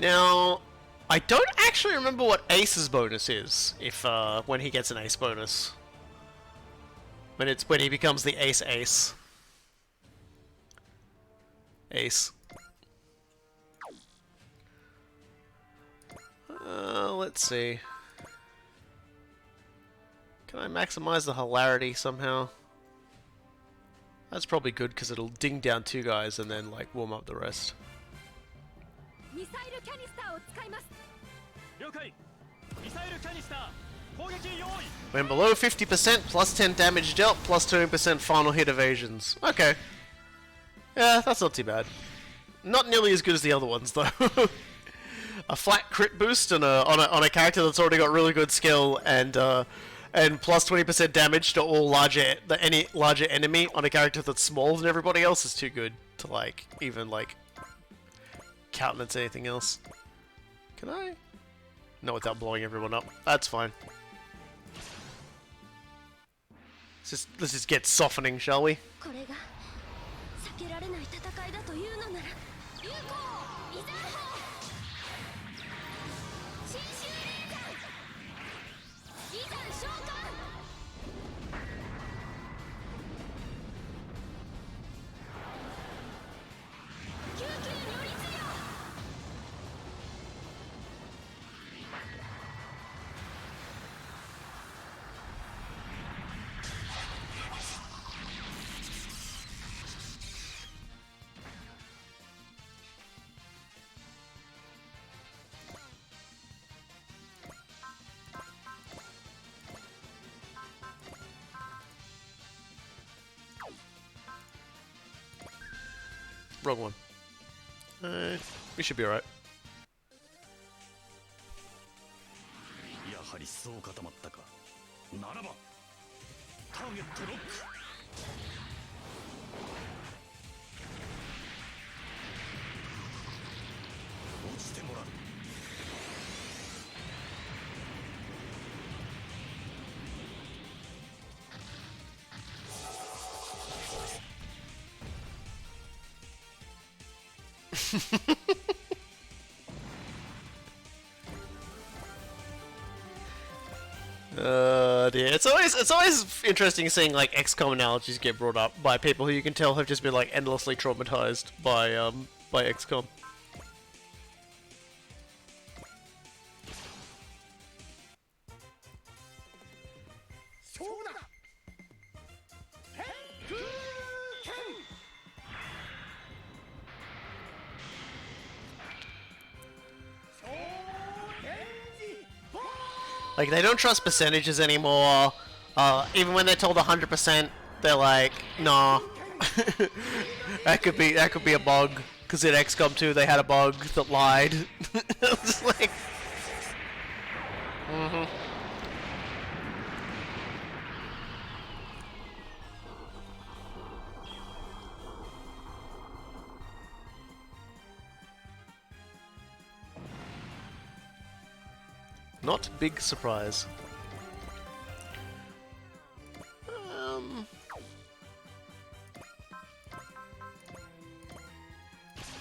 Now, I don't actually remember what Ace's bonus is, if when he gets an Ace bonus. When he becomes the Ace. Ace. Let's see. Can I maximize the hilarity somehow? That's probably good because it'll ding down 2 guys and then like warm up the rest. When below 50%, plus 10 damage dealt, plus 20% final hit evasions. Okay. Yeah, that's not too bad. Not nearly as good as the other ones though. A flat crit boost and on a character that's already got really good skill and plus 20% damage to all any larger enemy on a character that's smaller than everybody else is too good to like even like countenance anything else. Can I? No, without blowing everyone up. That's fine. Let's just get softening, shall we? Wrong one. We should be alright. Dear. It's always interesting seeing like XCOM analogies get brought up by people who you can tell have just been like endlessly traumatized by XCOM. Like, they don't trust percentages anymore. Even when they're told 100%, they're like, nah. that could be a bug. Because in XCOM 2, they had a bug that lied. It's like... Not big surprise.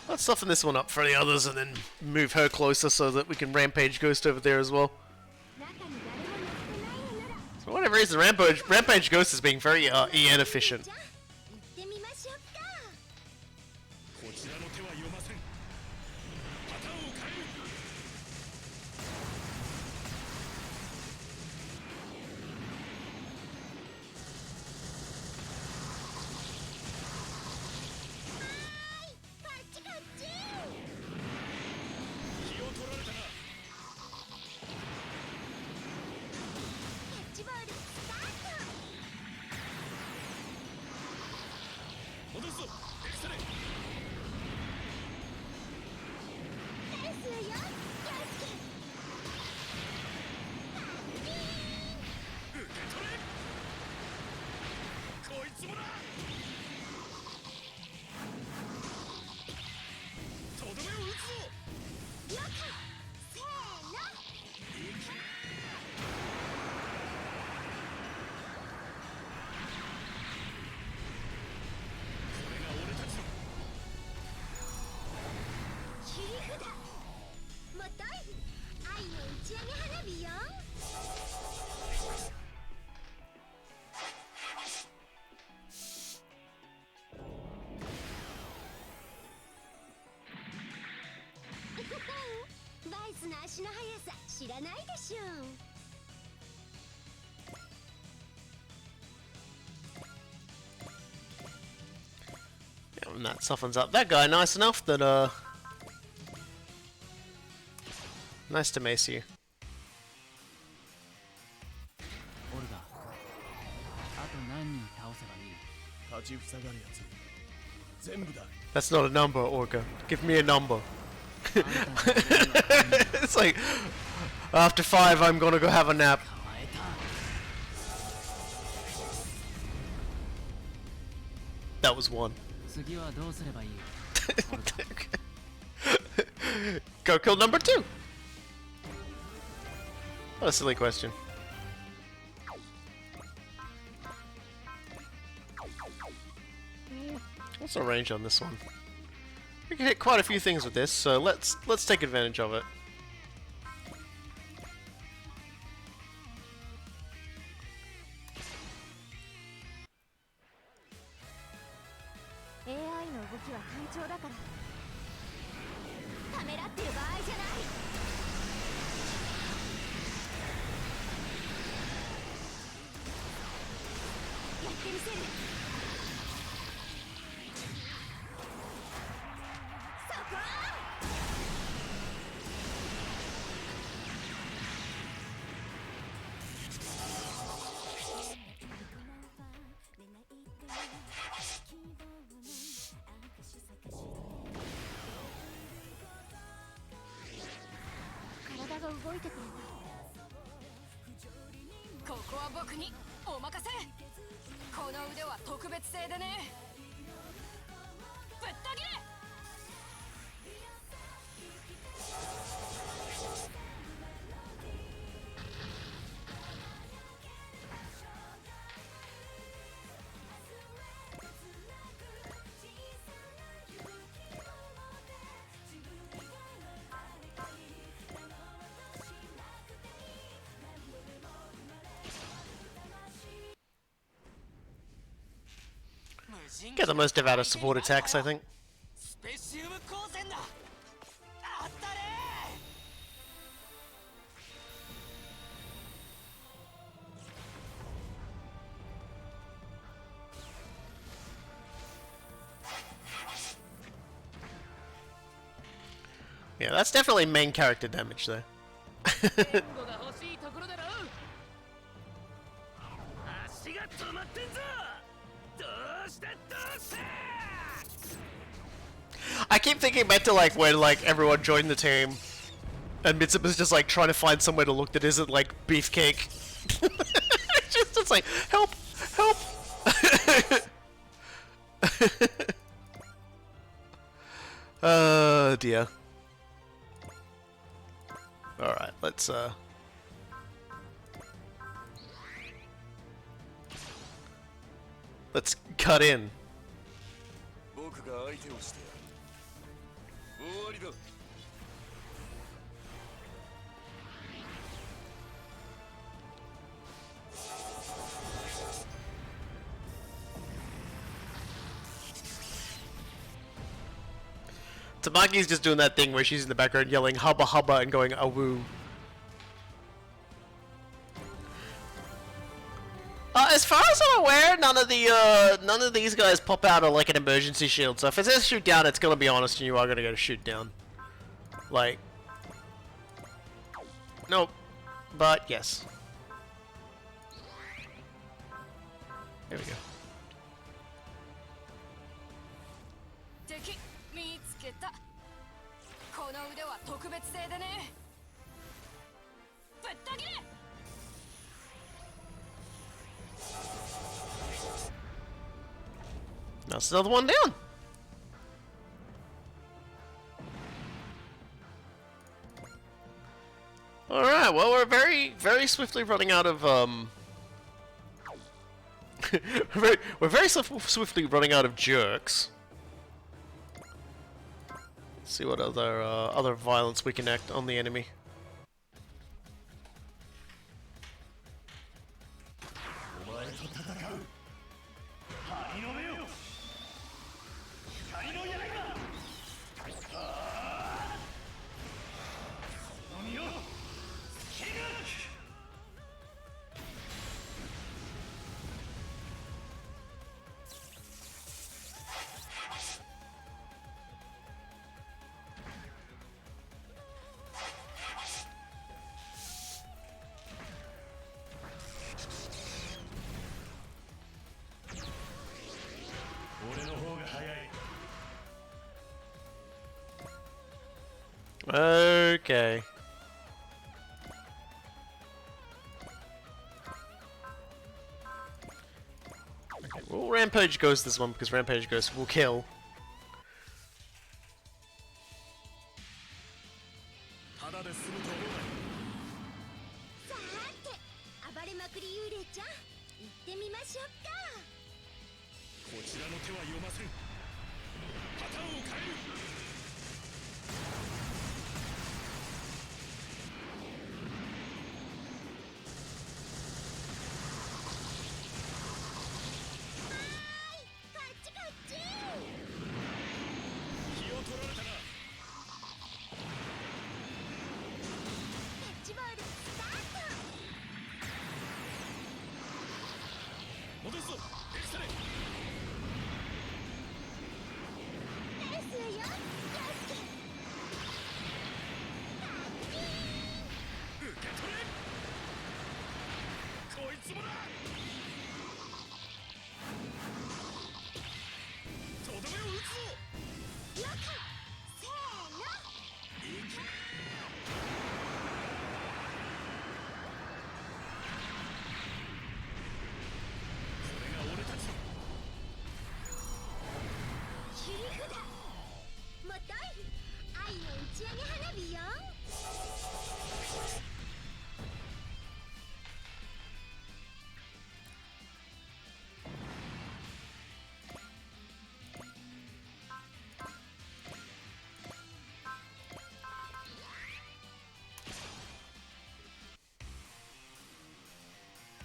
Let's soften this one up for the others and then move her closer so that we can Rampage Ghost over there as well. For whatever reason, Rampage Ghost is being very EN efficient. And that softens up that guy nice enough that, nice to mace you. オルガ、あと何人倒せばいい？立ちふさがるやつ全部だ。 That's not a number, Orga. Give me a number. It's like, after 5, I'm gonna go have a nap. That was 1. 次はどうすればいい？ Go kill number 2. What a silly question. What's our range on this one? We can hit quite a few things with this, so let's take advantage of it. AI の動きは単調だからためらってる場合じゃない。やってみせる。そこ！体が動いてくれた。ここは僕にお任せ。この腕は特別製でね。ぶった切れ。Get the most out of support attacks, I think. スペシウム光線だ。あったね。 Yeah, that's definitely main character damage, though. 援護が欲しいところだろ。足が止まってんぞ。どうしてどうして。 I keep thinking back to like when like everyone joined the team, and Mitsuba's just like trying to find somewhere to look that isn't like beefcake. It's like help, help. Oh dear. All right, let's cut in. 僕が相手をしてやる。終わりだ。 Tamaki's just doing that thing where she's in the background yelling hubba hubba and going awoo. As far as I'm aware, none of these guys pop out of like an emergency shield. So if it says shoot down, it's gonna be honest, and you are gonna go to shoot down. Like, nope, but yes. There we go. 敵見つけた。この腕は特別製でね。ぶった切れ。 That's another one down. All right. Well, we're very swiftly running out of we're very swiftly running out of jerks. Let's see what other violence we can act on the enemy. Okay. Well, Rampage goes this one because Rampage Ghost will kill. ただで済むと思うな。さーて暴れまくり幽霊ちゃん行ってみましょうか。こちらの手は読ません。パターンを変える。こっちこっち。気を取られたな。キャッチボールスタート。戻すぞ。エクストレイ。ですよ、よしき。受け取れ。こいつもだ。とどめを打つぞ。了解。せーの。行け。これが俺たちの切り札。もとい愛の打ち上げ花火よ。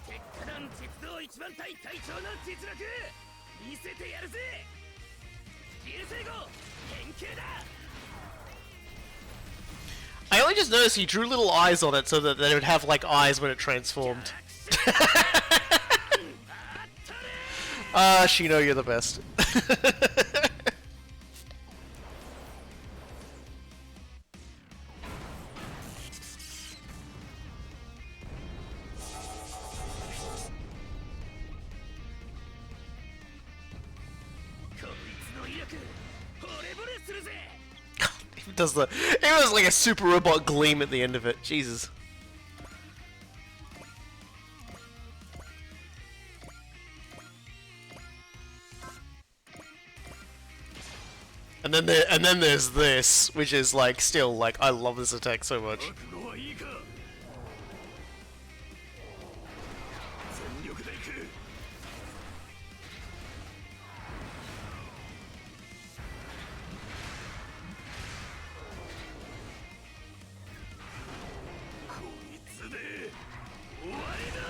鉄火団鉄道一番隊隊長の実力見せてやるぜ。流星号変形だ。 I only just noticed he drew little eyes on it so that they would have like eyes when it transformed. Shino, you're the best. It does the. It was like a super robot gleam at the end of it. Jesus. And then there's this, which is like still like I love this attack so much. 覚悟はいいか。全力で行く。こいつで終わりだ。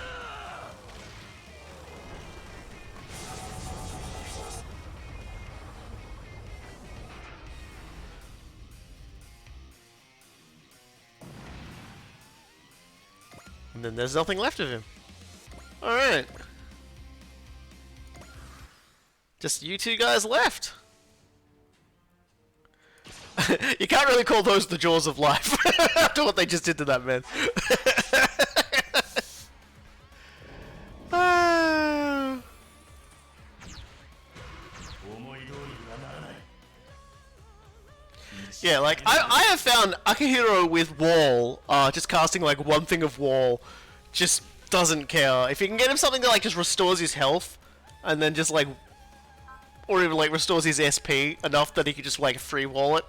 And then there's nothing left of him. Alright. Just you two guys left. You can't really call those the jaws of life after what they just did to that man. Ah. Yeah, like, I have found Akihiro with Wall, just casting like one thing of Wall, just doesn't care. If you can get him something that like just restores his health, and then just like, or even like restores his SP enough that he can just like free wall it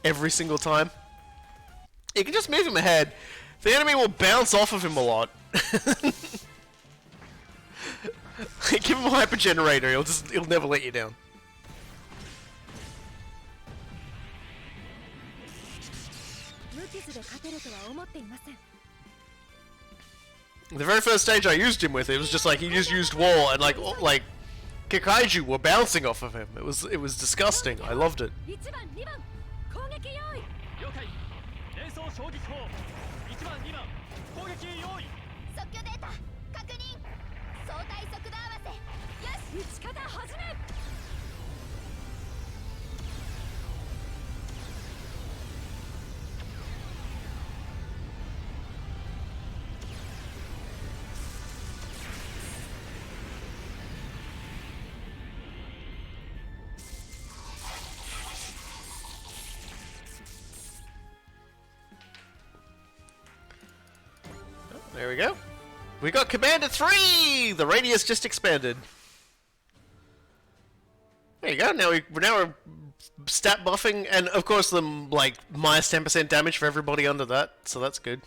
every single time, you can just move him ahead. The enemy will bounce off of him a lot. Give him a hyper generator, he'll never let you down. The very first stage I used him with, it was just like he just used wall and like Kikaiju were bouncing off of him. It was disgusting. I loved it. 1番2番攻撃用意了解連装衝撃砲1番2番攻撃用意即興データ確認。相対速度合わせ。よし。撃ち方始め There we go. We got Commander 3! The radius just expanded. There you go. Now we're stat buffing, and of course the like minus 10% damage for everybody under that, so that's good.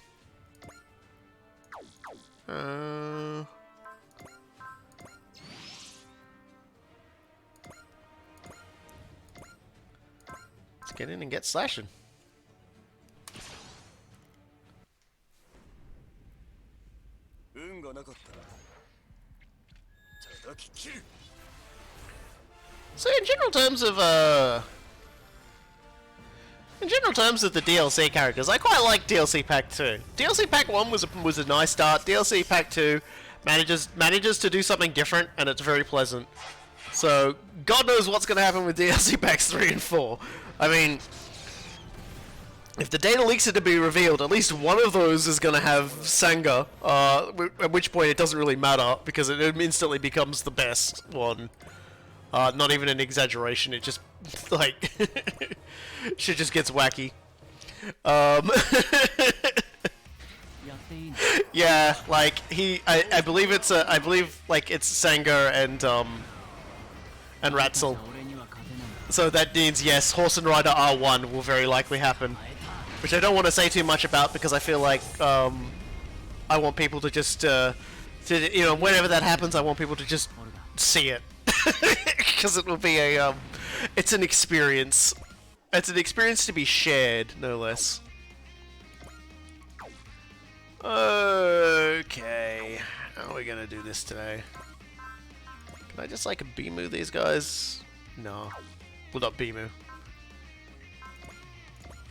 Let's get in and get slashing. So in general terms of the DLC characters, I quite like DLC Pack 2. DLC Pack 1 was a nice start. DLC Pack 2 manages to do something different, and it's very pleasant. So God knows what's going to happen with DLC Packs 3 and 4. I mean, if the data leaks are to be revealed, at least one of those is going to have Sanga, at which point it doesn't really matter, because it instantly becomes the best one. Not even an exaggeration, it just, like, shit just gets wacky. Yeah, like, I believe it's, like, it's Sanga and Ratzel. So that means, yes, Horse and Rider R1 will very likely happen. Which I don't want to say too much about, because I feel like, I want people to just, you know, whenever that happens, I want people to just see it. Because it will be a, it's an experience. It's an experience to be shared, no less. Okay, how are we gonna do this today? Can I just like Bimu these guys? No, well not Bimu,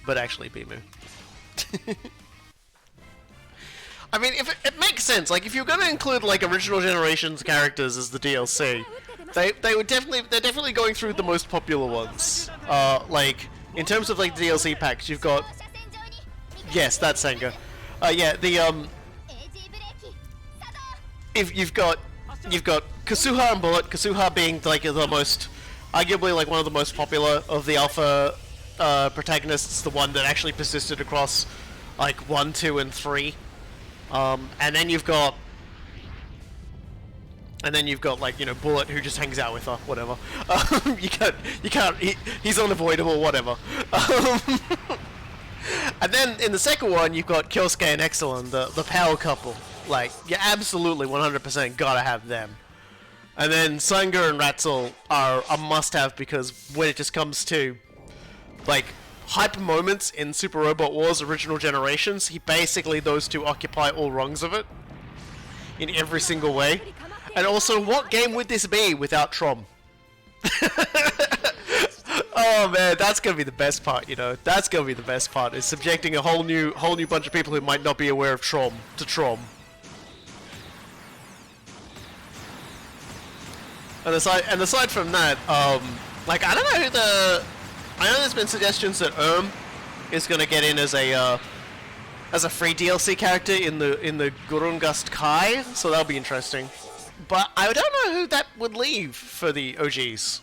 but actually Bimu. I mean, if it makes sense, like if you're gonna include like original generations characters as the DLC, they're definitely going through the most popular ones. Like in terms of like the DLC packs, you've got, yes, that's Senga. Yeah, if you've got Kasuha and Bullet. Kasuha being like the most, arguably like one of the most popular of the alpha protagonists, the one that actually persisted across like 1, 2, and 3. And then you've got like, you know, Bullet, who just hangs out with her, whatever. You can't, he's unavoidable, whatever. And then in the second one, you've got Kyosuke and Exelon, the power couple. Like, you absolutely 100% gotta have them. And then Sanga and Ratzel are a must-have, because when it just comes to, like, hype moments in Super Robot Wars Original Generations, basically those two occupy all rungs of it. In every single way. And also, what game would this be without Trom? Oh man, that's gonna be the best part, you know. That's gonna be the best part, is subjecting a whole new bunch of people who might not be aware of Trom to Trom. And aside from that, like, I don't know who I know there's been suggestions that is gonna get in as a free DLC character in the Gurungast Kai, so that'll be interesting. But I don't know who that would leave for the OGs.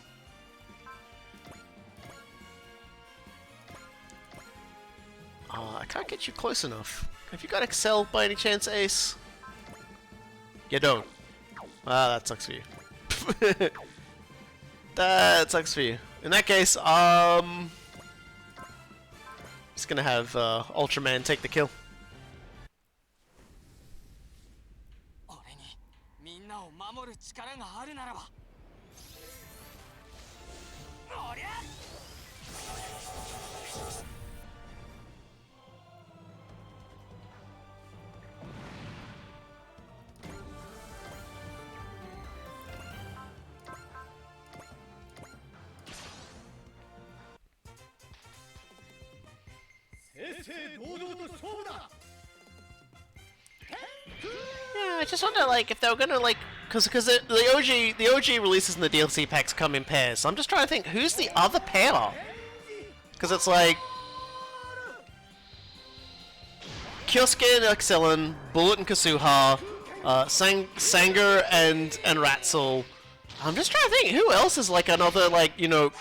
I can't get you close enough. Have you got Excel by any chance, Ace? You don't. Ah, that sucks for you. That sucks for you. In that case, just gonna have Ultraman take the kill. Yeah, I just wonder, like, if they were gonna, like, because the OG releases and the DLC packs come in pairs. So I'm just trying to think, who's the other pair? Because it's like Kyosuke and Exelon, Bullet and Kasuha, Sanga and Ratzel. I'm just trying to think, who else is like another, like, you know,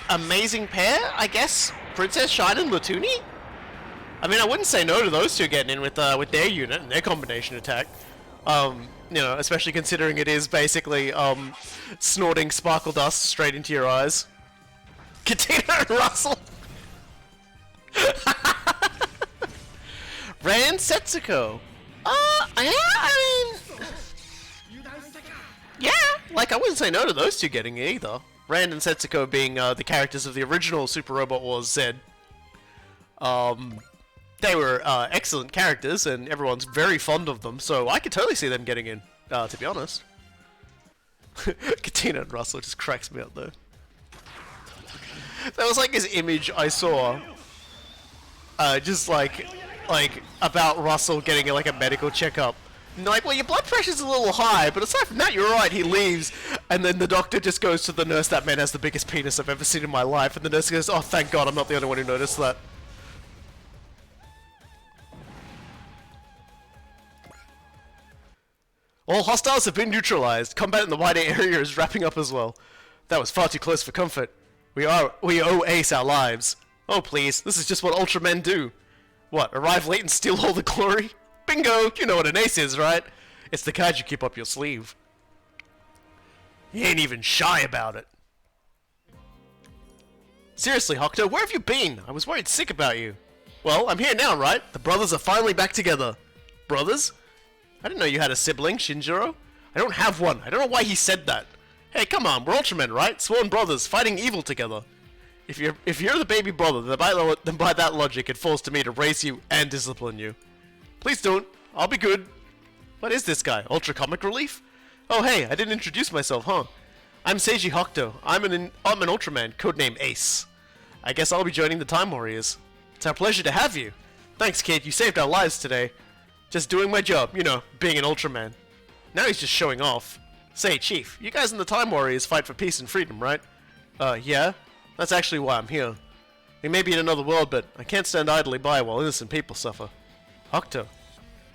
amazing pair? I guess Princess Shine and Latuni. I mean, I wouldn't say no to those two getting in with their unit and their combination attack. You know, especially considering it is basically snorting sparkle dust straight into your eyes. Katina and Russell. Ran Setsuko. Yeah, I mean, yeah, like I wouldn't say no to those two getting it either. Rand and Setsuko being the characters of the original Super Robot Wars Z. They were excellent characters, and everyone's very fond of them, so I could totally see them getting in, to be honest. Katina and Russell just cracks me up, though. That was like this image I saw, just like about Russell getting like a medical checkup. And like, well, your blood pressure's a little high, but aside from that, you're alright. He leaves, and then the doctor just goes to the nurse, that man has the biggest penis I've ever seen in my life, and the nurse goes, oh, thank God, I'm not the only one who noticed that. All hostiles have been neutralized. Combat in the wider area is wrapping up as well. That was far too close for comfort. We owe Ace our lives. Oh please, this is just what Ultramen do. What, arrive late and steal all the glory? Bingo! You know what an ace is, right? It's the kind you keep up your sleeve. You ain't even shy about it. Seriously, Hokuto, where have you been? I was worried sick about you. Well, I'm here now, right? The brothers are finally back together. Brothers? I didn't know you had a sibling, Shinjiro. I don't have one. I don't know why he said that. Hey, come on, we're Ultramen, right? Sworn brothers, fighting evil together. If you're the baby brother, then by that logic, it falls to me to raise you and discipline you. Please don't. I'll be good. What is this guy? Ultra Comic Relief? Oh hey, I didn't introduce myself, huh? I'm Seiji Hokuto. I'm an Ultraman, codename Ace. I guess I'll be joining the Time Warriors. It's our pleasure to have you. Thanks, kid. You saved our lives today. Just doing my job, you know, being an Ultraman. Now he's just showing off. Say, Chief, you guys in the Time Warriors fight for peace and freedom, right? Yeah. That's actually why I'm here. We may be in another world, but I can't stand idly by while innocent people suffer. Hokuto.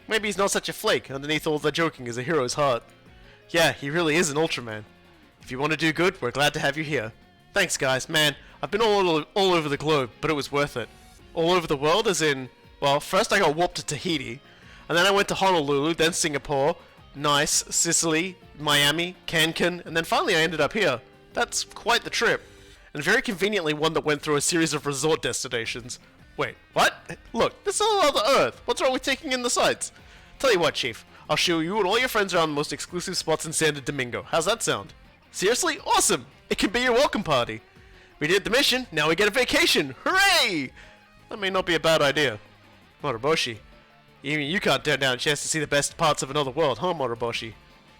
Maybe he's not such a flake. Underneath all the joking is a hero's heart. Yeah, he really is an Ultraman. If you want to do good, we're glad to have you here. Thanks, guys. Man, I've been all over the globe, but it was worth it. All over the world as in... Well, first I got warped to Tahiti, and then I went to Honolulu, then Singapore, Nice, Sicily, Miami, Cancun, and then finally I ended up here. That's quite the trip. And very conveniently one that went through a series of resort destinations. Wait, what? Look, this is all other Earth. What's wrong with taking in the sights? Tell you what, Chief. I'll show you and all your friends around the most exclusive spots in Santo Domingo. How's that sound? Seriously? Awesome! It can be your welcome party. We did the mission, now we get a vacation! Hooray! That may not be a bad idea. Moroboshi. Even you can't turn down a chance to see the best parts of another world, huh, Moroboshi?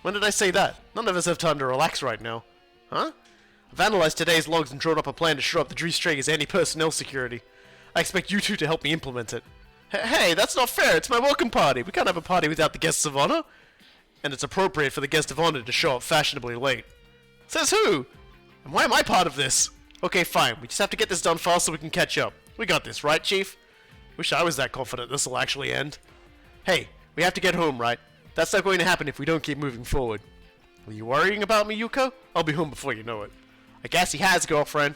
When did I say that? None of us have time to relax right now. Huh? I've analyzed today's logs and drawn up a plan to shore up the Drew Strager's anti-personnel security. I expect you two to help me implement it. Hey, that's not fair. It's my welcome party. We can't have a party without the guests of honor. And it's appropriate for the guest of honor to show up fashionably late. Says who? And why am I part of this? Okay, fine. We just have to get this done fast so we can catch up. We got this, right, Chief? Wish I was that confident this will actually end. Hey, we have to get home, right? That's not going to happen if we don't keep moving forward. Are you worrying about me, Yuko? I'll be home before you know it. I guess he has, girlfriend.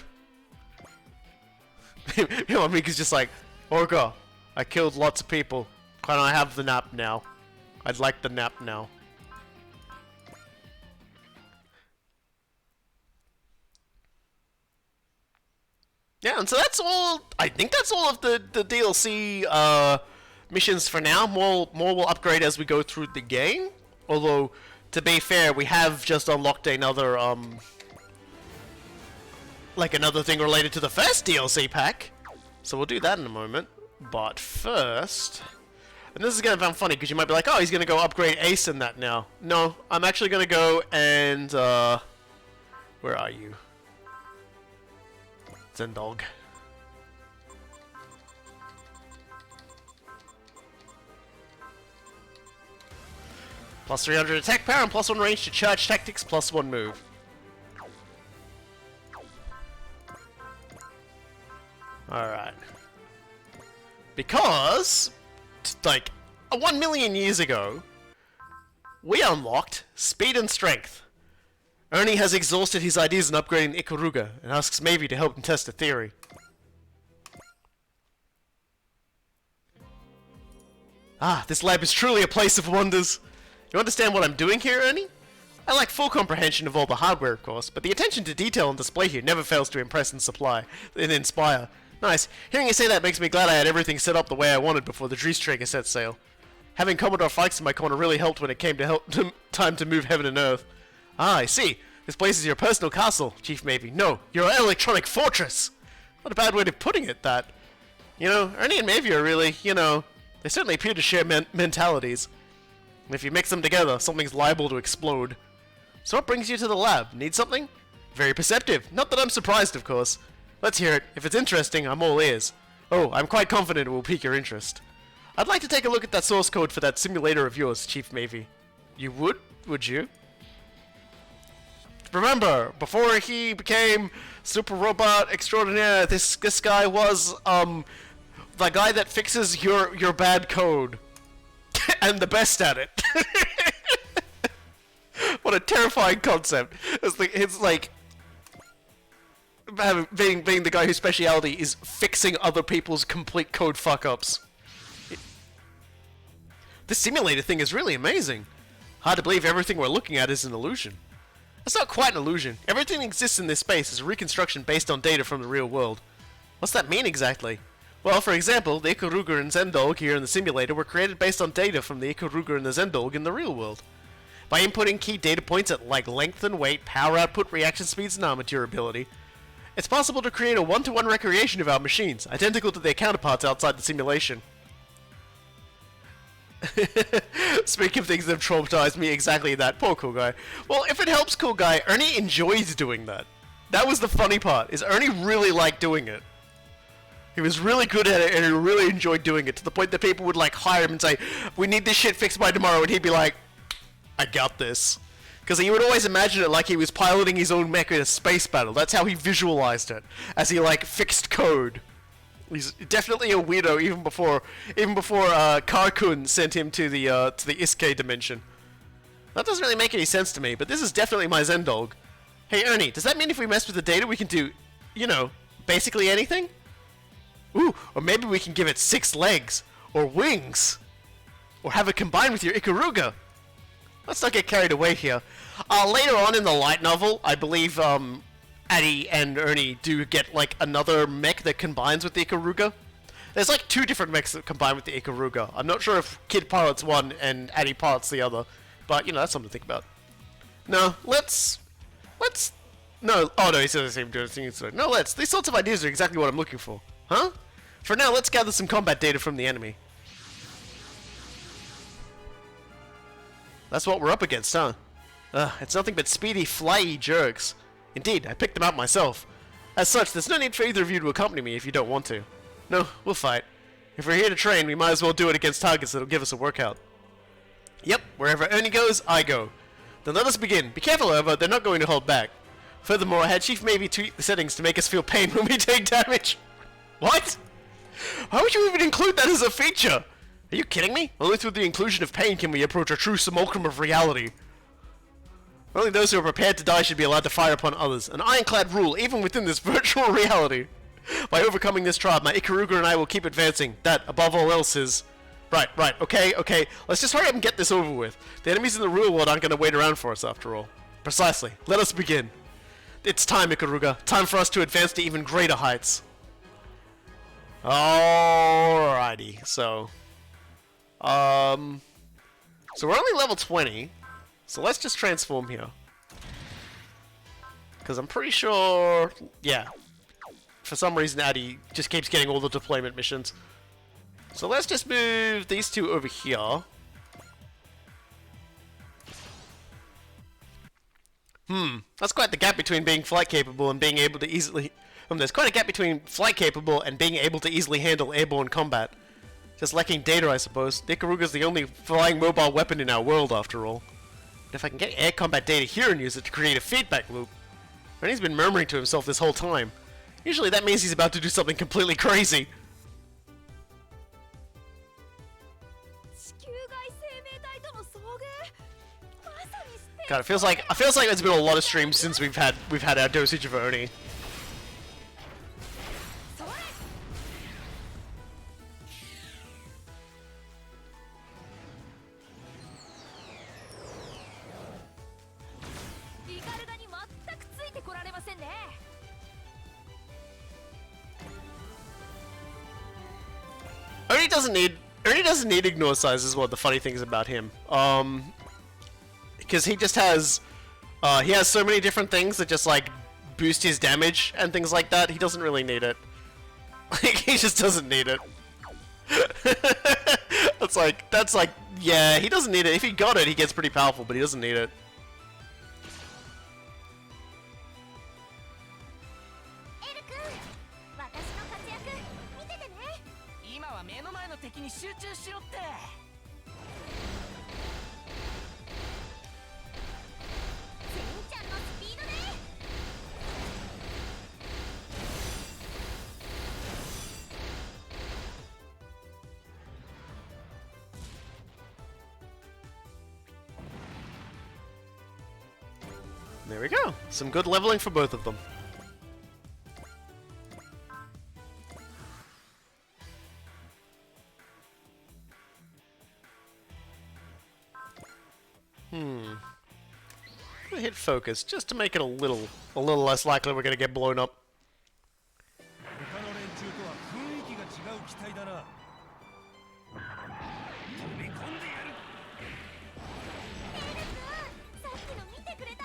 You know, Mika's just like, Orga, I killed lots of people. Can I have the nap now? I'd like the nap now. Yeah, and so that's all. I think that's all of the DLC missions for now. More will upgrade as we go through the game. Although, to be fair, we have just unlocked another like another thing related to the first DLC pack. So we'll do that in a moment. But first, and this is gonna sound funny because you might be like, oh, he's gonna go upgrade Ace in that now. No, I'm actually gonna go and where are you? Zendog. Plus 300 attack power and plus 1 range to charge tactics, plus 1 move. Alright. Because, like, 1 million years ago, we unlocked speed and strength. Ernie has exhausted his ideas in upgrading Ikaruga and asks Maybe to help him test a theory. Ah, this lab is truly a place of wonders. You understand what I'm doing here, Ernie? I lack full comprehension of all the hardware, of course, but the attention to detail on display here never fails to impress and inspire. Nice. Hearing you say that makes me glad I had everything set up the way I wanted before the Dreamstreaker set sail. Having Commodore Fikes in my corner really helped when it came to time to move heaven and earth. Ah, I see. This place is your personal castle, Chief Mavie. No, your electronic fortress! What a bad way of putting it, that. You know, Ernie and Mavie are really, you know, they certainly appear to share mentalities. And if you mix them together, something's liable to explode. So what brings you to the lab? Need something? Very perceptive. Not that I'm surprised, of course. Let's hear it. If it's interesting, I'm all ears. Oh, I'm quite confident it will pique your interest. I'd like to take a look at that source code for that simulator of yours, Chief Mavie. You would? Would you? Remember, before he became super robot extraordinaire, this guy was, the guy that fixes your bad code. And the best at it. What a terrifying concept. It's like being the guy whose speciality is fixing other people's complete code fuck-ups. This simulator thing is really amazing. Hard to believe everything we're looking at is an illusion. It's not quite an illusion. Everything that exists in this space is a reconstruction based on data from the real world. What's that mean exactly? Well, for example, the Ikaruga and Zendog here in the simulator were created based on data from the Ikaruga and the Zendog in the real world. By inputting key data points at like length and weight, power output, reaction speeds, and armor durability, it's possible to create a one-to-one recreation of our machines, identical to their counterparts outside the simulation. Speaking of things that have traumatized me, exactly that. Poor Cool Guy. Well, if it helps Cool Guy, Ernie enjoys doing that. That was the funny part, is Ernie really liked doing it. He was really good at it, and he really enjoyed doing it, to the point that people would like hire him and say, we need this shit fixed by tomorrow, and he'd be like, I got this. Because he would always imagine it like he was piloting his own mech in a space battle. That's how he visualized it, as he like fixed code. He's definitely a weirdo even before Karkun sent him to the Iske dimension. That doesn't really make any sense to me, but this is definitely my Zendog. Hey Ernie, does that mean if we mess with the data we can do, you know, basically anything? Ooh, or maybe we can give it 6 legs, or wings, or have it combined with your Ikaruga. Let's not get carried away here. Later on in the light novel, I believe Addy and Ernie do get like another mech that combines with the Ikaruga. There's like 2 different mechs that combine with the Ikaruga. I'm not sure if Kid pilots one and Addy pilots the other, but you know, that's something to think about. No, no, oh no, he said the same thing. No, these sorts of ideas are exactly what I'm looking for. Huh? For now, let's gather some combat data from the enemy. That's what we're up against, huh? It's nothing but speedy, flyy jerks. Indeed, I picked them out myself. As such, there's no need for either of you to accompany me if you don't want to. No, we'll fight. If we're here to train, we might as well do it against targets that'll give us a workout. Yep, wherever Ernie goes, I go. Then let us begin. Be careful, however, they're not going to hold back. Furthermore, I had Chief Mavie tweak the settings to make us feel pain when we take damage. What? Why would you even include that as a feature? Are you kidding me? Only through the inclusion of pain can we approach a true simulacrum of reality. Only those who are prepared to die should be allowed to fire upon others. An ironclad rule, even within this virtual reality. By overcoming this trial, my Ikaruga and I will keep advancing. That, above all else, is... Right, okay. Let's just hurry up and get this over with. The enemies in the real world aren't going to wait around for us, after all. Precisely. Let us begin. It's time, Ikaruga. Time for us to advance to even greater heights. Alrighty, so... So we're only level 20. So let's just transform here. Because I'm pretty sure... Yeah. For some reason, Addy just keeps getting all the deployment missions. So let's just move these 2 over here. That's quite the gap between being flight capable and being able to easily... there's quite a gap between flight capable and being able to easily handle airborne combat. Just lacking data, I suppose. The Ikaruga's the only flying mobile weapon in our world, after all. And if I can get air combat data here and use it to create a feedback loop... Rennie's been murmuring to himself this whole time. Usually that means he's about to do something completely crazy. God, it feels like there's been a lot of streams since we've had our dosage of Ernie. Ernie doesn't need ignore size is one of the funny things about him. Because he just has he has so many different things that just like boost his damage and things like that. He doesn't really need it. Like he just doesn't need it. that's like yeah, he doesn't need it. If he got it, he gets pretty powerful, but he doesn't need it. エル君、私の活躍見ててね。今は目の前の敵に集中しろって。センちゃんのスピードで。 There we go. Some good leveling for both of them. I'm gonna hit focus just to make it a little less likely we're gonna get blown up. 他の連中とは雰囲気が違う機体だな。飛び込んでやる。エル君、さっきの見てくれた？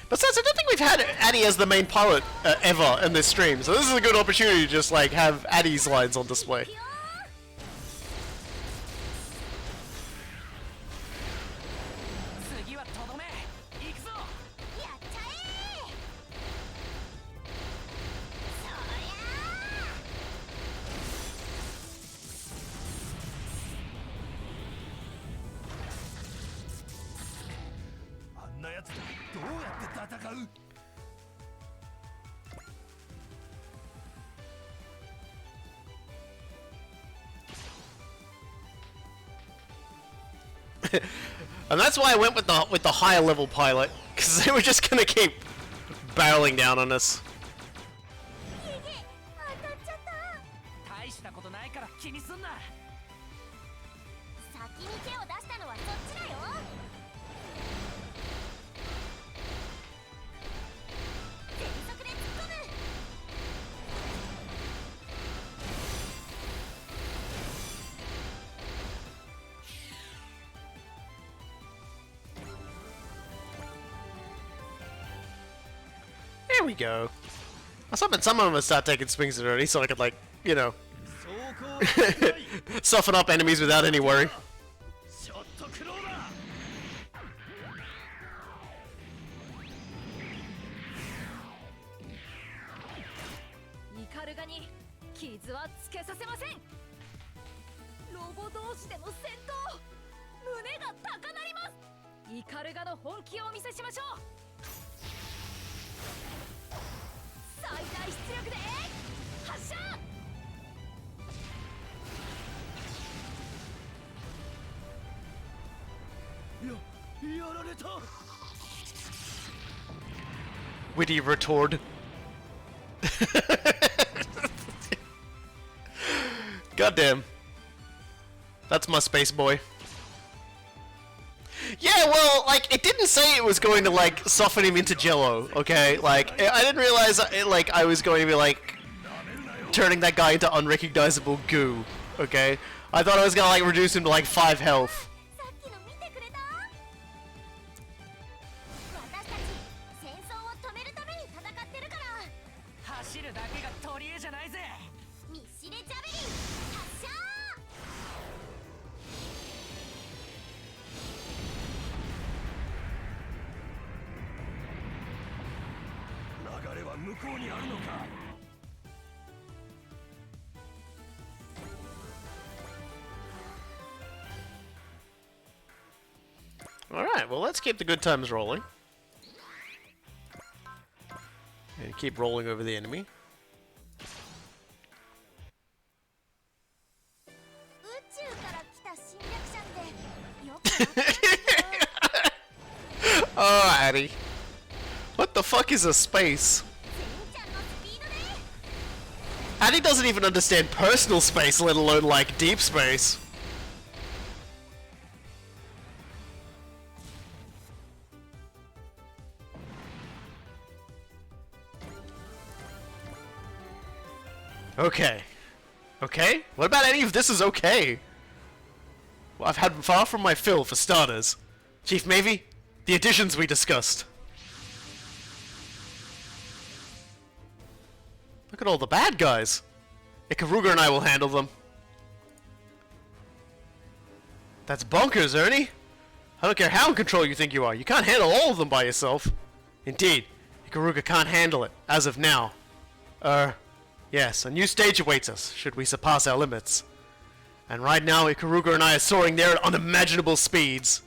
Besides, I don't think we've had Addy as the main pilot ever in this stream, so this is a good opportunity to just like have Addy's lines on display. いくよ。次はとどめ。行くぞ。やっちゃえ。そりゃあんなやつとどうやって戦う？ And that's why I went with the higher level pilot, because they were just gonna keep barreling down on us. ー。ゲゲ、当たっちゃった。大したことないから気にすんな。先に手を出したのはそっちだよ。全速で突っ込む。 There we go. I was hoping some of them would start taking swings at Ernie so I could like, you know, 走行 soften up enemies without any worry. ショットクローだ。イカルガに傷はつけさせません。ロボ同士での戦闘、胸が高鳴ります。イカルガの本気をお見せしましょう。最大出力で発射。 やられた。 Witty retort. Goddamn. That's my space boy. Yeah, well, like, it didn't say it was going to, like, soften him into jello, okay? Like, I didn't realize, like, I was going to be, like, turning that guy into unrecognizable goo, okay? I thought I was gonna, like, reduce him to, like, 5 health. さっきの見てくれた？私たち戦争を止めるために戦ってるから。走るだけが取り柄じゃないぜ。ミッシレジャベリン発射。 流れは向こうにあるのか。 Alright, well, let's keep the good times rolling. And keep rolling over the enemy. 宇宙から来た侵略者ってよくわかんないけど Oh, Addy. What the fuck is a space? センちゃんのスピードで Addy doesn't even understand personal space, let alone, like, deep space. Okay. Okay? What about any of this is okay? Well, I've had far from my fill, for starters. Chief Mavie, the additions we discussed. Look at all the bad guys. Ikaruga and I will handle them. That's bonkers, Ernie. I don't care how in control you think you are. You can't handle all of them by yourself. Indeed, Ikaruga can't handle it, as of now. Yes, a new stage awaits us, should we surpass our limits. And right now, Ikaruga and I are soaring there at unimaginable speeds.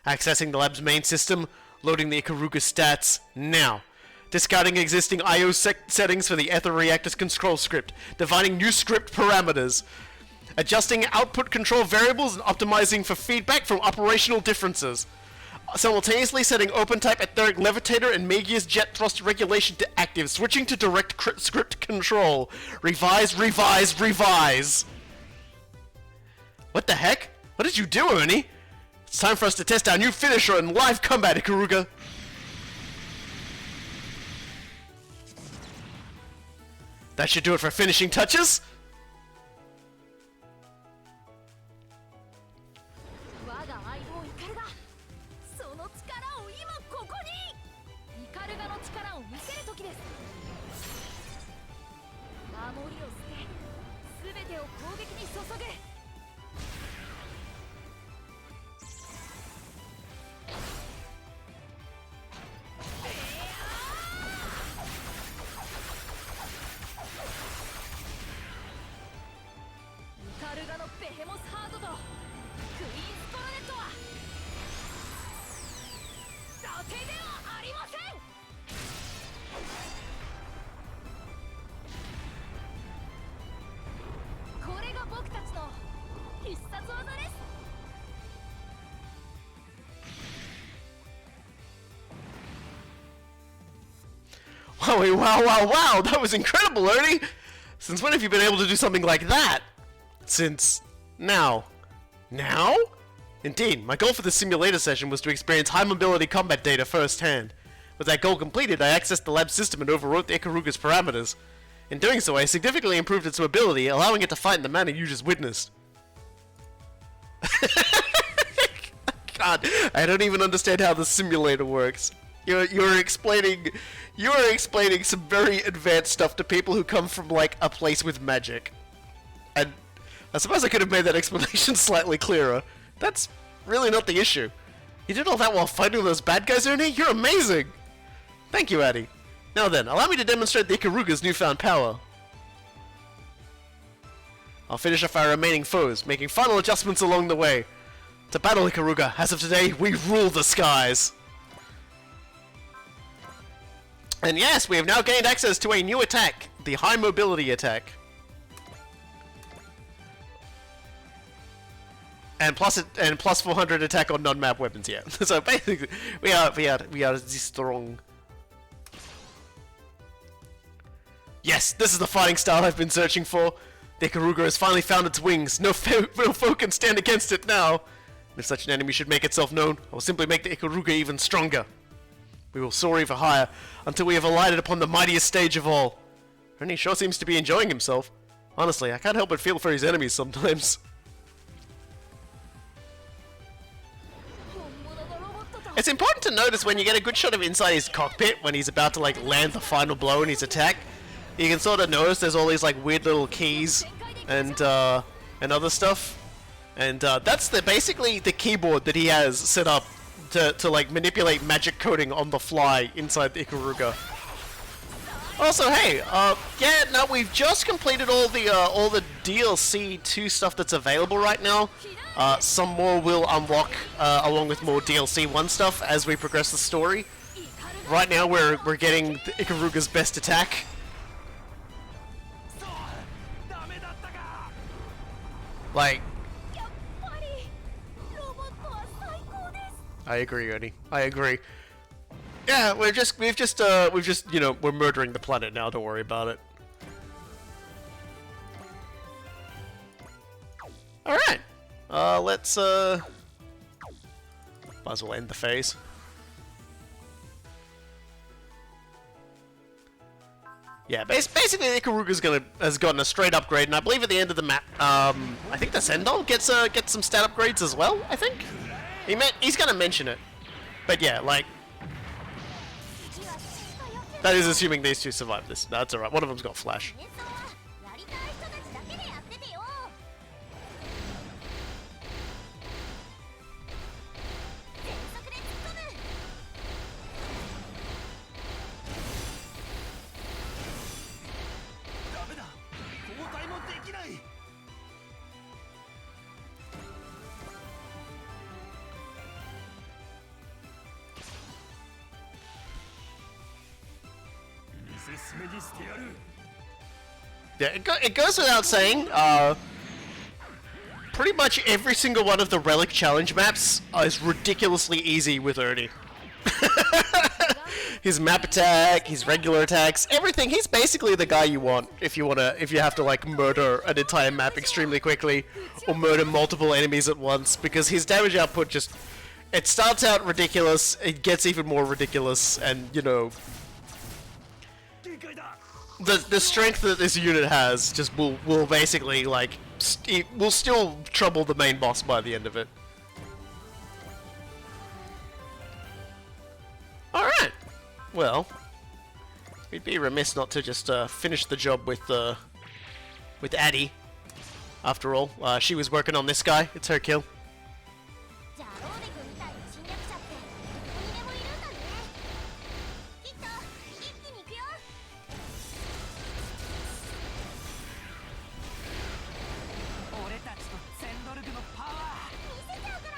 Accessing the lab's main system, loading the Ikaruga stats, now. Discarding existing I.O. settings for the Ether Reactor's control script, defining new script parameters, adjusting output control variables and optimizing for feedback from operational differences. Simultaneously setting OpenType etheric levitator and Magia's jet thrust regulation to active, switching to direct script control. Revise, revise, revise! What the heck? What did you do, Ernie? It's time for us to test our new finisher in live combat, Ikaruga! That should do it for finishing touches! Wow, that was incredible, Ernie! Since when have you been able to do something like that? Since now. Now? Indeed, my goal for this simulator session was to experience high mobility combat data firsthand. With that goal completed, I accessed the lab system and overwrote the Ikaruga's parameters. In doing so, I significantly improved its mobility, allowing it to fight in the manner you just witnessed. God, I don't even understand how the simulator works. You're explaining some very advanced stuff to people who come from like a place with magic. And I suppose I could have made that explanation slightly clearer. That's really not the issue. You did all that while fighting those bad guys, Ernie? You're amazing! Thank you, Addy. Now then, allow me to demonstrate the Ikaruga's newfound power. I'll finish off our remaining foes, making final adjustments along the way. To battle, Ikaruga. As of today, we rule the skies! And yes, we have now gained access to a new attack, the high mobility attack. And plus 400 attack on non-map weapons, yeah. So basically, we are strong. Yes, this is the fighting style I've been searching for. The Ikaruga has finally found its wings. No foe can stand against it now. If such an enemy should make itself known, I will simply make the Ikaruga even stronger. We will soar even higher, until we have alighted upon the mightiest stage of all. Ernie sure seems to be enjoying himself. Honestly, I can't help but feel for his enemies sometimes. It's important to notice when you get a good shot of inside his cockpit, when he's about to like land the final blow in his attack, you can sort of notice there's all these like weird little keys and other stuff. And that's basically the keyboard that he has set up to like manipulate magic coding on the fly inside the Ikaruga. Also, hey, yeah, no, we've just completed all the DLC 2 stuff that's available right now. Some more will unlock along with more DLC 1 stuff as we progress the story. Right now, we're getting the Ikaruga's best attack. Like, I agree, Ernie. I agree. Yeah, we've just, you know, we're murdering the planet now. Don't worry about it. All right. Let's might as well end the phase. Yeah, basically Ikaruga's has gotten a straight upgrade, and I believe at the end of the map, I think the Sendol gets some stat upgrades as well. I think he's gonna mention it, but yeah, like that is assuming these two survive this. That's alright. One of them's got flash. 演奏はやりたい人たちだけでやっててよ。全速で突っ込む。ダメだ交代もできない。 Yeah, it goes without saying, pretty much every single one of the Relic Challenge maps is ridiculously easy with Ernie. His map attack, his regular attacks, everything, he's basically the guy you want if you have to like murder an entire map extremely quickly, or murder multiple enemies at once, because his damage output just, it starts out ridiculous, it gets even more ridiculous, and you know, the strength that this unit has just will basically like will still trouble the main boss by the end of it. All right, well, we'd be remiss not to just finish the job with Addie. After all, she was working on this guy. It's her kill. じゃあローデ君みたいな侵略者ってどこにでもいるんだね。きっと一気に行くよ。俺たちとゼンドルグのパワー見せちゃうから。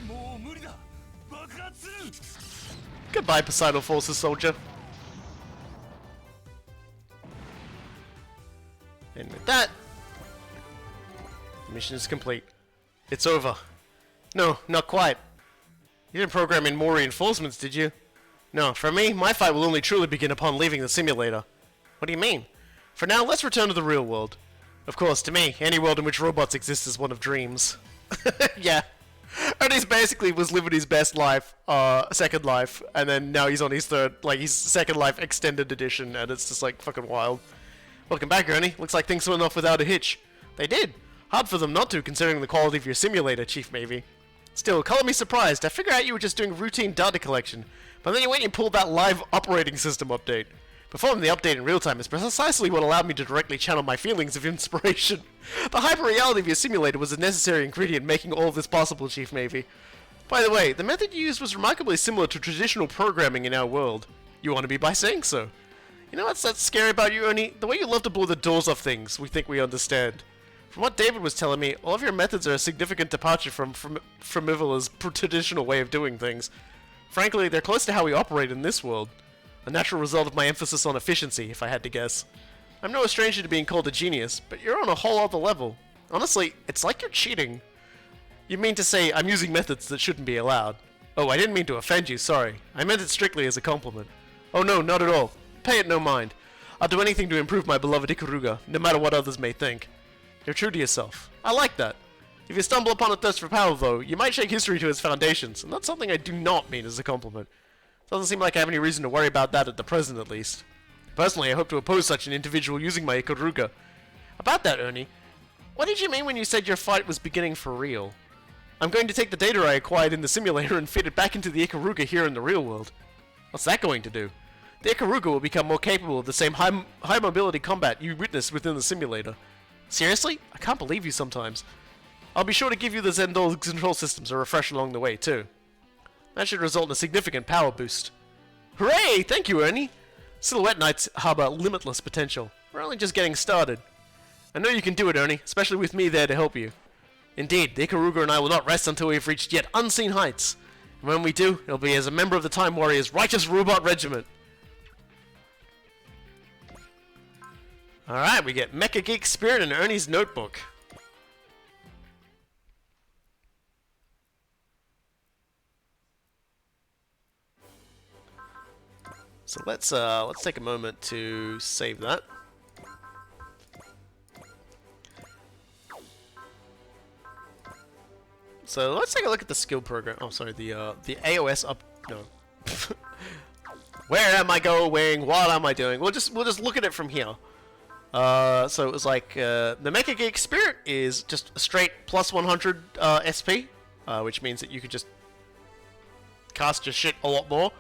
もう無理だ爆発する。 Goodbye, Poseidon Forces soldier. And with that, the mission is complete. It's over. No, not quite. You didn't program in more reinforcements, did you? No, for me, my fight will only truly begin upon leaving the simulator. What do you mean? For now, let's return to the real world. Of course, to me, any world in which robots exist is one of dreams. Yeah. Ernie's basically was living his best life, second life, and then now he's on his his second life extended edition, and it's just like fucking wild. Welcome back, Ernie. Looks like things went off without a hitch. They did. Hard for them not to, considering the quality of your simulator, Chief Mavie. Still, color me surprised. I figured out you were just doing routine data collection, but then you went and pulled that live operating system update. Performing the update in real time is precisely what allowed me to directly channel my feelings of inspiration. The hyper-reality of your simulator was a necessary ingredient making all of this possible, Chief Mavie. By the way, the method you used was remarkably similar to traditional programming in our world. You want to be by saying so. You know what's that's scary about you, Ernie? The way you love to blow the doors off things we think we understand. From what David was telling me, all of your methods are a significant departure from Ivola's traditional way of doing things. Frankly, they're close to how we operate in this world. A natural result of my emphasis on efficiency, if I had to guess. I'm no stranger to being called a genius, but you're on a whole other level. Honestly, it's like you're cheating. You mean to say I'm using methods that shouldn't be allowed? Oh, I didn't mean to offend you, sorry. I meant it strictly as a compliment. Oh no, not at all. Pay it no mind. I'll do anything to improve my beloved Ikaruga, no matter what others may think. You're true to yourself. I like that. If you stumble upon a thirst for power, though, you might shake history to its foundations, and that's something I do not mean as a compliment. Doesn't seem like I have any reason to worry about that at the present, at least. Personally, I hope to oppose such an individual using my Ikaruga. About that, Ernie, what did you mean when you said your fight was beginning for real? I'm going to take the data I acquired in the simulator and feed it back into the Ikaruga here in the real world. What's that going to do? The Ikaruga will become more capable of the same high mobility combat you witnessed within the simulator. Seriously? I can't believe you sometimes. I'll be sure to give you the Zendol control systems a refresh along the way, too. That should result in a significant power boost. Hooray! Thank you, Ernie! Silhouette Knights harbor limitless potential. We're only just getting started. I know you can do it, Ernie, especially with me there to help you. Indeed, the Ikaruga and I will not rest until we have reached yet unseen heights. And when we do, it'll be as a member of the Time Warriors' Righteous Robot Regiment. Alright, we get Mecha Geek Spirit and Ernie's Notebook. So let's take a moment to save that. So let's take a look at the skill program. Oh, sorry, the AOS up. No. Where am I going? What am I doing? We'll just look at it from here. So it was like the Mecha Geek Spirit is just a straight plus 100 SP, which means that you can just cast your shit a lot more.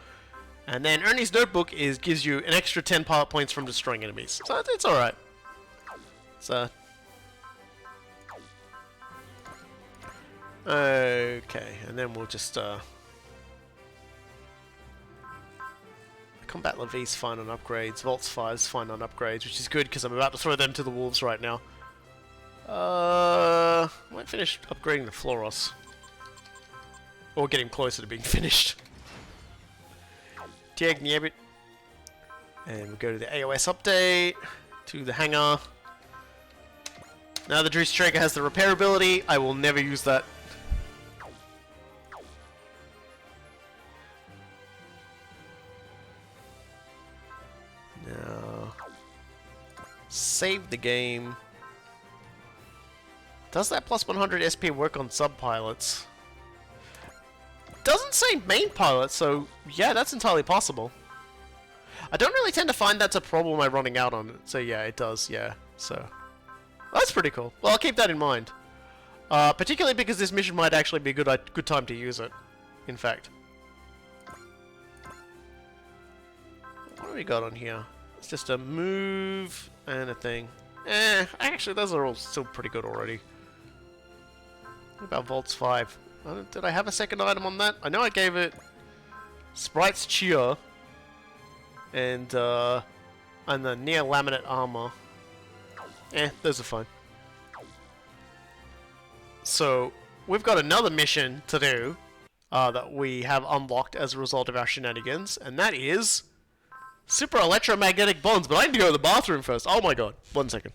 And then Ernie's Notebook gives you an extra 10 pilot points from destroying enemies. So it's alright. So okay, and then we'll just Combat Levy's fine on upgrades, Volt's 5's fine on upgrades, which is good because I'm about to throw them to the wolves right now. Might finish upgrading the Floros. Or getting closer to being finished. Tiag Niebit. And we'll go to the AOS update, to the hangar. Now the Drees Traeger has the repair ability, I will never use that. Now, save the game. Does that plus 100 SP work on sub-pilots? Doesn't say main pilot, so yeah, that's entirely possible. I don't really tend to find that's a problem I'm running out on it, so yeah, it does, yeah. So, that's pretty cool. Well, I'll keep that in mind. Particularly because this mission might actually be a good time to use it, in fact. What do we got on here? It's just a move and a thing. Actually, those are all still pretty good already. What about Volt's 5? Did I have a second item on that? I know I gave it Sprite's Cheer and the near laminate armor. Those are fine. So we've got another mission to do that we have unlocked as a result of our shenanigans, and that is Super Electromagnetic Bonds. But I need to go to the bathroom first. Oh my god! 1 second.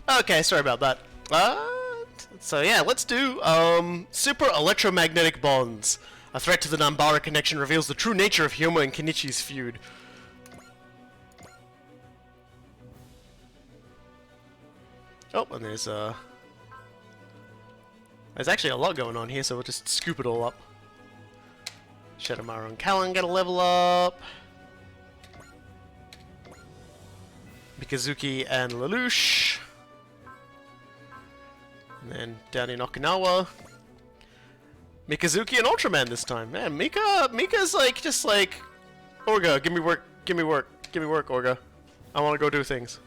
Okay, sorry about that. So yeah, let's do Super Electromagnetic Bonds. A threat to the Nambara connection reveals the true nature of Hyoma and Kenichi's feud. Oh, and there's actually a lot going on here, so we'll just scoop it all up. Shadowmaru and Callan get a level up. Mikazuki and Lelouch. And then down in Okinawa, Mikazuki and Ultraman this time. Man, Mika's like, just like, Orga, give me work, Orga. I want to go do things.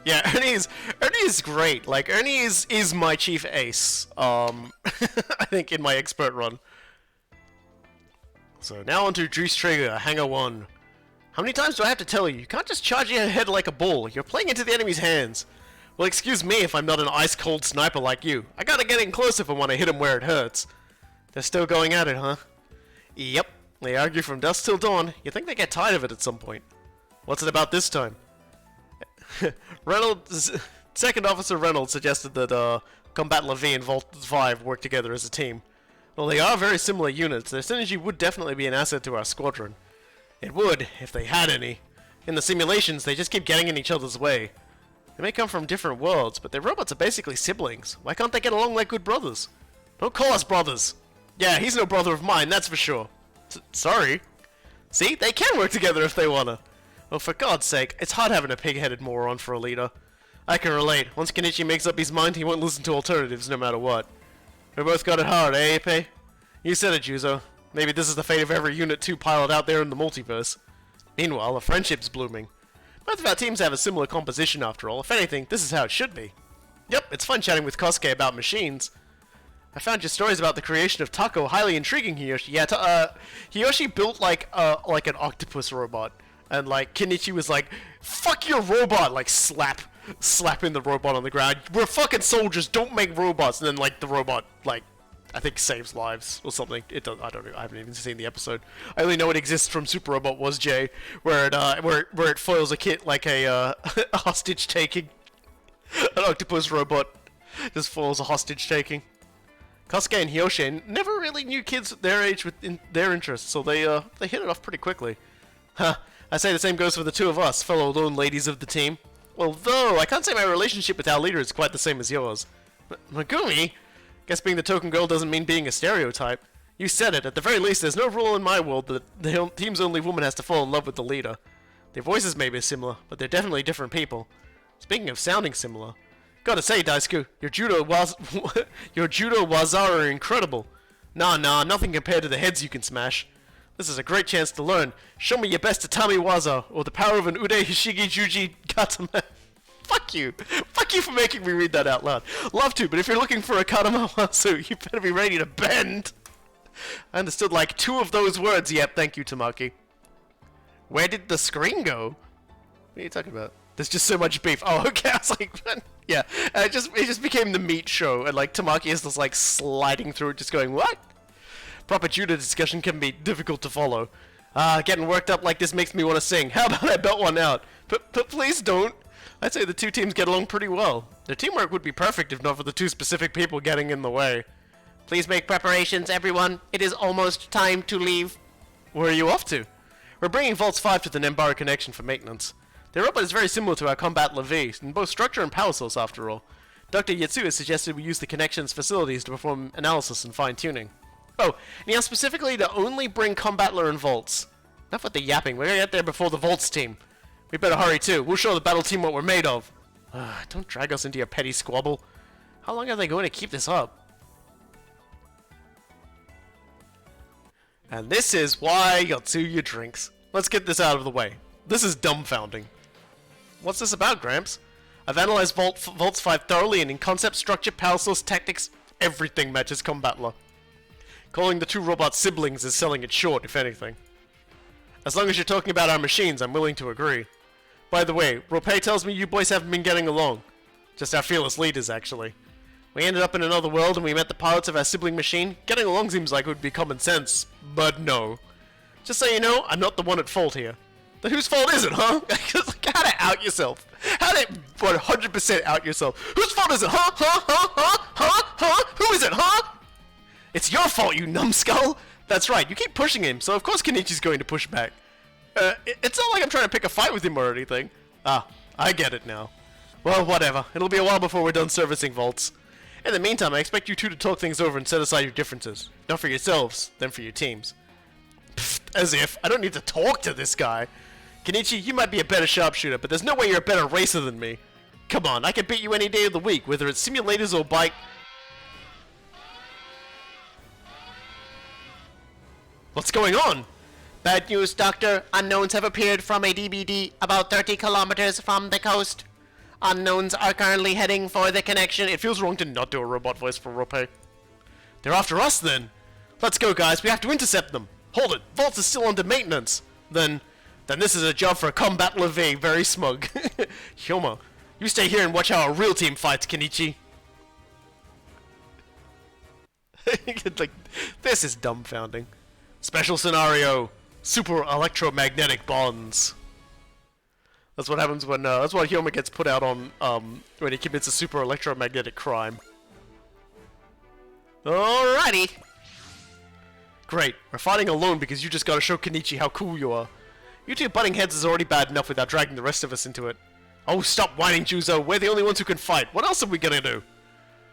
Yeah, Ernie is great. Like, Ernie is my chief ace. I think in my expert run. So now on to Drees Traeger, Hangar 1. How many times do I have to tell you? You can't just charge your head like a bull. You're playing into the enemy's hands. Well, excuse me if I'm not an ice-cold sniper like you. I gotta get in close if I want to hit him where it hurts. They're still going at it, huh? Yep. They argue from dusk till dawn. You think they get tired of it at some point. What's it about this time? Second Officer Reynolds suggested that Combat Levy and Vault 5 work together as a team. Well, they are very similar units. Their synergy would definitely be an asset to our squadron. It would, if they had any. In the simulations, they just keep getting in each other's way. They may come from different worlds, but their robots are basically siblings. Why can't they get along like good brothers? Don't call us brothers! Yeah, he's no brother of mine, that's for sure. Sorry. See, they can work together if they wanna. Oh, for God's sake, it's hard having a pig-headed moron for a leader. I can relate. Once Kenichi makes up his mind, he won't listen to alternatives no matter what. We both got it hard, eh, Ipe? You said it, Juzo. Maybe this is the fate of every Unit 2 pilot out there in the multiverse. Meanwhile, a friendship's blooming. Both of our teams have a similar composition after all. If anything, this is how it should be. Yep, it's fun chatting with Kosuke about machines. I found your stories about the creation of Taco highly intriguing, Hiyoshi. Yeah, Hiyoshi built like an octopus robot. And like, Kenichi was like, fuck your robot! Like, slapping the robot on the ground. We're fucking soldiers, don't make robots! And then like, the robot, like, I think saves lives or something. It does. I don't know. I haven't even seen the episode. I only know it exists from Super Robot Was J, where it foils a kid like a, a hostage taking. An octopus robot just foils a hostage taking. Kosuke and Hiyoshi never really knew kids their age with their interests, so they hit it off pretty quickly. Huh. I say the same goes for the two of us, fellow lone ladies of the team. Although I can't say my relationship with our leader is quite the same as yours. Megumi. Guess being the token girl doesn't mean being a stereotype. You said it. At the very least, there's no rule in my world that the team's only woman has to fall in love with the leader. Their voices may be similar, but they're definitely different people. Speaking of sounding similar, gotta say, Daisuke, your judo waza are incredible. Nah, nothing compared to the heads you can smash. This is a great chance to learn. Show me your best tatami waza, or the power of an ude hishigi juji katame. Fuck you! Fuck you for making me read that out loud. Love to, but if you're looking for a Kanamawasu, you better be ready to bend! I understood like 2 of those words. Yep, thank you, Tamaki. Where did the screen go? What are you talking about? There's just so much beef. Oh, okay, I was like, yeah. It just became the meat show, and like, Tamaki is just like sliding through it, just going, what? Proper judo discussion can be difficult to follow. Getting worked up like this makes me want to sing. How about I belt one out? But please don't. I'd say the two teams get along pretty well. Their teamwork would be perfect if not for the 2 specific people getting in the way. Please make preparations, everyone. It is almost time to leave. Where are you off to? We're bringing Vaults 5 to the Nembara connection for maintenance. Their robot is very similar to our Combat Levy, in both structure and power source after all. Dr. Yatsu has suggested we use the connection's facilities to perform analysis and fine-tuning. Oh, and he asked specifically to only bring Combatler and Vaults. Enough with the yapping, we're gonna get there before the Vaults team. We better hurry too. We'll show the battle team what we're made of. Don't drag us into your petty squabble. How long are they going to keep this up? And this is why Yotsuya drinks. Let's get this out of the way. This is dumbfounding. What's this about, Gramps? I've analyzed Vaults 5 thoroughly, and in concept, structure, power source, tactics, everything matches Combatler. Calling the 2 robots siblings is selling it short, if anything. As long as you're talking about our machines, I'm willing to agree. By the way, Ropei tells me you boys haven't been getting along. Just our fearless leaders, actually. We ended up in another world and we met the pilots of our sibling machine. Getting along seems like it would be common sense, but no. Just so you know, I'm not the one at fault here. Then whose fault is it, huh? How to out yourself? How to 100% out yourself? Whose fault is it, huh? Who is it, huh? It's your fault, you numbskull! That's right, you keep pushing him, so of course Kenichi's going to push back. It's not like I'm trying to pick a fight with him or anything. Ah, I get it now. Well, whatever. It'll be a while before we're done servicing Vaults. In the meantime, I expect you 2 to talk things over and set aside your differences. Not for yourselves, then for your teams. Pfft, as if. I don't need to talk to this guy. Kenichi, you might be a better sharpshooter, but there's no way you're a better racer than me. Come on, I can beat you any day of the week, whether it's simulators or bike... What's going on? Bad news, Doctor. Unknowns have appeared from a DBD about 30 kilometers from the coast. Unknowns are currently heading for the connection. It feels wrong to not do a robot voice for Ropei. They're after us, then. Let's go, guys. We have to intercept them. Hold it. Vault is still under maintenance. Then this is a job for a Combat Levy. Very smug. Hyoma, you stay here and watch how a real team fights, Kenichi. Like, this is dumbfounding. Special scenario. Super electromagnetic bonds. That's what happens when, that's why Hyoma gets put out on, when he commits a super electromagnetic crime. Alrighty! Great, we're fighting alone because you just gotta show Kenichi how cool you are. You two butting heads is already bad enough without dragging the rest of us into it. Oh, stop whining, Juzo. We're the only ones who can fight. What else are we gonna do?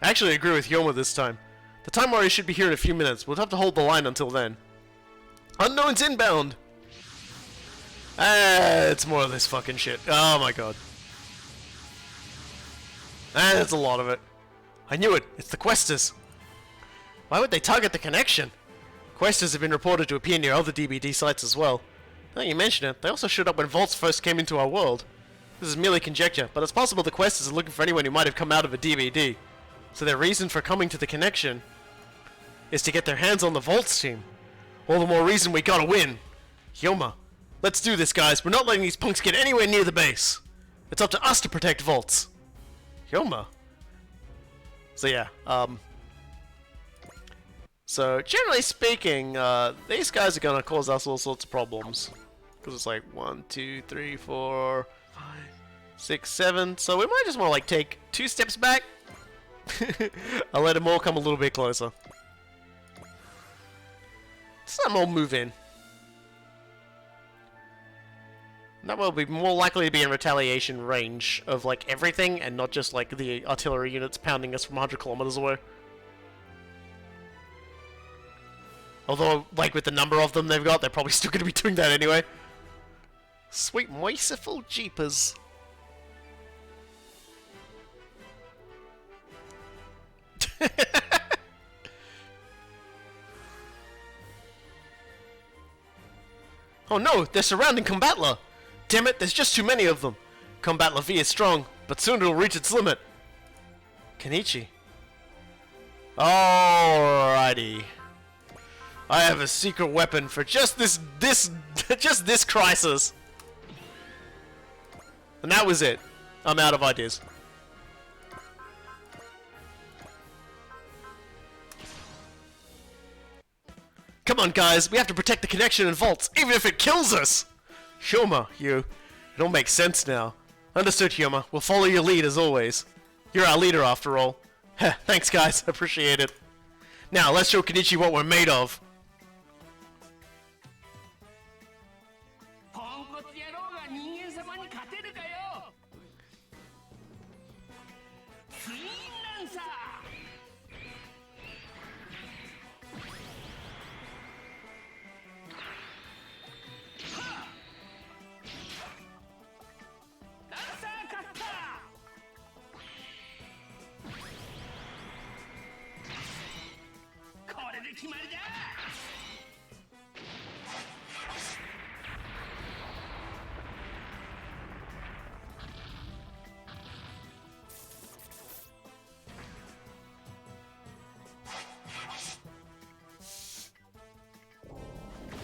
I actually agree with Hyoma this time. The Time Warriors should be here in a few minutes. We'll have to hold the line until then. Unknown's inbound! It's more of this fucking shit. Oh my god. That's a lot of it. I knew it. It's the Questors. Why would they target the connection? Questors have been reported to appear near other DBD sites as well. Now you mention it, they also showed up when Vaults first came into our world. This is merely conjecture, but it's possible the Questors are looking for anyone who might have come out of a DBD. So their reason for coming to the connection is to get their hands on the Vaults team. All the more reason we gotta win. Hyoma, let's do this, guys. We're not letting these punks get anywhere near the base. It's up to us to protect Vaults. Hyoma. So yeah, so generally speaking, these guys are gonna cause us all sorts of problems. Because it's like 1, 2, 3, 4, 5, 6, 7. So we might just want to like take 2 steps back. I'll let them all come a little bit closer. Some will move in. That will be more likely to be in retaliation range of like everything and not just like the artillery units pounding us from 100 kilometers away. Although, like with the number of them they've got, they're probably still going to be doing that anyway. Sweet merciful jeepers. Oh no, they're surrounding Combatler! Damn it, there's just too many of them. Combatler V is strong, but soon it'll reach its limit. Kenichi. Alrighty. I have a secret weapon for just this crisis. And that was it. I'm out of ideas. Come on, guys. We have to protect the connection and vaults, even if it kills us. Hyoma, it all makes sense now. Understood, Hyoma. We'll follow your lead as always. You're our leader, after all. Heh, thanks, guys. Appreciate it. Now, let's show Kenichi what we're made of.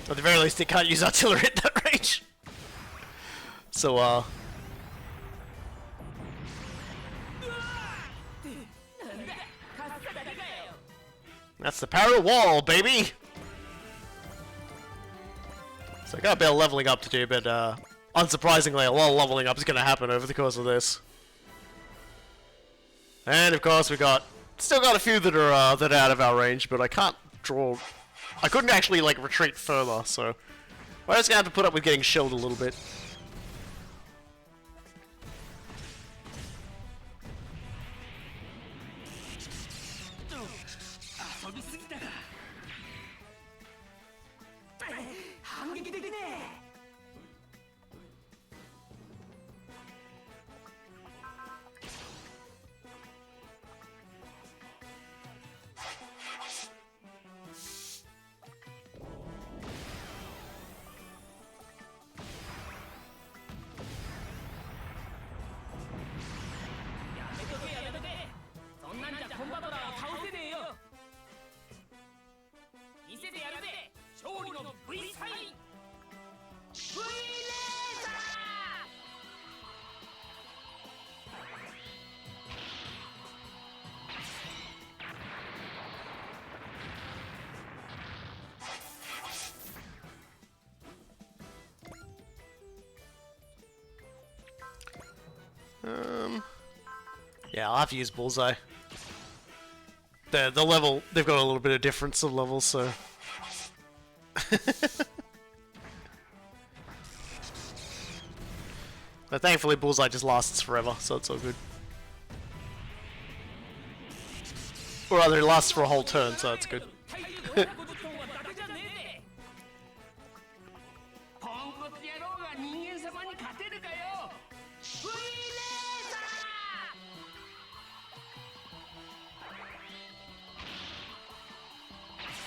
At the very least, they can't use artillery at that range. So, that's the power of wall, baby! So I got a bit of leveling up to do, but, unsurprisingly, a lot of leveling up is gonna happen over the course of this. And, of course, still got a few that are out of our range, but I can't draw... I couldn't actually, like, retreat further, so... we're just gonna have to put up with getting shelled a little bit. Yeah, I'll have to use Bullseye. The level, they've got a little bit of difference of levels, so... But thankfully Bullseye just lasts forever, so it's all good. Or rather, it lasts for a whole turn, so that's good. ポンコツ野郎が人間様に勝てるかよ。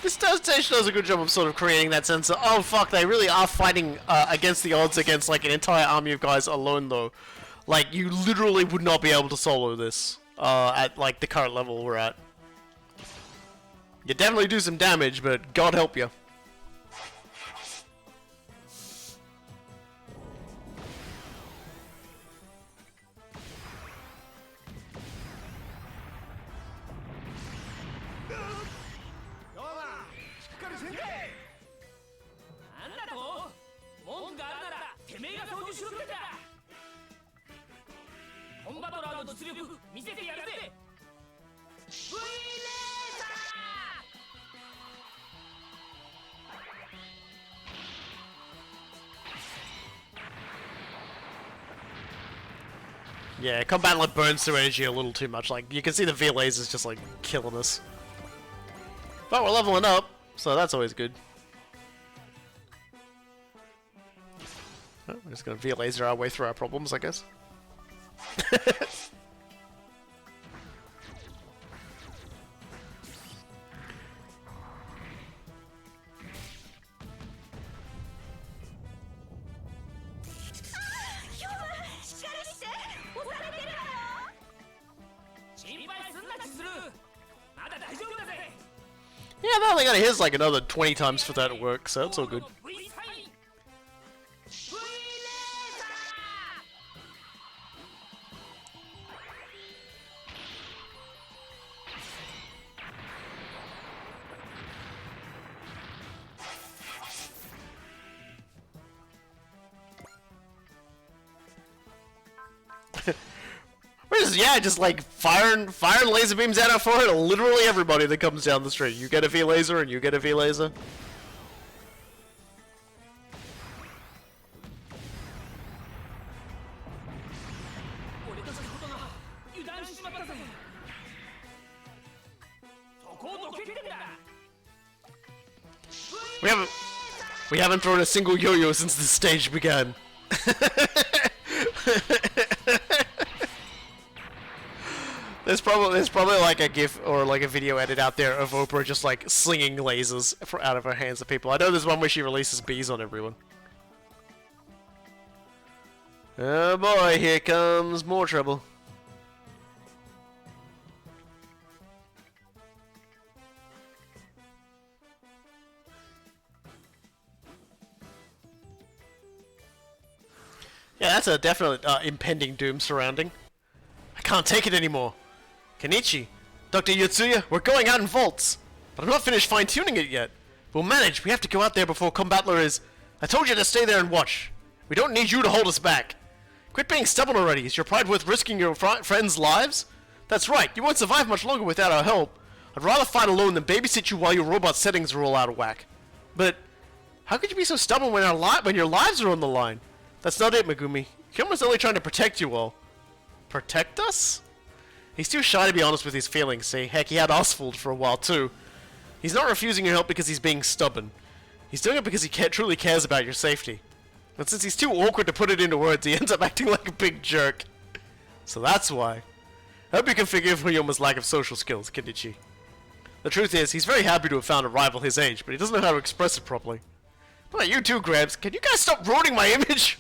This station does a good job of sort of creating that sense of, oh fuck, they really are fighting against the odds against like an entire army of guys alone though. Like, you literally would not be able to solo this at like the current level we're at. You definitely do some damage, but God help you. Yeah, Combat Lab burns through energy a little too much. Like, you can see the V lasers just like killing us. But we're leveling up, so that's always good. Oh, we're just gonna V laser our way through our problems, I guess. Yeah, that only got his like another 20 times for that to work, so it's all good. Yeah, just like firing laser beams at our forehead at literally everybody that comes down the street. You get a V laser and you get a V laser. We haven't thrown a single yo-yo since the stage began. There's probably like a GIF or like a video edit out there of Oprah just like slinging lasers out of her hands at people. I know there's one where she releases bees on everyone. Oh boy, here comes more trouble. Yeah, that's a definite impending doom surrounding. I can't take it anymore. Kenichi, Dr. Yotsuya, we're going out in vaults. But I'm not finished fine-tuning it yet. We'll manage. We have to go out there before Combatler is... I told you to stay there and watch. We don't need you to hold us back. Quit being stubborn already. Is your pride worth risking your friends' lives? That's right. You won't survive much longer without our help. I'd rather fight alone than babysit you while your robot settings are all out of whack. But how could you be so stubborn when your lives are on the line? That's not it, Megumi. Kyoma's only trying to protect you all. Protect us? He's too shy to be honest with his feelings, see? Heck, he had us fooled for a while too. He's not refusing your help because he's being stubborn. He's doing it because he truly cares about your safety. And since he's too awkward to put it into words, he ends up acting like a big jerk. So that's why. I hope you can forgive Hoyoma's lack of social skills, Kenichi. The truth is, he's very happy to have found a rival his age, but he doesn't know how to express it properly. What about you too, Grabs? Can you guys stop ruining my image?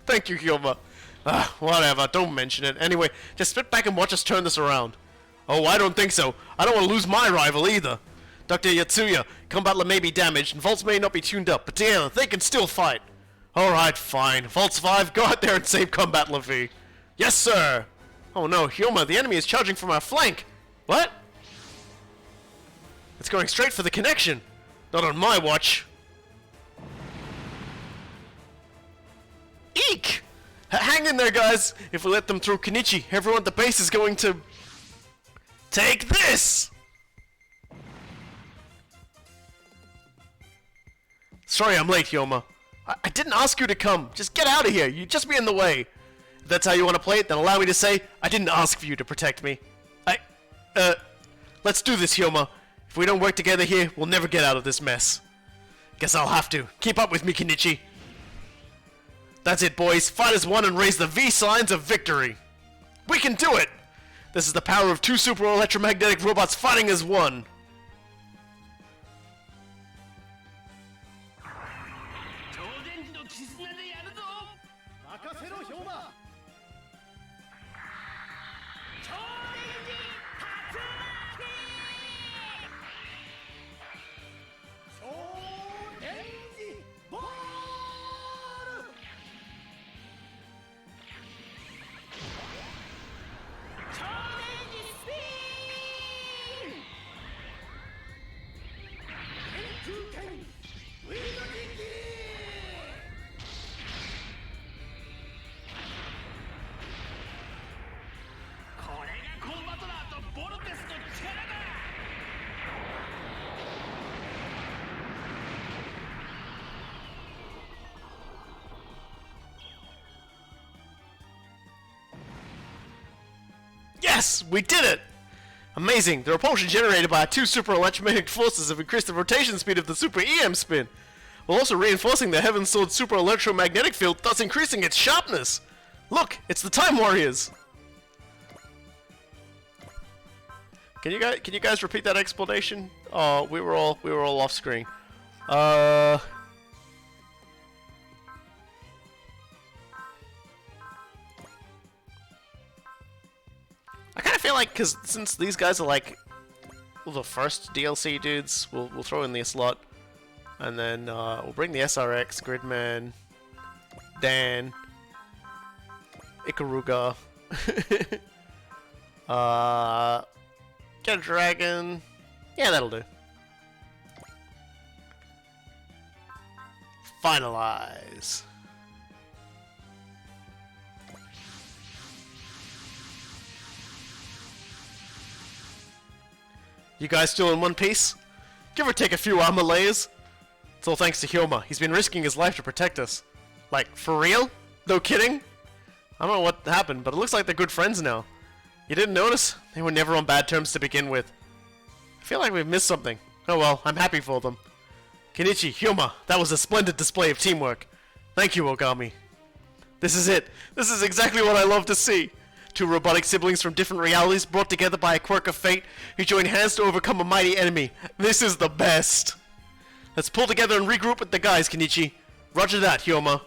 Thank you, Hyoma. Whatever, don't mention it. Anyway, just sit back and watch us turn this around. Oh, I don't think so. I don't want to lose my rival either. Dr. Yotsuya, Combatler may be damaged and Vaults may not be tuned up, but together they can still fight. Alright, fine. Vaults 5, go out there and save Combatler V. Yes, sir! Oh no, Hyoma, the enemy is charging from our flank! What? It's going straight for the connection! Not on my watch! Eek! Hang in there, guys! If we let them through Kenichi, everyone at the base is going to... Take this! Sorry I'm late, Hyoma. I didn't ask you to come. Just get out of here. You'd just be in the way. that's how you want to play it, then allow me to say, I didn't ask for you to protect me. Let's do this, Hyoma. If we don't work together here, we'll never get out of this mess. Guess I'll have to. Keep up with me, Kenichi. That's it, boys. Fight as one and raise the V signs of victory. We can do it! This is the power of two super electromagnetic robots fighting as one. Yes! We did it! Amazing! The repulsion generated by our two super electromagnetic forces have increased the rotation speed of the super EM spin, while also reinforcing the Heaven Sword super electromagnetic field, thus increasing its sharpness! Look! It's the Time Warriors! Can you guys repeat that explanation? Oh, we were all off screen. I kind of feel like, because since these guys are like the first DLC dudes, we'll throw in the slot, and then we'll bring the SRX, Gridman, Dan, Ikaruga, get a dragon. Yeah, that'll do. Finalize. You guys still in one piece? Give or take a few armor layers? It's all thanks to Hyoma. He's been risking his life to protect us. Like, for real? No kidding? I don't know what happened, but it looks like they're good friends now. You didn't notice? They were never on bad terms to begin with. I feel like we've missed something. Oh well, I'm happy for them. Kenichi, Hyoma, that was a splendid display of teamwork. Thank you, Ogami. This is it. This is exactly what I love to see. Two robotic siblings from different realities brought together by a quirk of fate who join hands to overcome a mighty enemy. This is the best. Let's pull together and regroup with the guys, Kenichi. Roger that, Hyoma.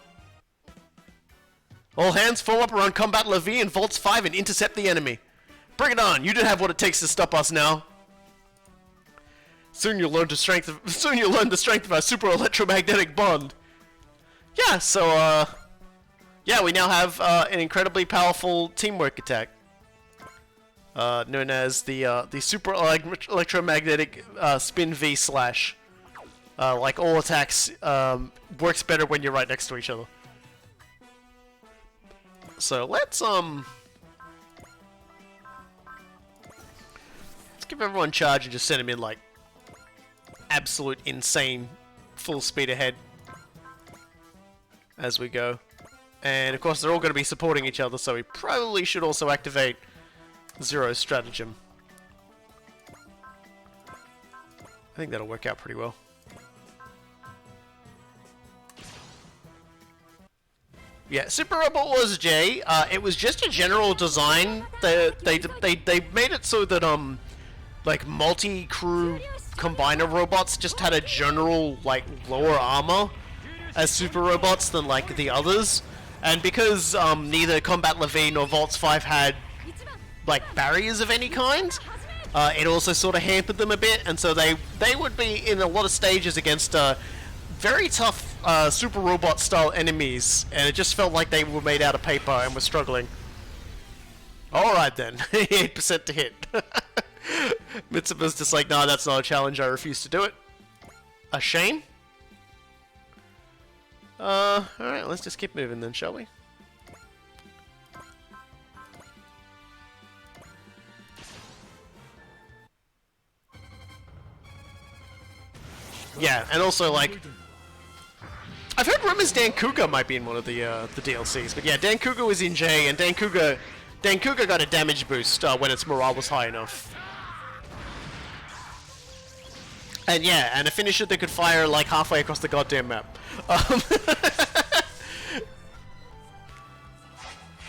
All hands form up around Combat Levy and Vaults 5 and intercept the enemy. Bring it on. You don't have what it takes to stop us now. Soon you'll learn the strength of our super electromagnetic bond. Yeah, so yeah, we now have an incredibly powerful teamwork attack, known as the super electromagnetic spin V slash. Like all attacks, works better when you're right next to each other. So let's give everyone charge and just send them in like absolute insane full speed ahead as we go. And of course they're all going to be supporting each other, so we probably should also activate Zero's stratagem. I think that'll work out pretty well. Yeah, Super Robot Wars J, it was just a general design. They made it so that like multi-crew combiner robots just had a general like lower armor as super robots than like the others. And because neither Combat Levy nor Vaults 5 had like barriers of any kind, it also sort of hampered them a bit, and so they would be in a lot of stages against very tough super robot style enemies, and it just felt like they were made out of paper and were struggling. Alright then, 8% to hit. Mitsuba's just like, nah, that's not a challenge, I refuse to do it. A shame? Alright, let's just keep moving then, shall we? Yeah, and also like, I've heard rumors Dan Kuga might be in one of the DLCs, but yeah, Dan Kuga was in J, and Dan Kuga got a damage boost when its morale was high enough. And yeah, and a finisher that could fire like halfway across the goddamn map.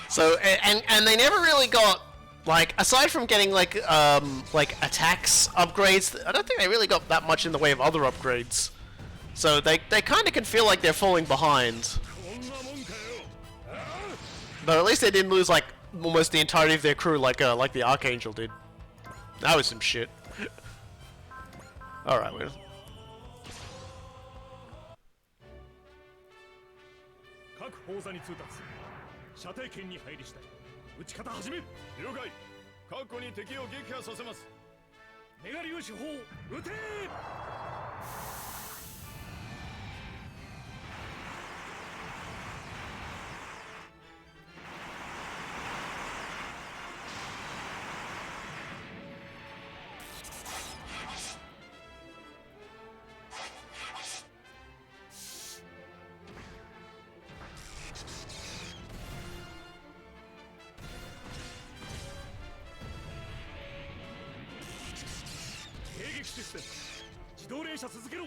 So and they never really got, like, aside from getting like attacks upgrades, I don't think they really got that much in the way of other upgrades. So they kind of can feel like they're falling behind. But at least they didn't lose like almost the entirety of their crew like the Archangel did. That was some shit. All right, wait. 各砲座に通達射程圏に入りしたい撃ち方始め了解確固に敵を撃破させますメガ粒子砲撃てシステム自動連射続けろ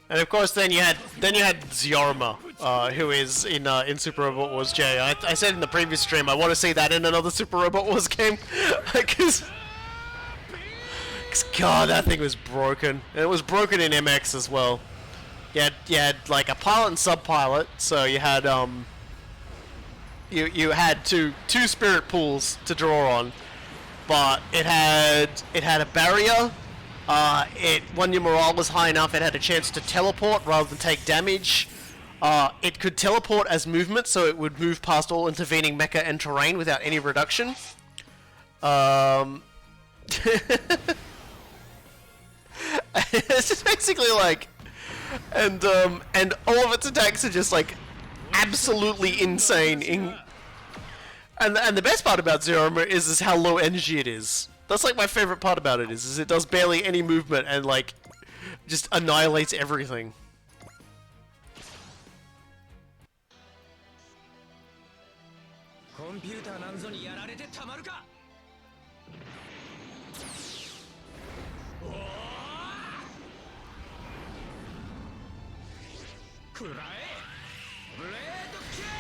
And of course, then you had Ziorma, who is in Super Robot Wars J. I said in the previous stream I want to see that in another Super Robot Wars game, because God, that thing was broken. And it was broken in MX as well. You had like a pilot and sub-pilot, so you had you had two spirit pools to draw on, but it had a barrier. When your morale was high enough, it had a chance to teleport rather than take damage. It could teleport as movement, so it would move past all intervening mecha and terrain without any reduction. It's just basically like, and all of its attacks are just like absolutely insane. And the best part about Ziorma is how low energy it is. That's like my favorite part about it is it does barely any movement and like just annihilates everything. Computer なんぞにやられてたまるかくらえブレードキック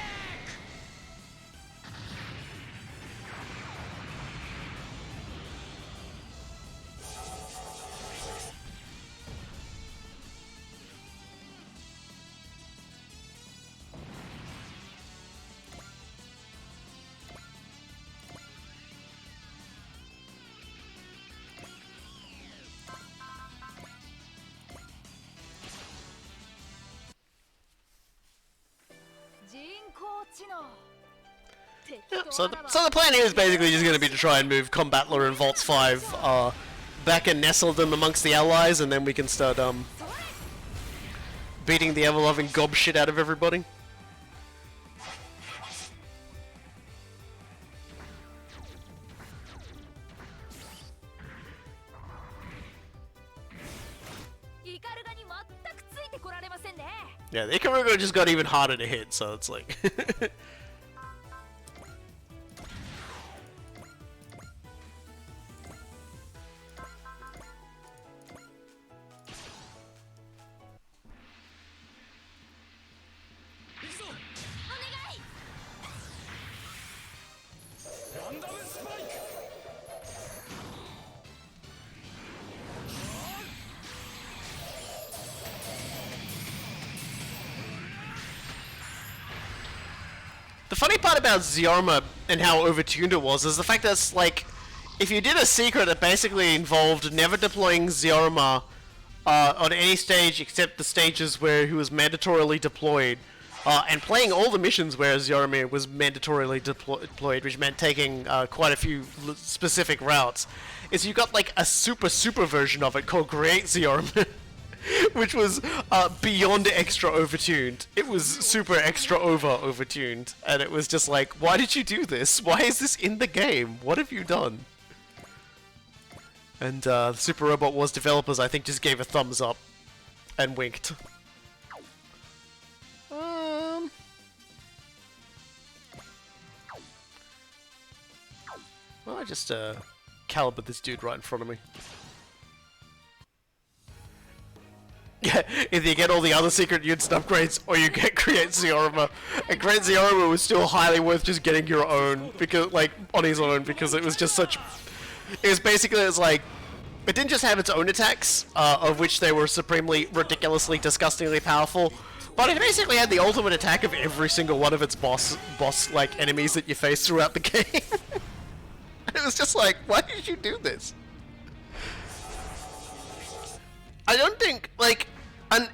So the plan here is basically just going to be to try and move Combattler and Volts 5 back and nestle them amongst the allies, and then we can start beating the ever-loving gob shit out of everybody. Yeah, the Ikaruga just got even harder to hit, so it's like... The funny part about Ziorma and how overtuned it was is the fact that it's like, if you did a secret that basically involved never deploying Ziorma on any stage except the stages where he was mandatorily deployed, and playing all the missions where Ziorma was mandatorily deployed, which meant taking quite a few specific routes, is you got like a super version of it called Create Ziorma. which was beyond extra overtuned. It was super extra overtuned, and it was just like, why did you do this? Why is this in the game? What have you done? And the Super Robot Wars developers, I think, just gave a thumbs up and winked. Well, I just calibered this dude right in front of me. Yeah, either you get all the other secret units and upgrades, or you get Create Ziorama. And Create Ziorama was still highly worth just getting your own, because, like, on his own, because it was just such... It was basically, it's like... It didn't just have its own attacks, of which they were supremely, ridiculously, disgustingly powerful, but it basically had the ultimate attack of every single one of its boss, like, enemies that you face throughout the game. It was just like, why did you do this? I don't think, like, and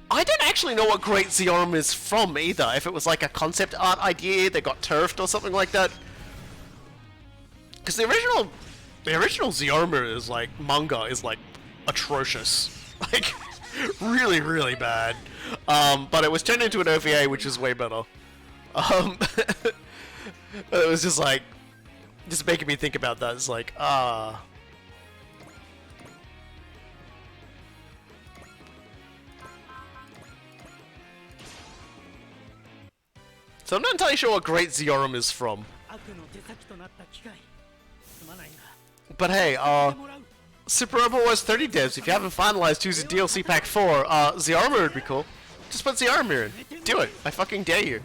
I don't actually know what Great Ziorama is from either, if it was like a concept art idea that got turfed or something like that. Because the original Ziorama is like, manga is like, atrocious. Like, really, really bad. But it was turned into an OVA, which is way better. But it was just like, just making me think about that. It's like, So I'm not entirely sure what Great Ziorama is from. But hey, Super Robot Wars 30 devs, if you haven't finalized who's in DLC Pack 4, Ziorama would be cool. Just put Ziorama in. Do it. I fucking dare you.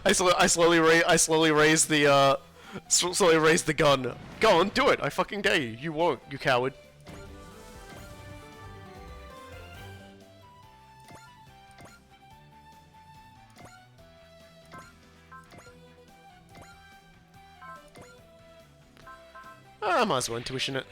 I slowly raise the gun. Go on, do it. I fucking dare you. You won't, you coward. I might as well intuition it.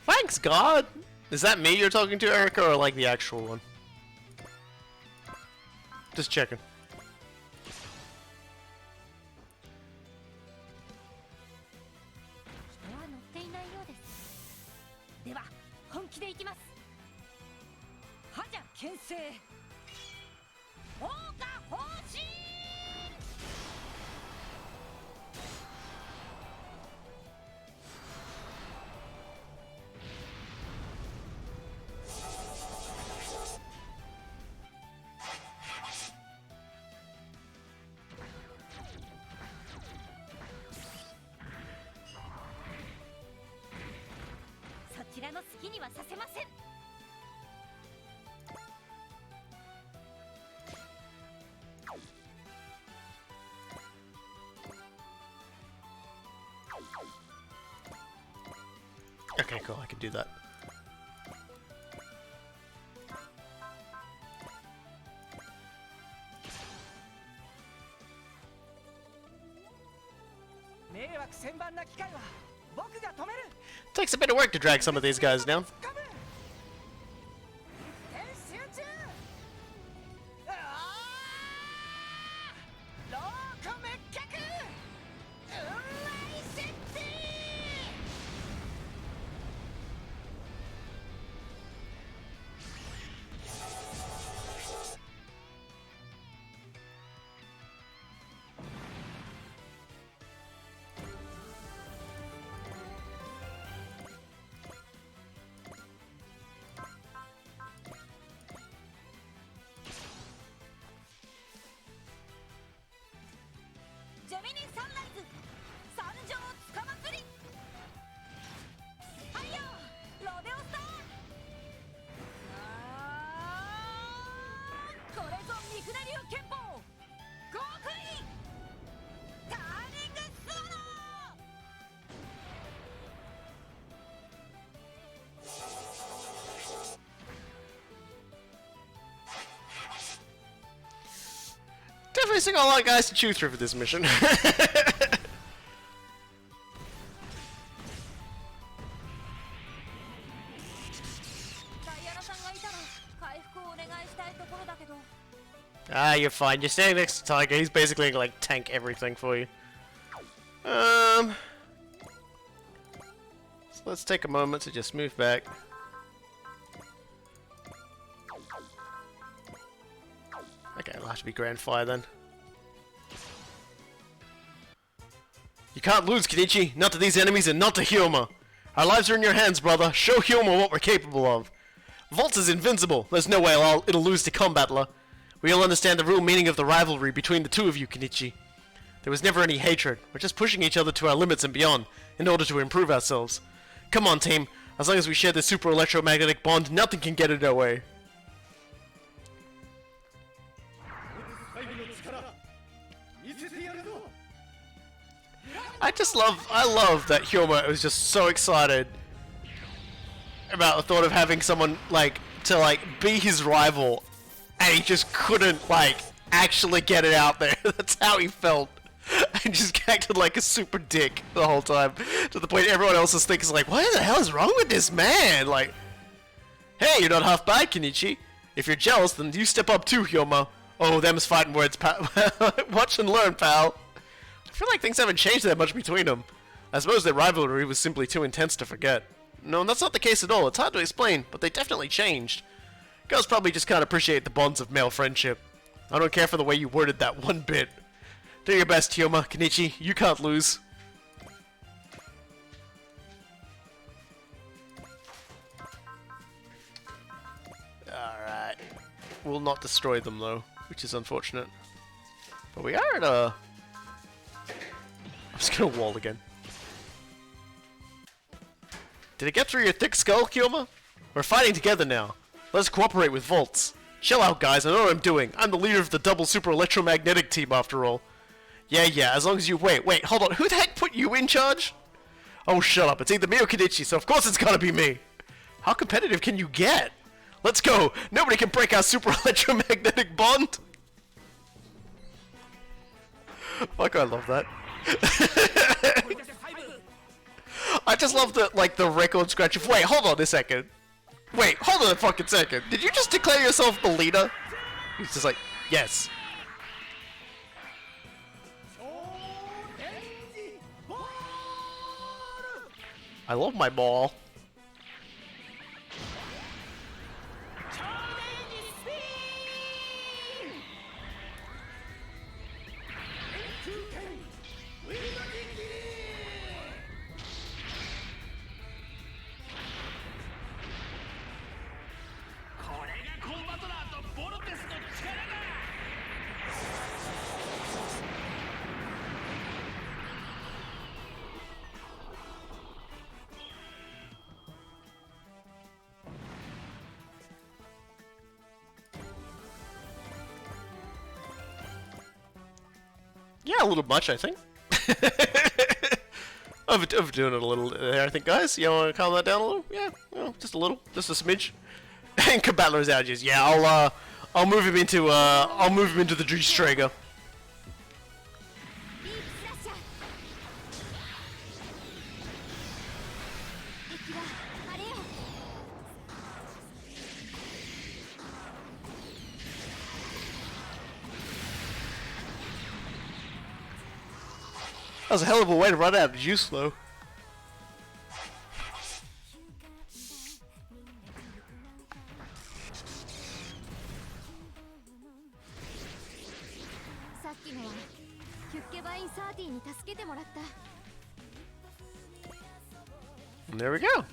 Thanks, God! Is that me you're talking to, Erica, or like the actual one? Just checking. Okay, cool, I can do that. Takes a bit of work to drag some of these guys down. 生つかまつりはいよロデオスターこれぞミクネ流拳法極意ターニングスワロー Definitely seeing a lot of guys to choose through for this mission. ダイアナさんがいたら回復をお願いしたいところだけど Ah, you're fine. You're standing next to Tiger. He's basically gonna, like, tank everything for you. So let's take a moment to just move back. Okay, it'll have to be Grand Fire then. You can't lose, Kenichi. Not to these enemies and not to Hyoma. Our lives are in your hands, brother. Show Hyoma what we're capable of. Volt is invincible. There's no way it'll lose to Combatler. We all understand the real meaning of the rivalry between the two of you, Kenichi. There was never any hatred. We're just pushing each other to our limits and beyond, in order to improve ourselves. Come on, team. As long as we share the super electromagnetic bond, nothing can get in our way. I love that Hyoma was just so excited about the thought of having someone, like, to, like, be his rival, and he just couldn't, like, actually get it out there. That's how he felt. And just acted like a super dick the whole time, to the point everyone else is thinking, like, what the hell is wrong with this man? Like, hey, you're not half bad, Kenichi. If you're jealous, then you step up too, Hyoma. Oh, them's fighting words, pal. Watch and learn, pal. I feel like things haven't changed that much between them. I suppose their rivalry was simply too intense to forget. No, that's not the case at all. It's hard to explain, but they definitely changed. Girls probably just can't appreciate the bonds of male friendship. I don't care for the way you worded that one bit. Do your best, Hyoma. Kenichi, you can't lose. Alright. We'll not destroy them, though, which is unfortunate. But we are at a... I'm just gonna wall again. Did it get through your thick skull, Hyoma? We're fighting together now. Let's cooperate with Volts. Chill out, guys. I know what I'm doing. I'm the leader of the double super electromagnetic team, after all. Yeah, as long as you... Wait, hold on. Who the heck put you in charge? Oh, shut up. It's either me or Kenichi, so of course it's gotta be me. How competitive can you get? Let's go. Nobody can break our super electromagnetic bond. Fuck, I love that. I just love the, like, the record scratch of... Wait, hold on a second. Wait, hold on a fucking second. Did you just declare yourself the leader? He's just like, yes. I love my ball. Yeah, a little much, I think. Overdoing it a little there, I think, guys. You want to calm that down a little? Yeah, just a little, just a smidge. And Combatler's ouches. Yeah, I'll move him into the G-Strager. That was a hell of a way to run out of juice, though. And there we go. Well,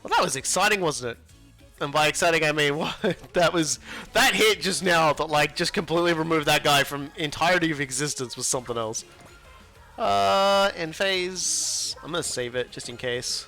that was exciting, wasn't it? And by exciting, I mean what? That hit just now that, like, just completely removed that guy from entirety of existence was something else. End phase. I'm gonna save it just in case.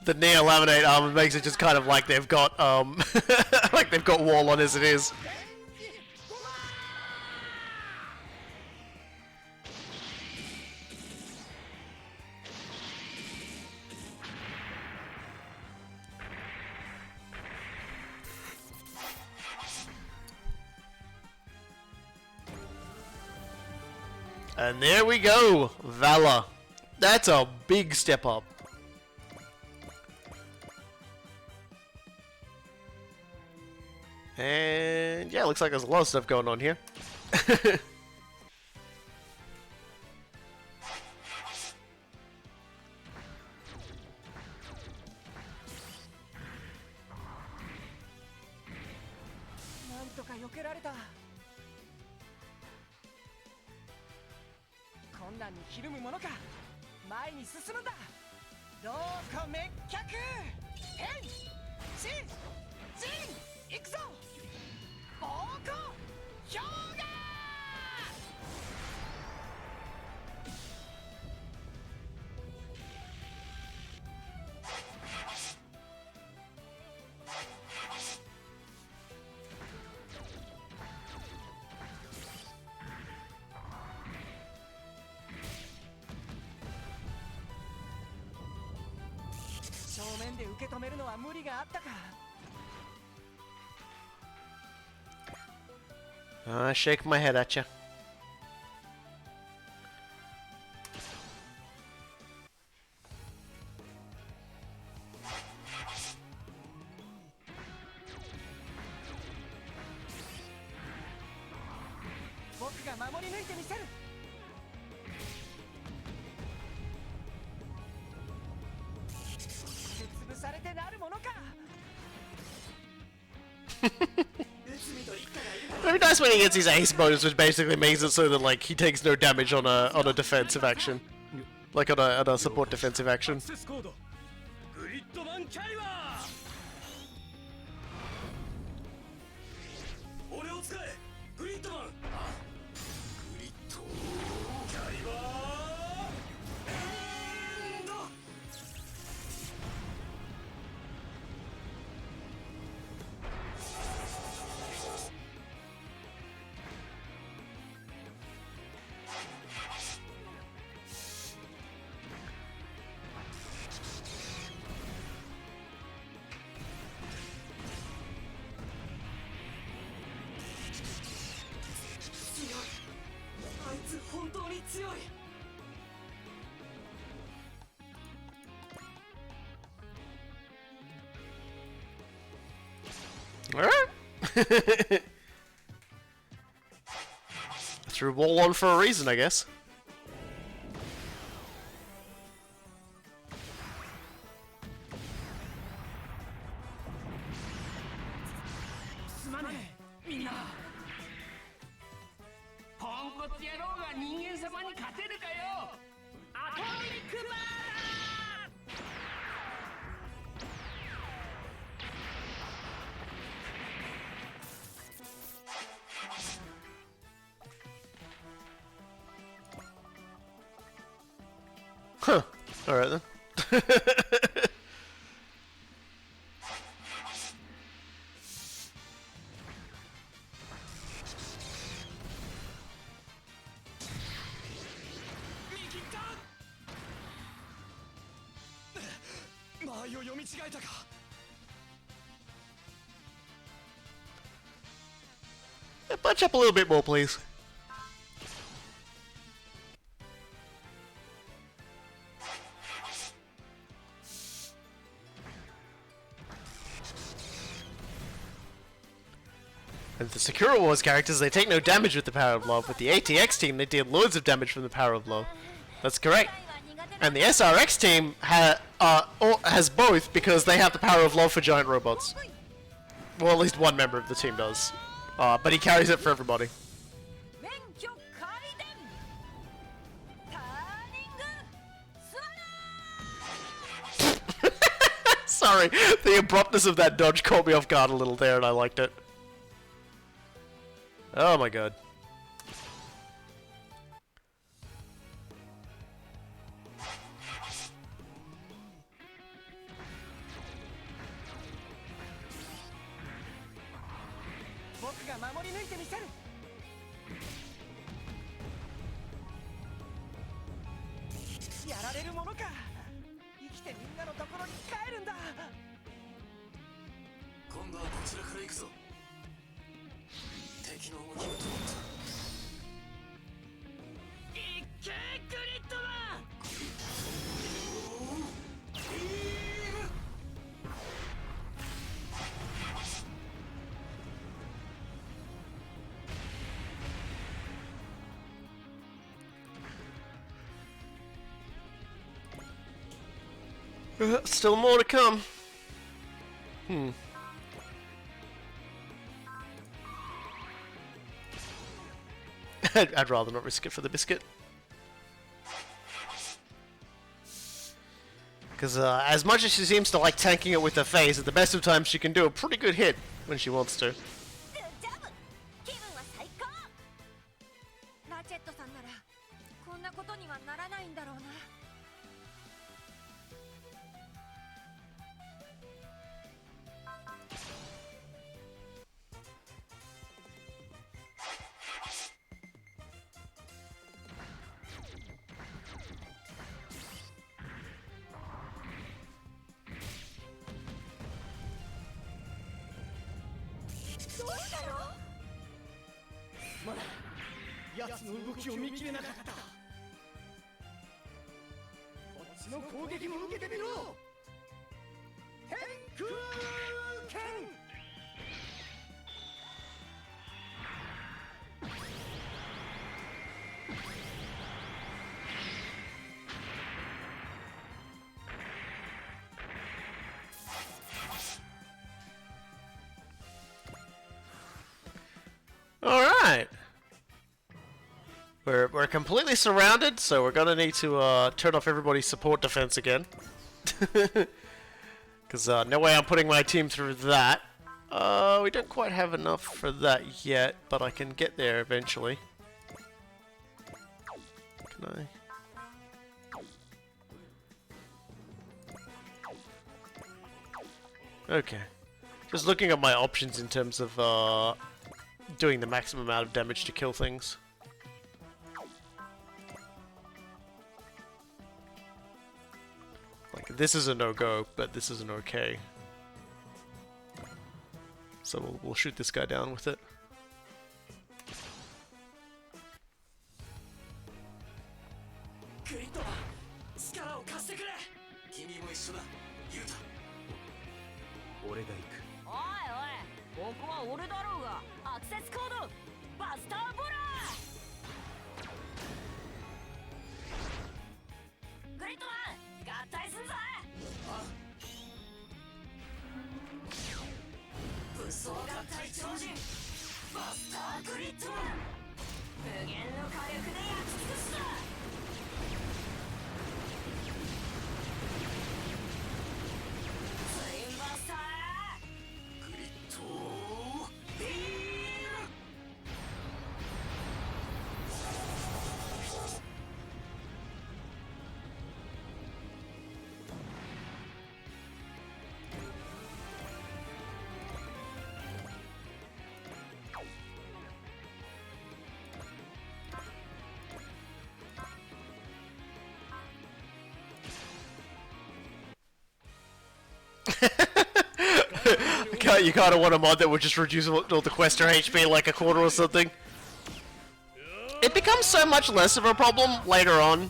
The near laminate armor makes it just kind of like they've got like they've got wall on as it is. And there we go, Valor. That's a big step up. And yeah, looks like there's a lot of stuff going on here. I shake my head at you. It'd be nice when he gets his ace bonus, which basically makes it so that like he takes no damage on a defensive action, like on a support defensive action. Alright. Threw wall on for a reason, I guess. Huh. Alright then. Bunch up a little bit more, please. And the Sakura Wars characters, they take no damage with the power of love. With the ATX team, they deal loads of damage from the power of love. That's correct. And the SRX team has both because they have the power of love for giant robots. Well, at least one member of the team does. But he carries it for everybody. Sorry, the abruptness of that dodge caught me off guard a little there and I liked it. Oh my god. Still more to come. I'd rather not risk it for the biscuit. Because as much as she seems to like tanking it with her face, at the best of times she can do a pretty good hit when she wants to. Alright. We're completely surrounded, so we're gonna need to turn off everybody's support defense again. Because no way I'm putting my team through that. We don't quite have enough for that yet, but I can get there eventually. Can I? Okay. Just looking at my options in terms of doing the maximum amount of damage to kill things. Like, this is a no-go, but this is an okay. So we'll shoot this guy down with it. You kind of want a mod that would just reduce all the Questor HP like a quarter or something. It becomes so much less of a problem later on,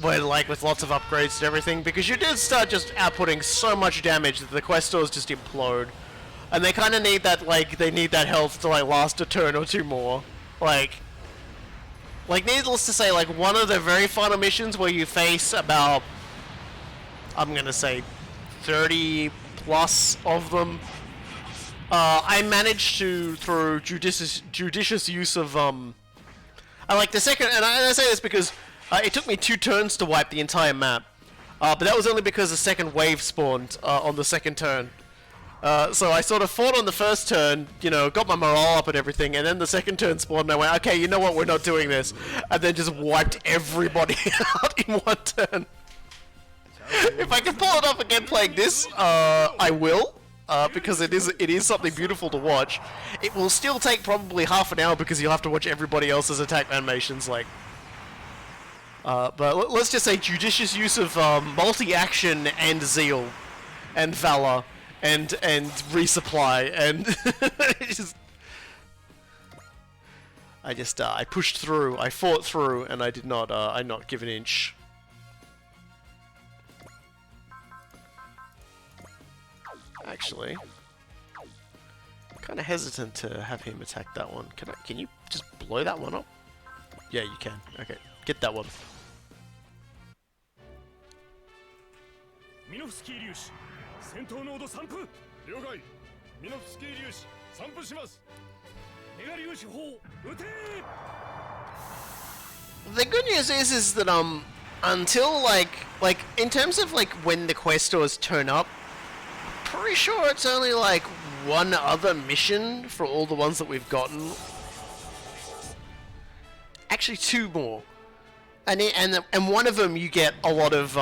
when like with lots of upgrades and everything, because you did start just outputting so much damage that the Questors just implode. and they kind of need that, like, they need that health to, like, last a turn or two more. Like, needless to say, like, one of the very final missions where you face about, I'm gonna say, 30 plus of them, I managed to, through judicious use of, I like the second, and I say this because it took me 2 turns to wipe the entire map, but that was only because the second wave spawned on the second turn. So I sort of fought on the first turn, you know, got my morale up and everything, and then the second turn spawned and I went, okay, you know what, we're not doing this. And then just wiped everybody out in 1 turn. If I can pull it off again playing this, I will. Because it is something beautiful to watch. It will still take probably half an hour because you'll have to watch everybody else's attack animations, like... but let's just say judicious use of multi-action and zeal and valor and resupply and I pushed through, I fought through, and I did not I not give an inch. Actually, I'm kind of hesitant to have him attack that one. Can you just blow that one up? Yeah, you can. Okay, get that one. Minovsky 粒子戦闘濃度3分了解ミノフスキー粒子散布しますメガ粒子砲撃て The good news is that until like in terms of like when the Questors turn up, pretty sure it's only like 1 other mission for all the ones that we've gotten. Actually 2 more, and one of them you get a lot of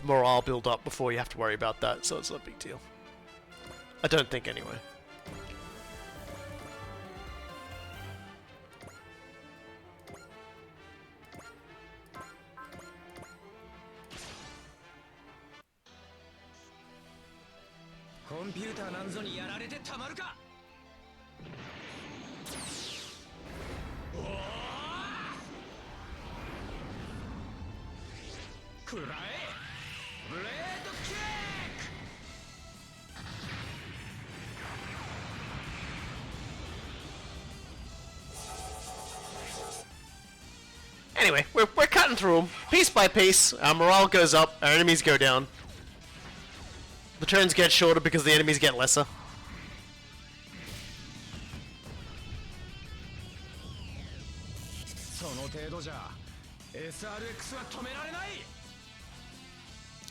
morale build up before you have to worry about that, so it's not a big deal. I don't think anyway. Computer なんぞにやられてたまるかくらえブレードキック Anyway, we're cutting through them piece by piece. Our morale goes up, our enemies go down. The turns get shorter because the enemies get lesser.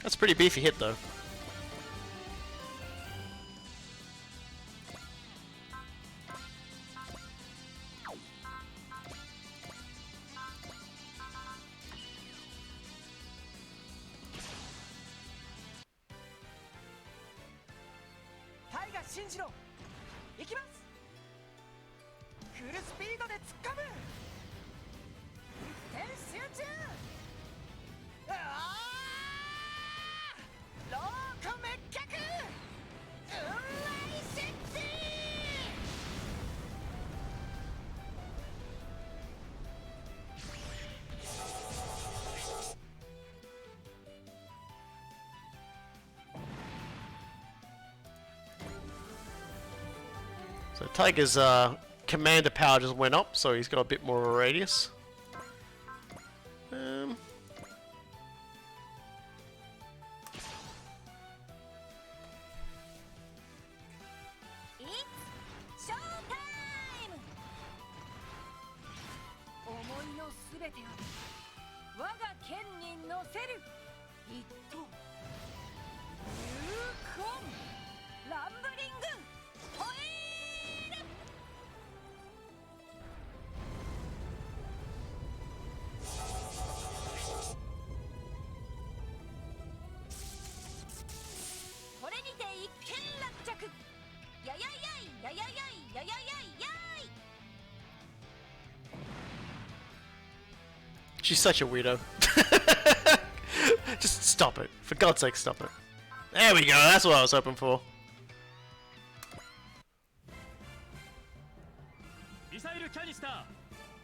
That's a pretty beefy hit though. So Tiger's commander power just went up, so he's got a bit more of a radius. She's such a weirdo. Just stop it. For God's sake, stop it. There we go, that's what I was hoping for. Missile canister,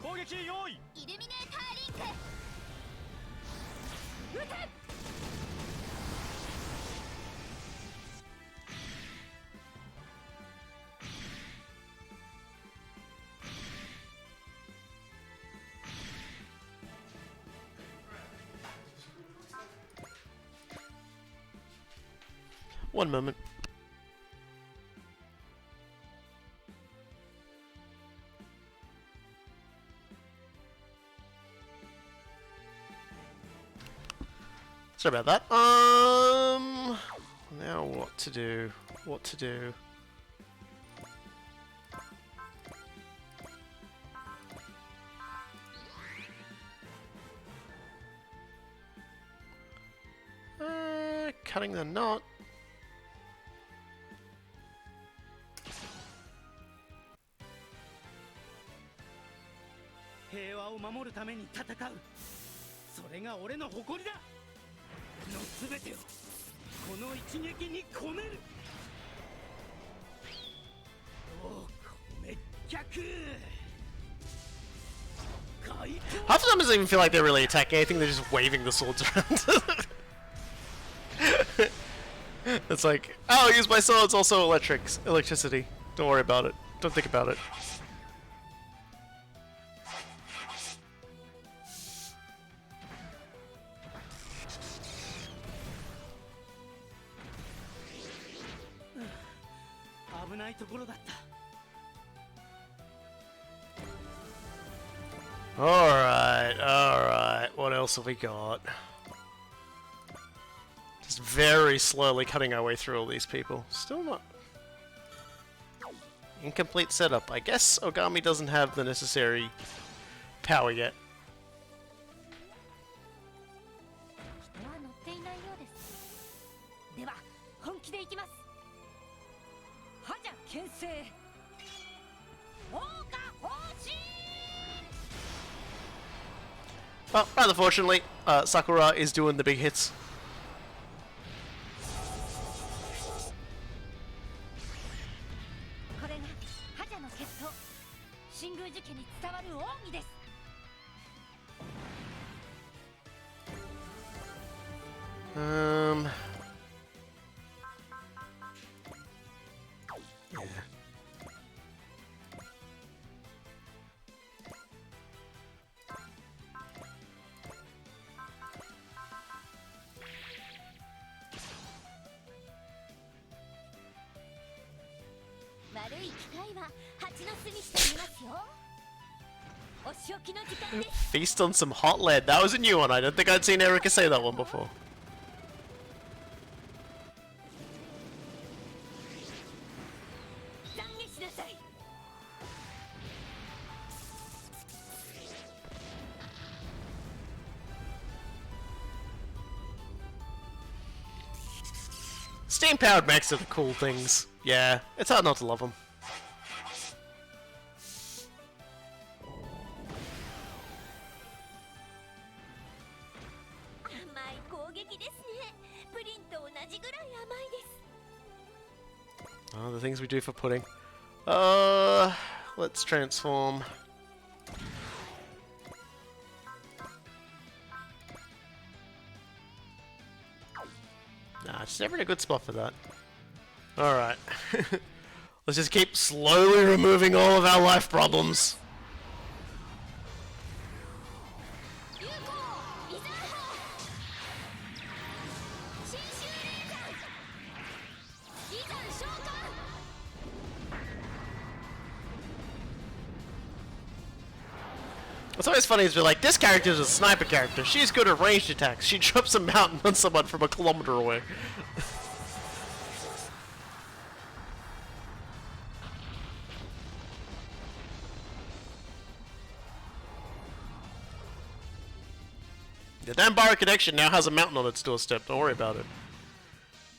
攻撃用意。イルミネーターリンク撃て Missile One moment. Sorry about that. Now what to do? What to do? Cutting the knot. Half the time doesn't even feel like they're really attacking anything, they're just waving the swords around. It's like, oh, use my swords, also electricity. Don't worry about it. Don't think about it. Alright, what else have we got? Just very slowly cutting our way through all these people. Still not... Incomplete setup. I guess Ogami doesn't have the necessary power yet. Well, rather fortunately, Sakura is doing the big hits. Yeah. Feast on some hot lead. That was a new one. I don't think I'd seen Erika say that one before. Steam-powered mechs are the cool things. Yeah, it's hard not to love them. Oh, the things we do for pudding. Let's transform. Nah, it's never in a good spot for that. Alright. Let's just keep slowly removing all of our life problems. What's always funny is we're like, this character is a sniper character. She's good at ranged attacks. She drops a mountain on someone from a kilometer away. The damn Barra Connection now has a mountain on its doorstep. Don't worry about it.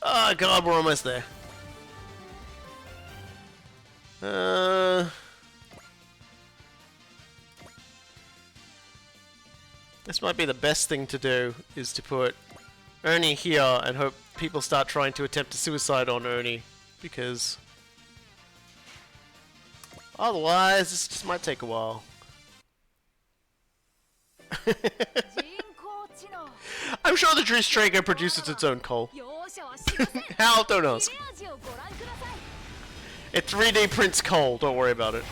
Oh god, we're almost there. This might be the best thing to do, is to put Ernie here and hope people start trying to attempt a suicide on Ernie, because otherwise this just might take a while. I'm sure the Juice Traeger produces its own coal. How? Don't ask. It 3D prints coal, don't worry about it.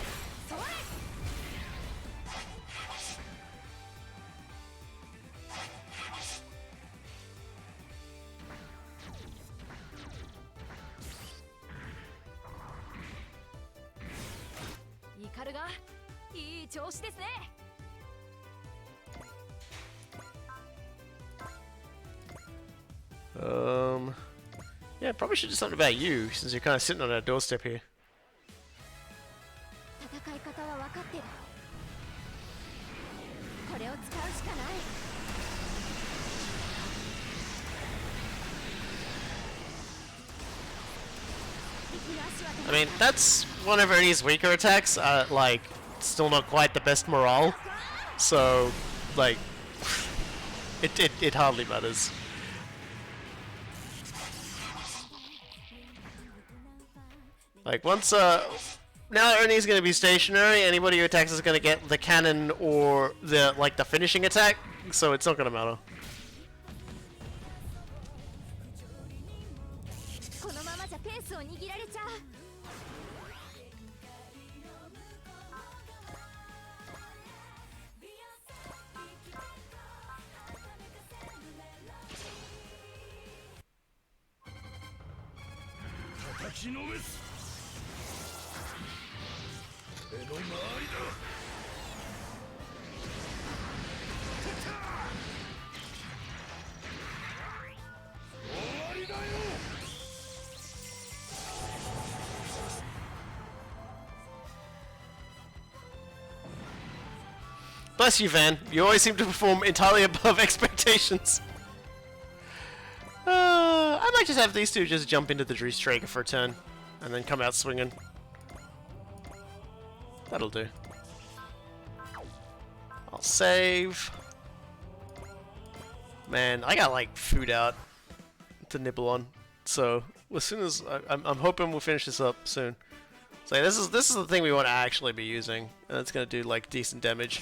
調子ですね。 Yeah, probably should do something about you, since you're kind of sitting on our doorstep here. 戦い方は分かってる。これを使うしかない。 I mean, that's one of Ernie's weaker attacks, like, still not quite the best morale, so, like, it hardly matters. Like, once, now Ernie's gonna be stationary, anybody who attacks is gonna get the cannon or the, like, the finishing attack, so it's not gonna matter. このままじゃペースを握られちゃう。 叩きのめす。目の周りだ。 Bless you, Van. You always seem to perform entirely above expectations. I might just have these two just jump into the Dreestrager for a turn, and then come out swinging. That'll do. I'll save. Man, I got like food out to nibble on, so as soon as I'm hoping we'll finish this up soon. So yeah, this is the thing we want to actually be using, and it's gonna do like decent damage.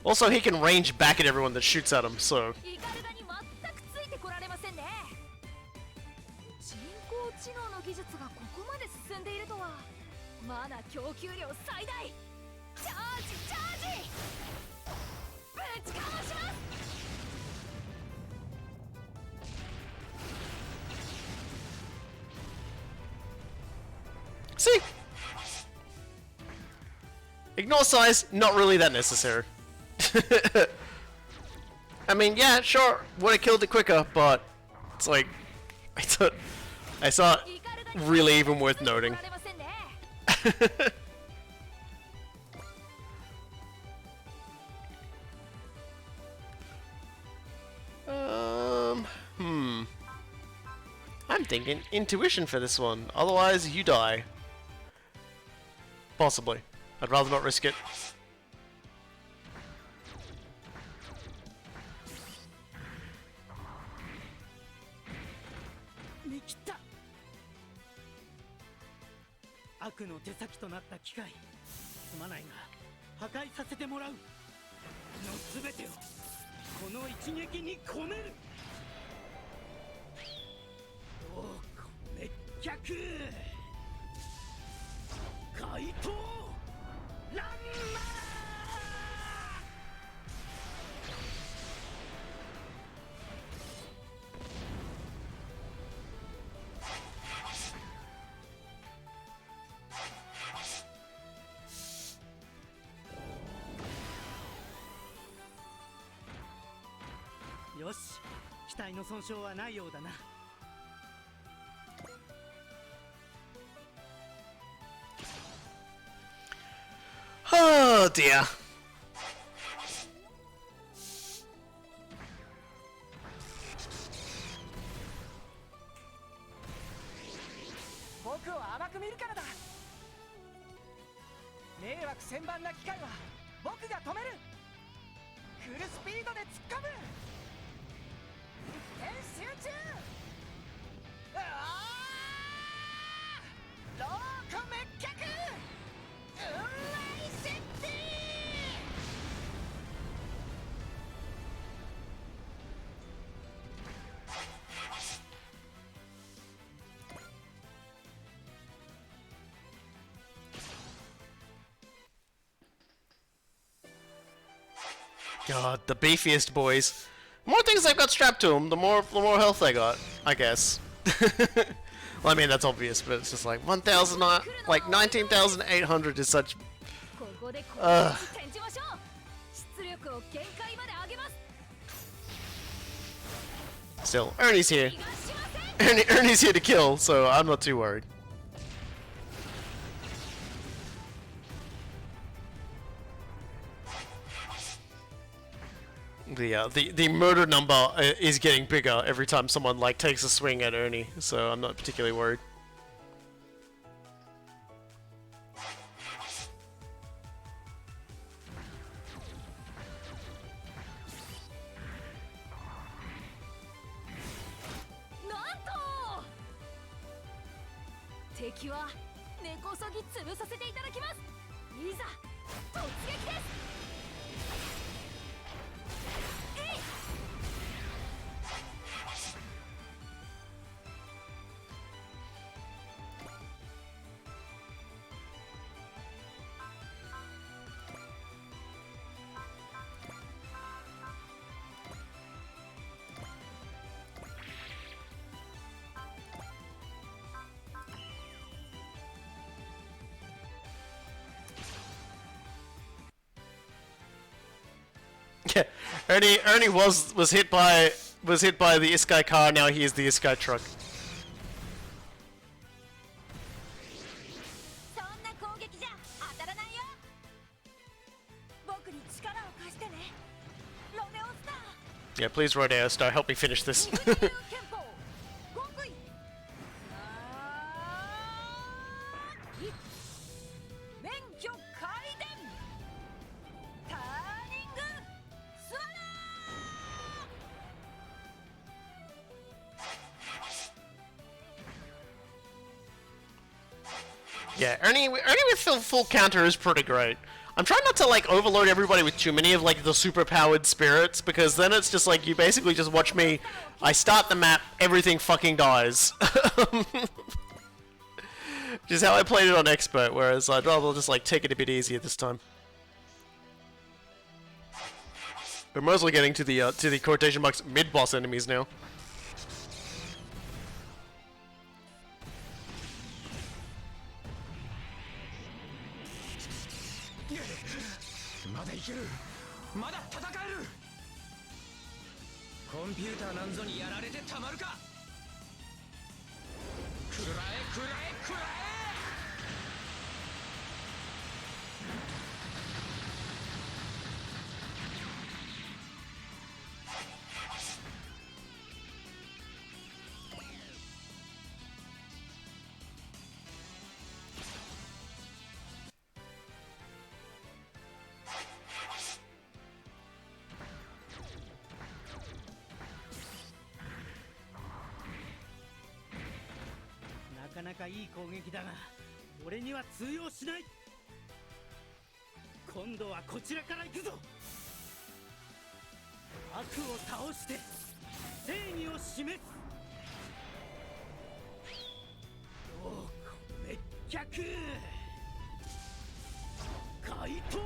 Also, he can range back at everyone that shoots at him, so... イカルガに全くついてこられませんね。人工知能の技術がここまで進んでいるとは。マナ供給量最大。チャージチャージ。ぶちかまします。 See? Ignore size, not really that necessary. I mean, yeah, sure, would have killed it quicker, but it's like, I saw it really even worth noting. I'm thinking intuition for this one, otherwise you die. Possibly. I'd rather not risk it. Nikita! 悪の手先となった機械、すまないが破壊させてもらう。のすべてをこの一撃に込める。どうこ滅却。怪盗ランマー。 よし、機体の損傷はないようだな。 Oh dear. 僕を甘く見るからだ。迷惑千万な機械は僕が止める。フルスピードで突っ込む。一点集中。ああ。ローコ滅却。運来設定。 God, the beefiest boys. The more things they've got strapped to them, the more health they got, I guess. Well, I mean that's obvious, but it's just like 1,000, like 19,800 is such. ここで攻撃に転じましょう。出力を限界まで上げます。 Still, Ernie's here. 逃がしません。 Ernie's here to kill, so I'm not too worried. The murder number is getting bigger every time someone like takes a swing at Ernie, so I'm not particularly worried. Nanto! 敵は根こそぎ潰させていただきます。いざ突撃です。 Yeah, Ernie was hit by the Iskai car. Now he is the Iskai truck. そんな攻撃じゃ当たらないよ。僕に力を貸してね。ロデオスター。 Yeah, please, Rodeo Star, help me finish this. 憲法極意。免許開電。ターニングスワロー。 Yeah, Ernie with full counter is pretty great. I'm trying not to like overload everybody with too many of like the super powered spirits, because then it's just like you basically just watch me. I start the map, everything fucking dies. Which is how I played it on expert, whereas I'd rather just like take it a bit easier this time. We're mostly getting to the quotation marks mid boss enemies now. まだいける。まだ戦える。コンピューターなんぞにやられてたまるか。食らえ食らえ食らえ。 なかなかいい攻撃だが、俺には通用しない。今度はこちらから行くぞ。悪を倒して正義を示す。陽子滅却。怪盗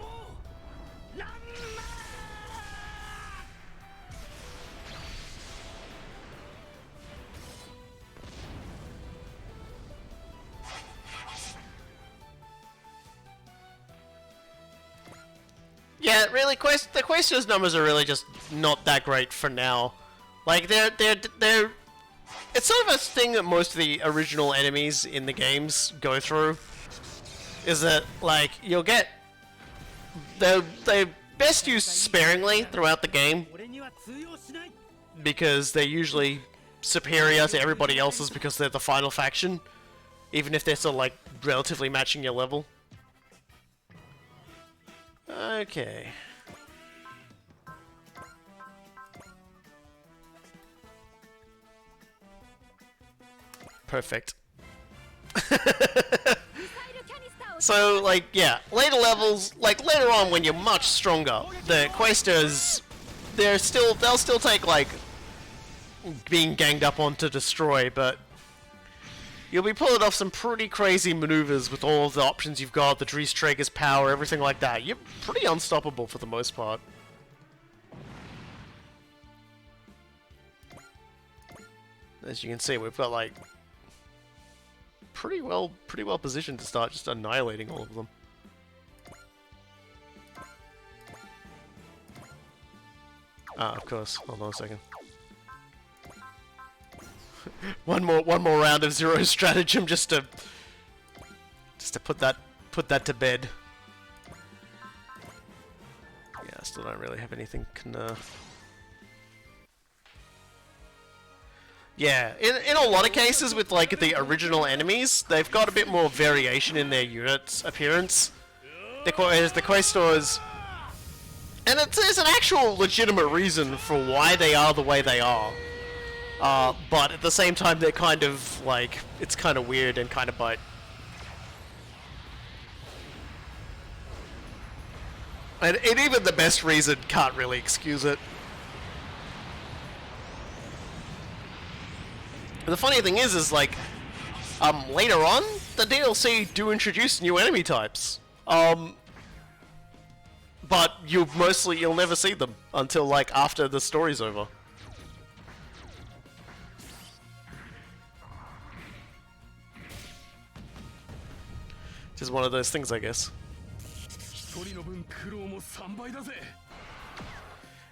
乱魔。 Yeah, really, the Questors numbers are really just not that great for now. Like, they're... It's sort of a thing that most of the original enemies in the games go through. Is that, like, you'll get... They're best used sparingly throughout the game. Because they're usually superior to everybody else's because they're the final faction. Even if they're sort of, like, relatively matching your level. Okay. Perfect. So, like, yeah, later levels, like, later on when you're much stronger, the Questors, they'll still take, like, being ganged up on to destroy, but you'll be pulling off some pretty crazy maneuvers with all of the options you've got, the Dries Traeger's power, everything like that. You're pretty unstoppable for the most part. As you can see, we've got like pretty well positioned to start just annihilating all of them. Ah, of course. Hold on a second. one more round of Zero stratagem just to put that to bed. Yeah, I still don't really have anything nerf. Yeah, in a lot of cases with like the original enemies, they've got a bit more variation in their unit's appearance. The Questors, and there's an actual legitimate reason for why they are the way they are. But at the same time, they're kind of like, it's kind of weird and kind of bite. And even the best reason can't really excuse it. The funny thing is like, later on, the DLC do introduce new enemy types. But you'll never see them until like after the story's over. Just one of those things, I guess.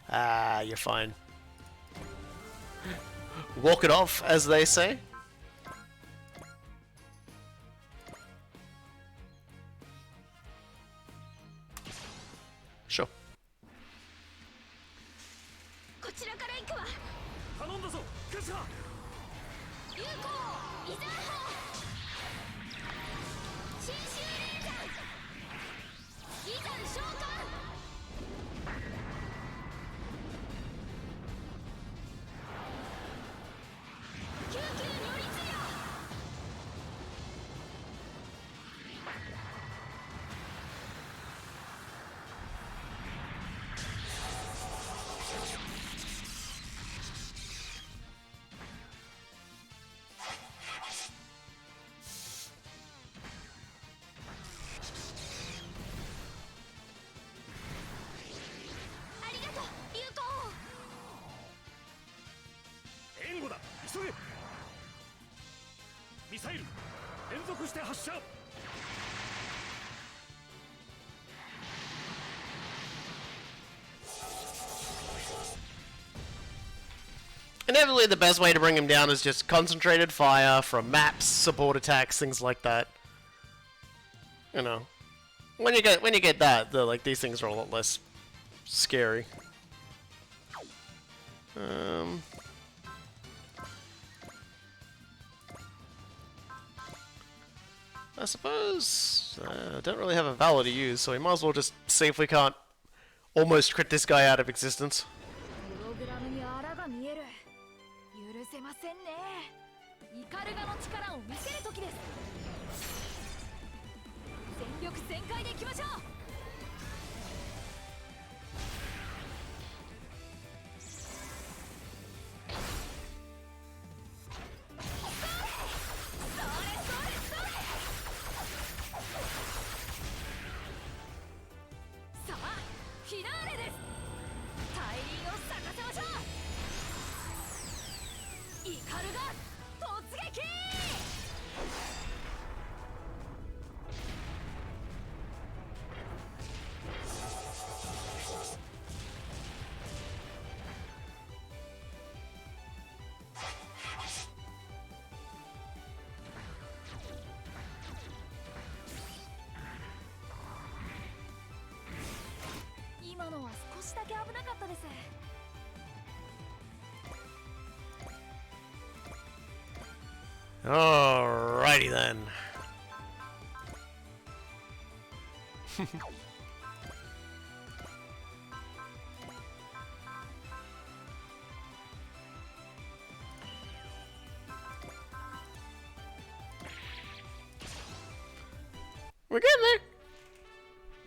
Ah, you're fine. Walk it off, as they say. Sure. こちらから行くわ。頼んだぞケスハ。有効イザー砲新襲レーザーイザン召喚救急如律令 援護だ急げミサイル連続して発射 Inevitably, the best way to bring him down is just concentrated fire from maps, support attacks, things like that. You know, when you get that, these things are a lot less scary. I suppose I don't really have a Valor to use, so we might as well just see if we can't almost crit this guy out of existence. プログラムにあらが見える。許せませんね。イカルガの力を見せる時です。全力全開でいきましょう。さあ、フィナーレです。大輪を咲かせましょう。イカルガ突撃。今のは少しだけ危なかったです。Alrighty then. We're getting there.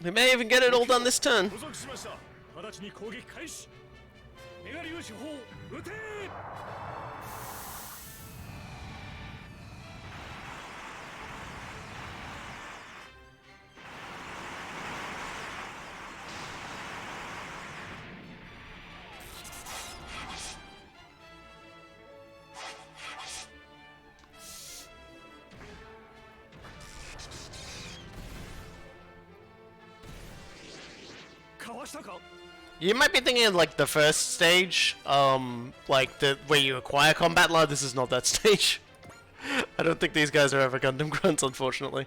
We may even get it all done this turn. 捕捉しました直ちに攻撃開始メガ粒子砲撃て こしたか。 You might be thinking of like the first stage, like the where you acquire combat line. This is not that stage. I don't think these guys are ever Gundam grunts, unfortunately.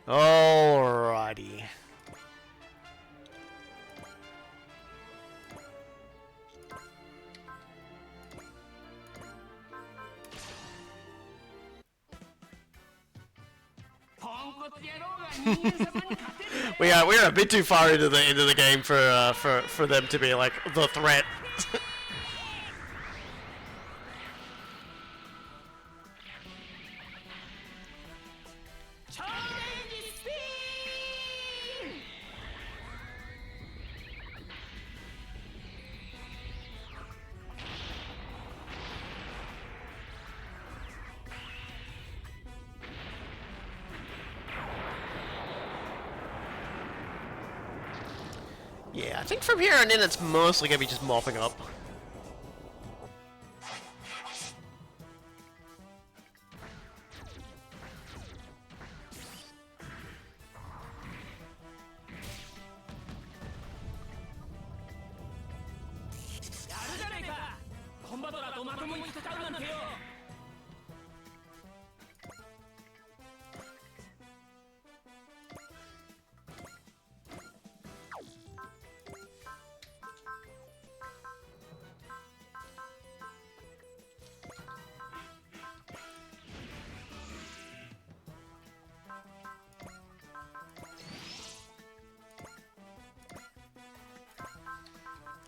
Alrighty. We're a bit too far into the game for them to be like the threat. Yeah, I think from here on in it's mostly gonna be just mopping up.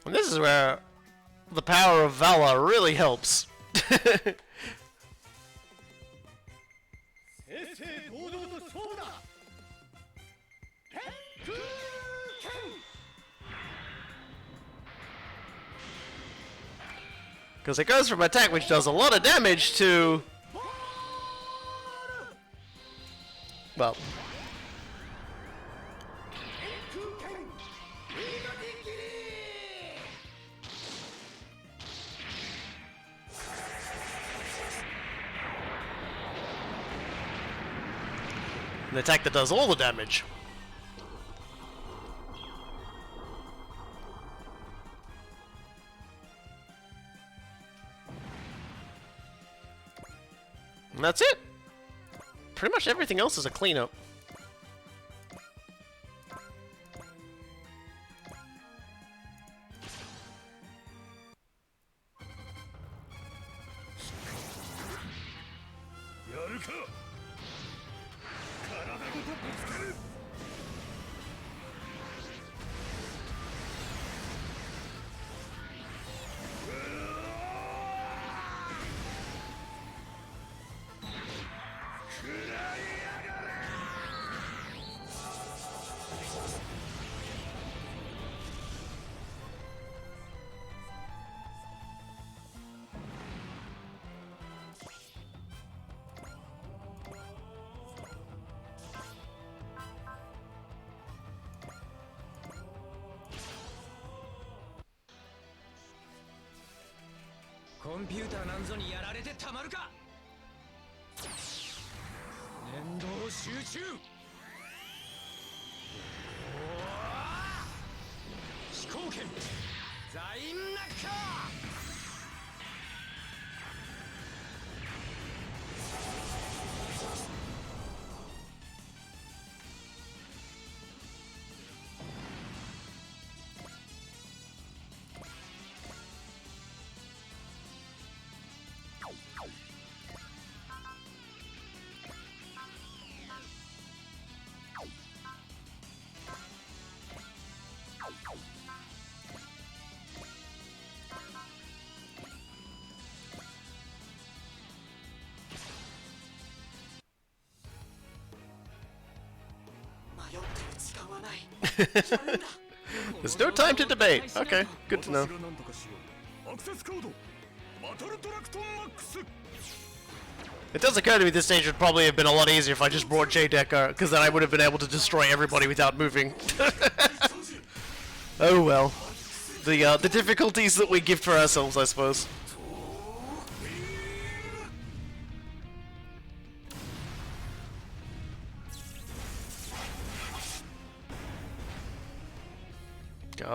And this is where the power of Valor really helps. Because it goes from attack which does a lot of damage to... well... an attack that does all the damage. And that's it. Pretty much everything else is a cleanup. There's no time to debate. Okay, good to know. It does occur to me this stage would probably have been a lot easier if I just brought J-Decker, because then I would have been able to destroy everybody without moving. Oh well. The difficulties that we gift for ourselves, I suppose.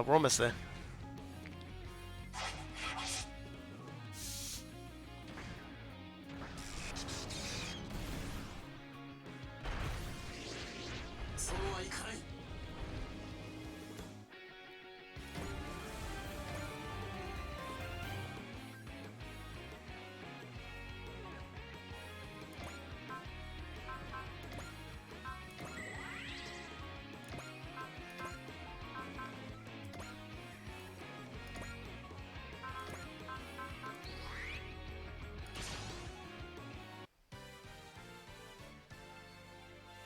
we're almost there.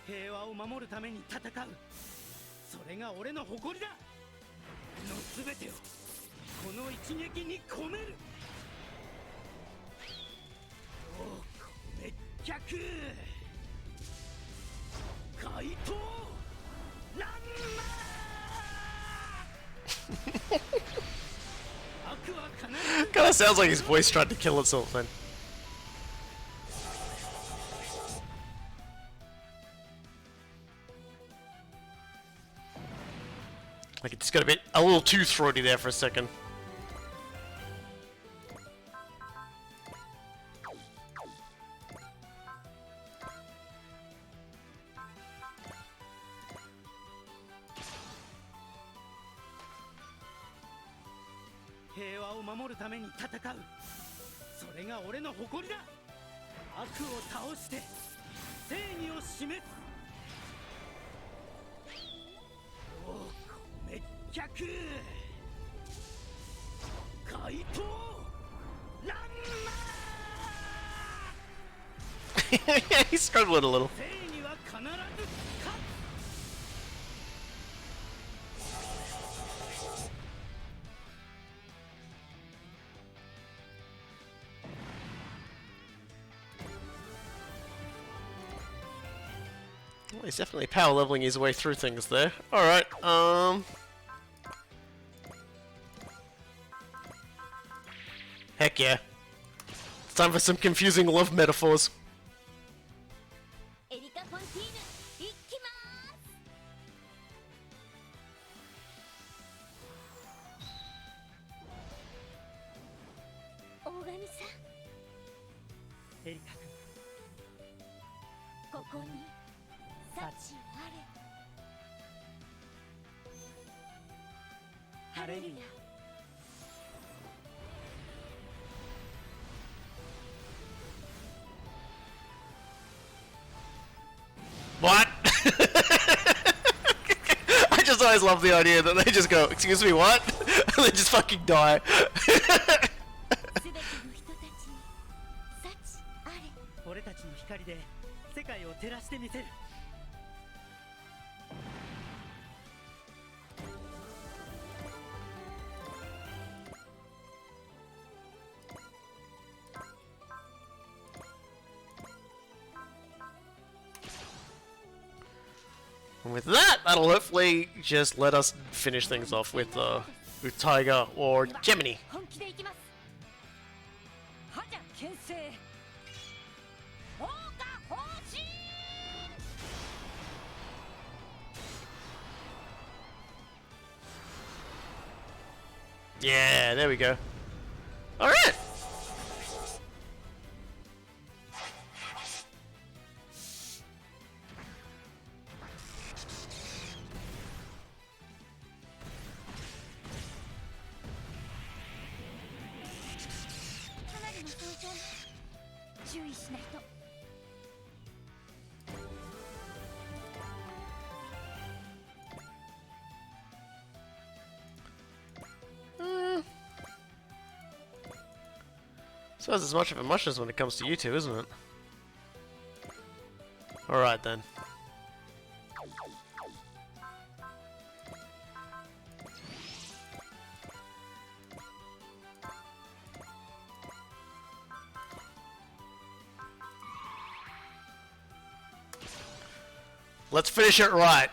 平和を守るために戦う。それが俺の誇りだ。のすべてをこの一撃に込める。滅却怪盗ランマー悪は必ず Kind of sounds like his voice tried to kill itself then. Like it just got a little too throaty there for a second.「平和を守るために戦う。それが俺の誇りだ。悪を倒して正義を示す。滅却怪盗ランマー He struggled a little. 正義は必ず勝つ。Well, he's definitely power leveling his way through things there. Alright, heck yeah. It's time for some confusing love metaphors. エリカ・フォンティーヌいきまーす。大神さエリカ君、ん、ここに幸あれ。ハレルヤ。What? I just always love the idea that they just go, excuse me, what? And they just fucking die. すべての人たちに幸あれ。俺たちの光で世界を照らしてみせる。And with that, that'll hopefully just let us finish things off with Tiger or Gemini. 本気でいきます。覇者牽制放火方針。 Yeah, there we go. Alright! So it's as much of a muchness when it comes to you two, isn't it? Alright then. Let's finish it right.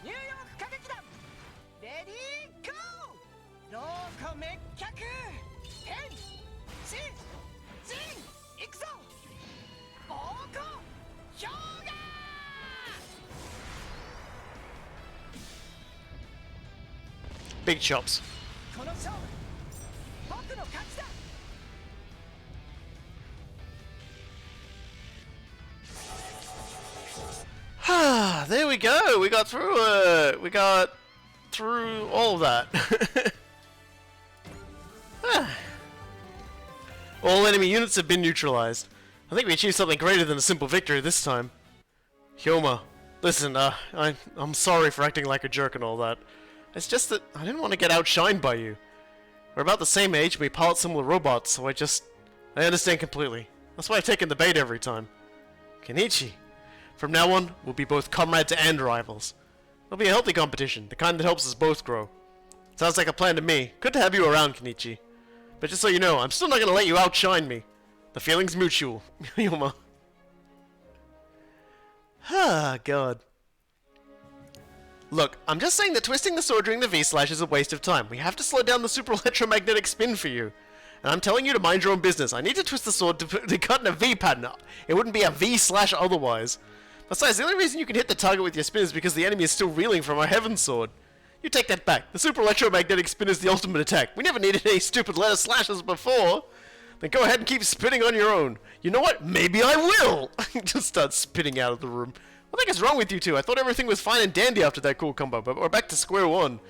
ニューヨーク歌劇団レディーゴー。ローコ滅却天地人行くぞ。暴行氷河。Big chops. この勝負僕の勝ちだ。 Ah, there we go. We got through it. We got through all of that. All enemy units have been neutralized. I think we achieved something greater than a simple victory this time. Hyoma, listen, I'm sorry for acting like a jerk and all that. It's just that I didn't want to get outshined by you. We're about the same age and we pilot similar robots, so I understand completely. That's why I've taken the bait every time. Kenichi, from now on, we'll be both comrades and rivals. It'll be a healthy competition, the kind that helps us both grow. Sounds like a plan to me. Good to have you around, Kenichi. But just so you know, I'm still not gonna let you outshine me. The feeling's mutual. Hyoma. Ah, God. Look, I'm just saying that twisting the sword during the V-slash is a waste of time. We have to slow down the super electromagnetic spin for you. And I'm telling you to mind your own business. I need to twist the sword to cut in a V pattern. It wouldn't be a V-slash otherwise. Besides, the only reason you can hit the target with your spin is because the enemy is still reeling from our Heaven Sword. You take that back. The super electromagnetic spin is the ultimate attack. We never needed any stupid letter slashes before. Then go ahead and keep spinning on your own. You know what? Maybe I will! Just start spitting out of the room. What the heck is wrong with you two? I thought everything was fine and dandy after that cool combo, but we're back to square one.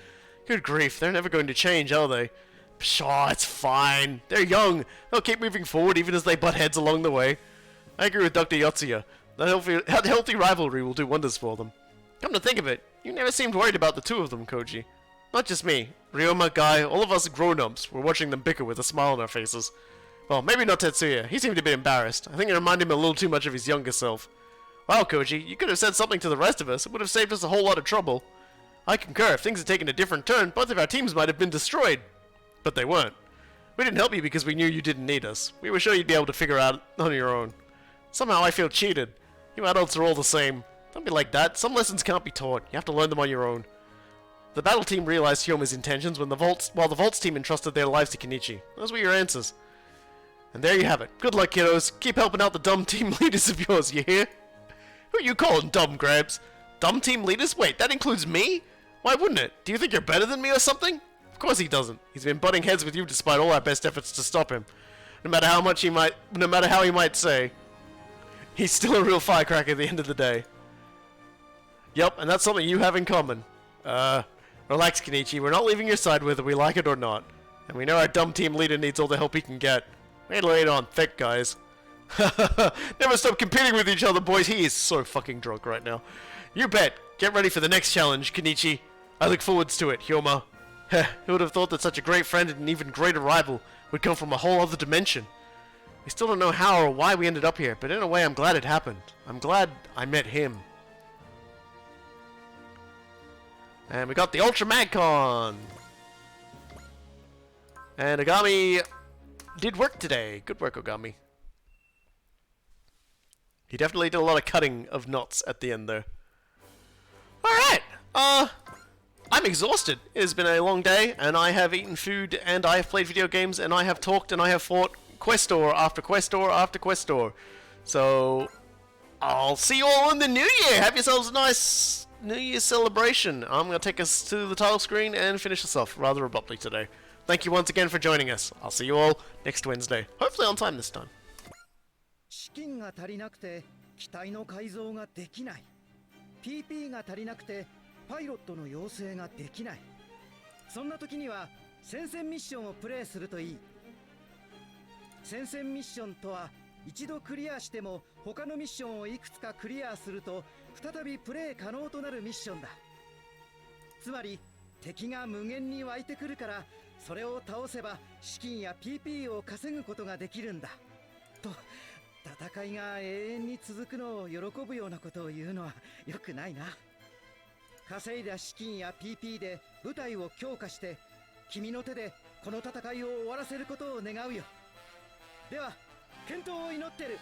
Good grief, they're never going to change, are they? Pshaw, it's fine. They're young. They'll keep moving forward even as they butt heads along the way. I agree with Dr. Yotsuya. That healthy rivalry will do wonders for them. Come to think of it, you never seemed worried about the two of them, Koji. Not just me. Ryoma, Guy, all of us grown-ups were watching them bicker with a smile on our faces. Well, maybe not Tetsuya. He seemed a bit embarrassed. I think it reminded him a little too much of his younger self. Wow, Koji, you could have said something to the rest of us. It would have saved us a whole lot of trouble. I concur. If things had taken a different turn, both of our teams might have been destroyed. But they weren't. We didn't help you because we knew you didn't need us. We were sure you'd be able to figure out on your own. Somehow I feel cheated. You adults are all the same. Don't be like that. Some lessons can't be taught. You have to learn them on your own. The battle team realized Hyoma's intentions while the Volts team entrusted their lives to Kenichi. Those were your answers. And there you have it. Good luck, kiddos. Keep helping out the dumb team leaders of yours, you hear? Who are you calling dumb, Grabs? Dumb team leaders? Wait, that includes me? Why wouldn't it? Do you think you're better than me or something? Of course he doesn't. He's been butting heads with you despite all our best efforts to stop him. No matter how he might say, he's still a real firecracker at the end of the day. Yup, and that's something you have in common. Relax, Kenichi. We're not leaving your side whether we like it or not. And we know our dumb team leader needs all the help he can get. We're laid on thick, guys. Never stop competing with each other, boys. He is so fucking drunk right now. You bet. Get ready for the next challenge, Kenichi. I look forwards to it, Hyoma. Who would have thought that such a great friend and an even greater rival would come from a whole other dimension? We still don't know how or why we ended up here, but in a way I'm glad it happened. I'm glad I met him. And we got the Ultramagcon! And Ogami did work today. Good work, Ogami. He definitely did a lot of cutting of knots at the end there. Alright! I'm exhausted. It has been a long day, and I have eaten food, and I have played video games, and I have talked, and I have fought Questor after Questor after Questor. So, I'll see you all in the new year! Have yourselves a nice New Year's celebration. I'm going to take us to the title screen and finish this off rather abruptly today. Thank you once again for joining us. I'll see you all next Wednesday. Hopefully on time this time. 資金が足りなくて機体の改造ができない PP が足りなくてパイロットの養成ができないそんな時には戦線ミッションをプレイするといい戦線ミッションとは一度クリアしても他のミッションをいくつかクリアすると再びプレイ可能となるミッションだつまり敵が無限に湧いてくるからそれを倒せば資金や PP を稼ぐことができるんだと戦いが永遠に続くのを喜ぶようなことを言うのは良くないな稼いだ資金や PP で部隊を強化して君の手でこの戦いを終わらせることを願うよでは健闘を祈ってる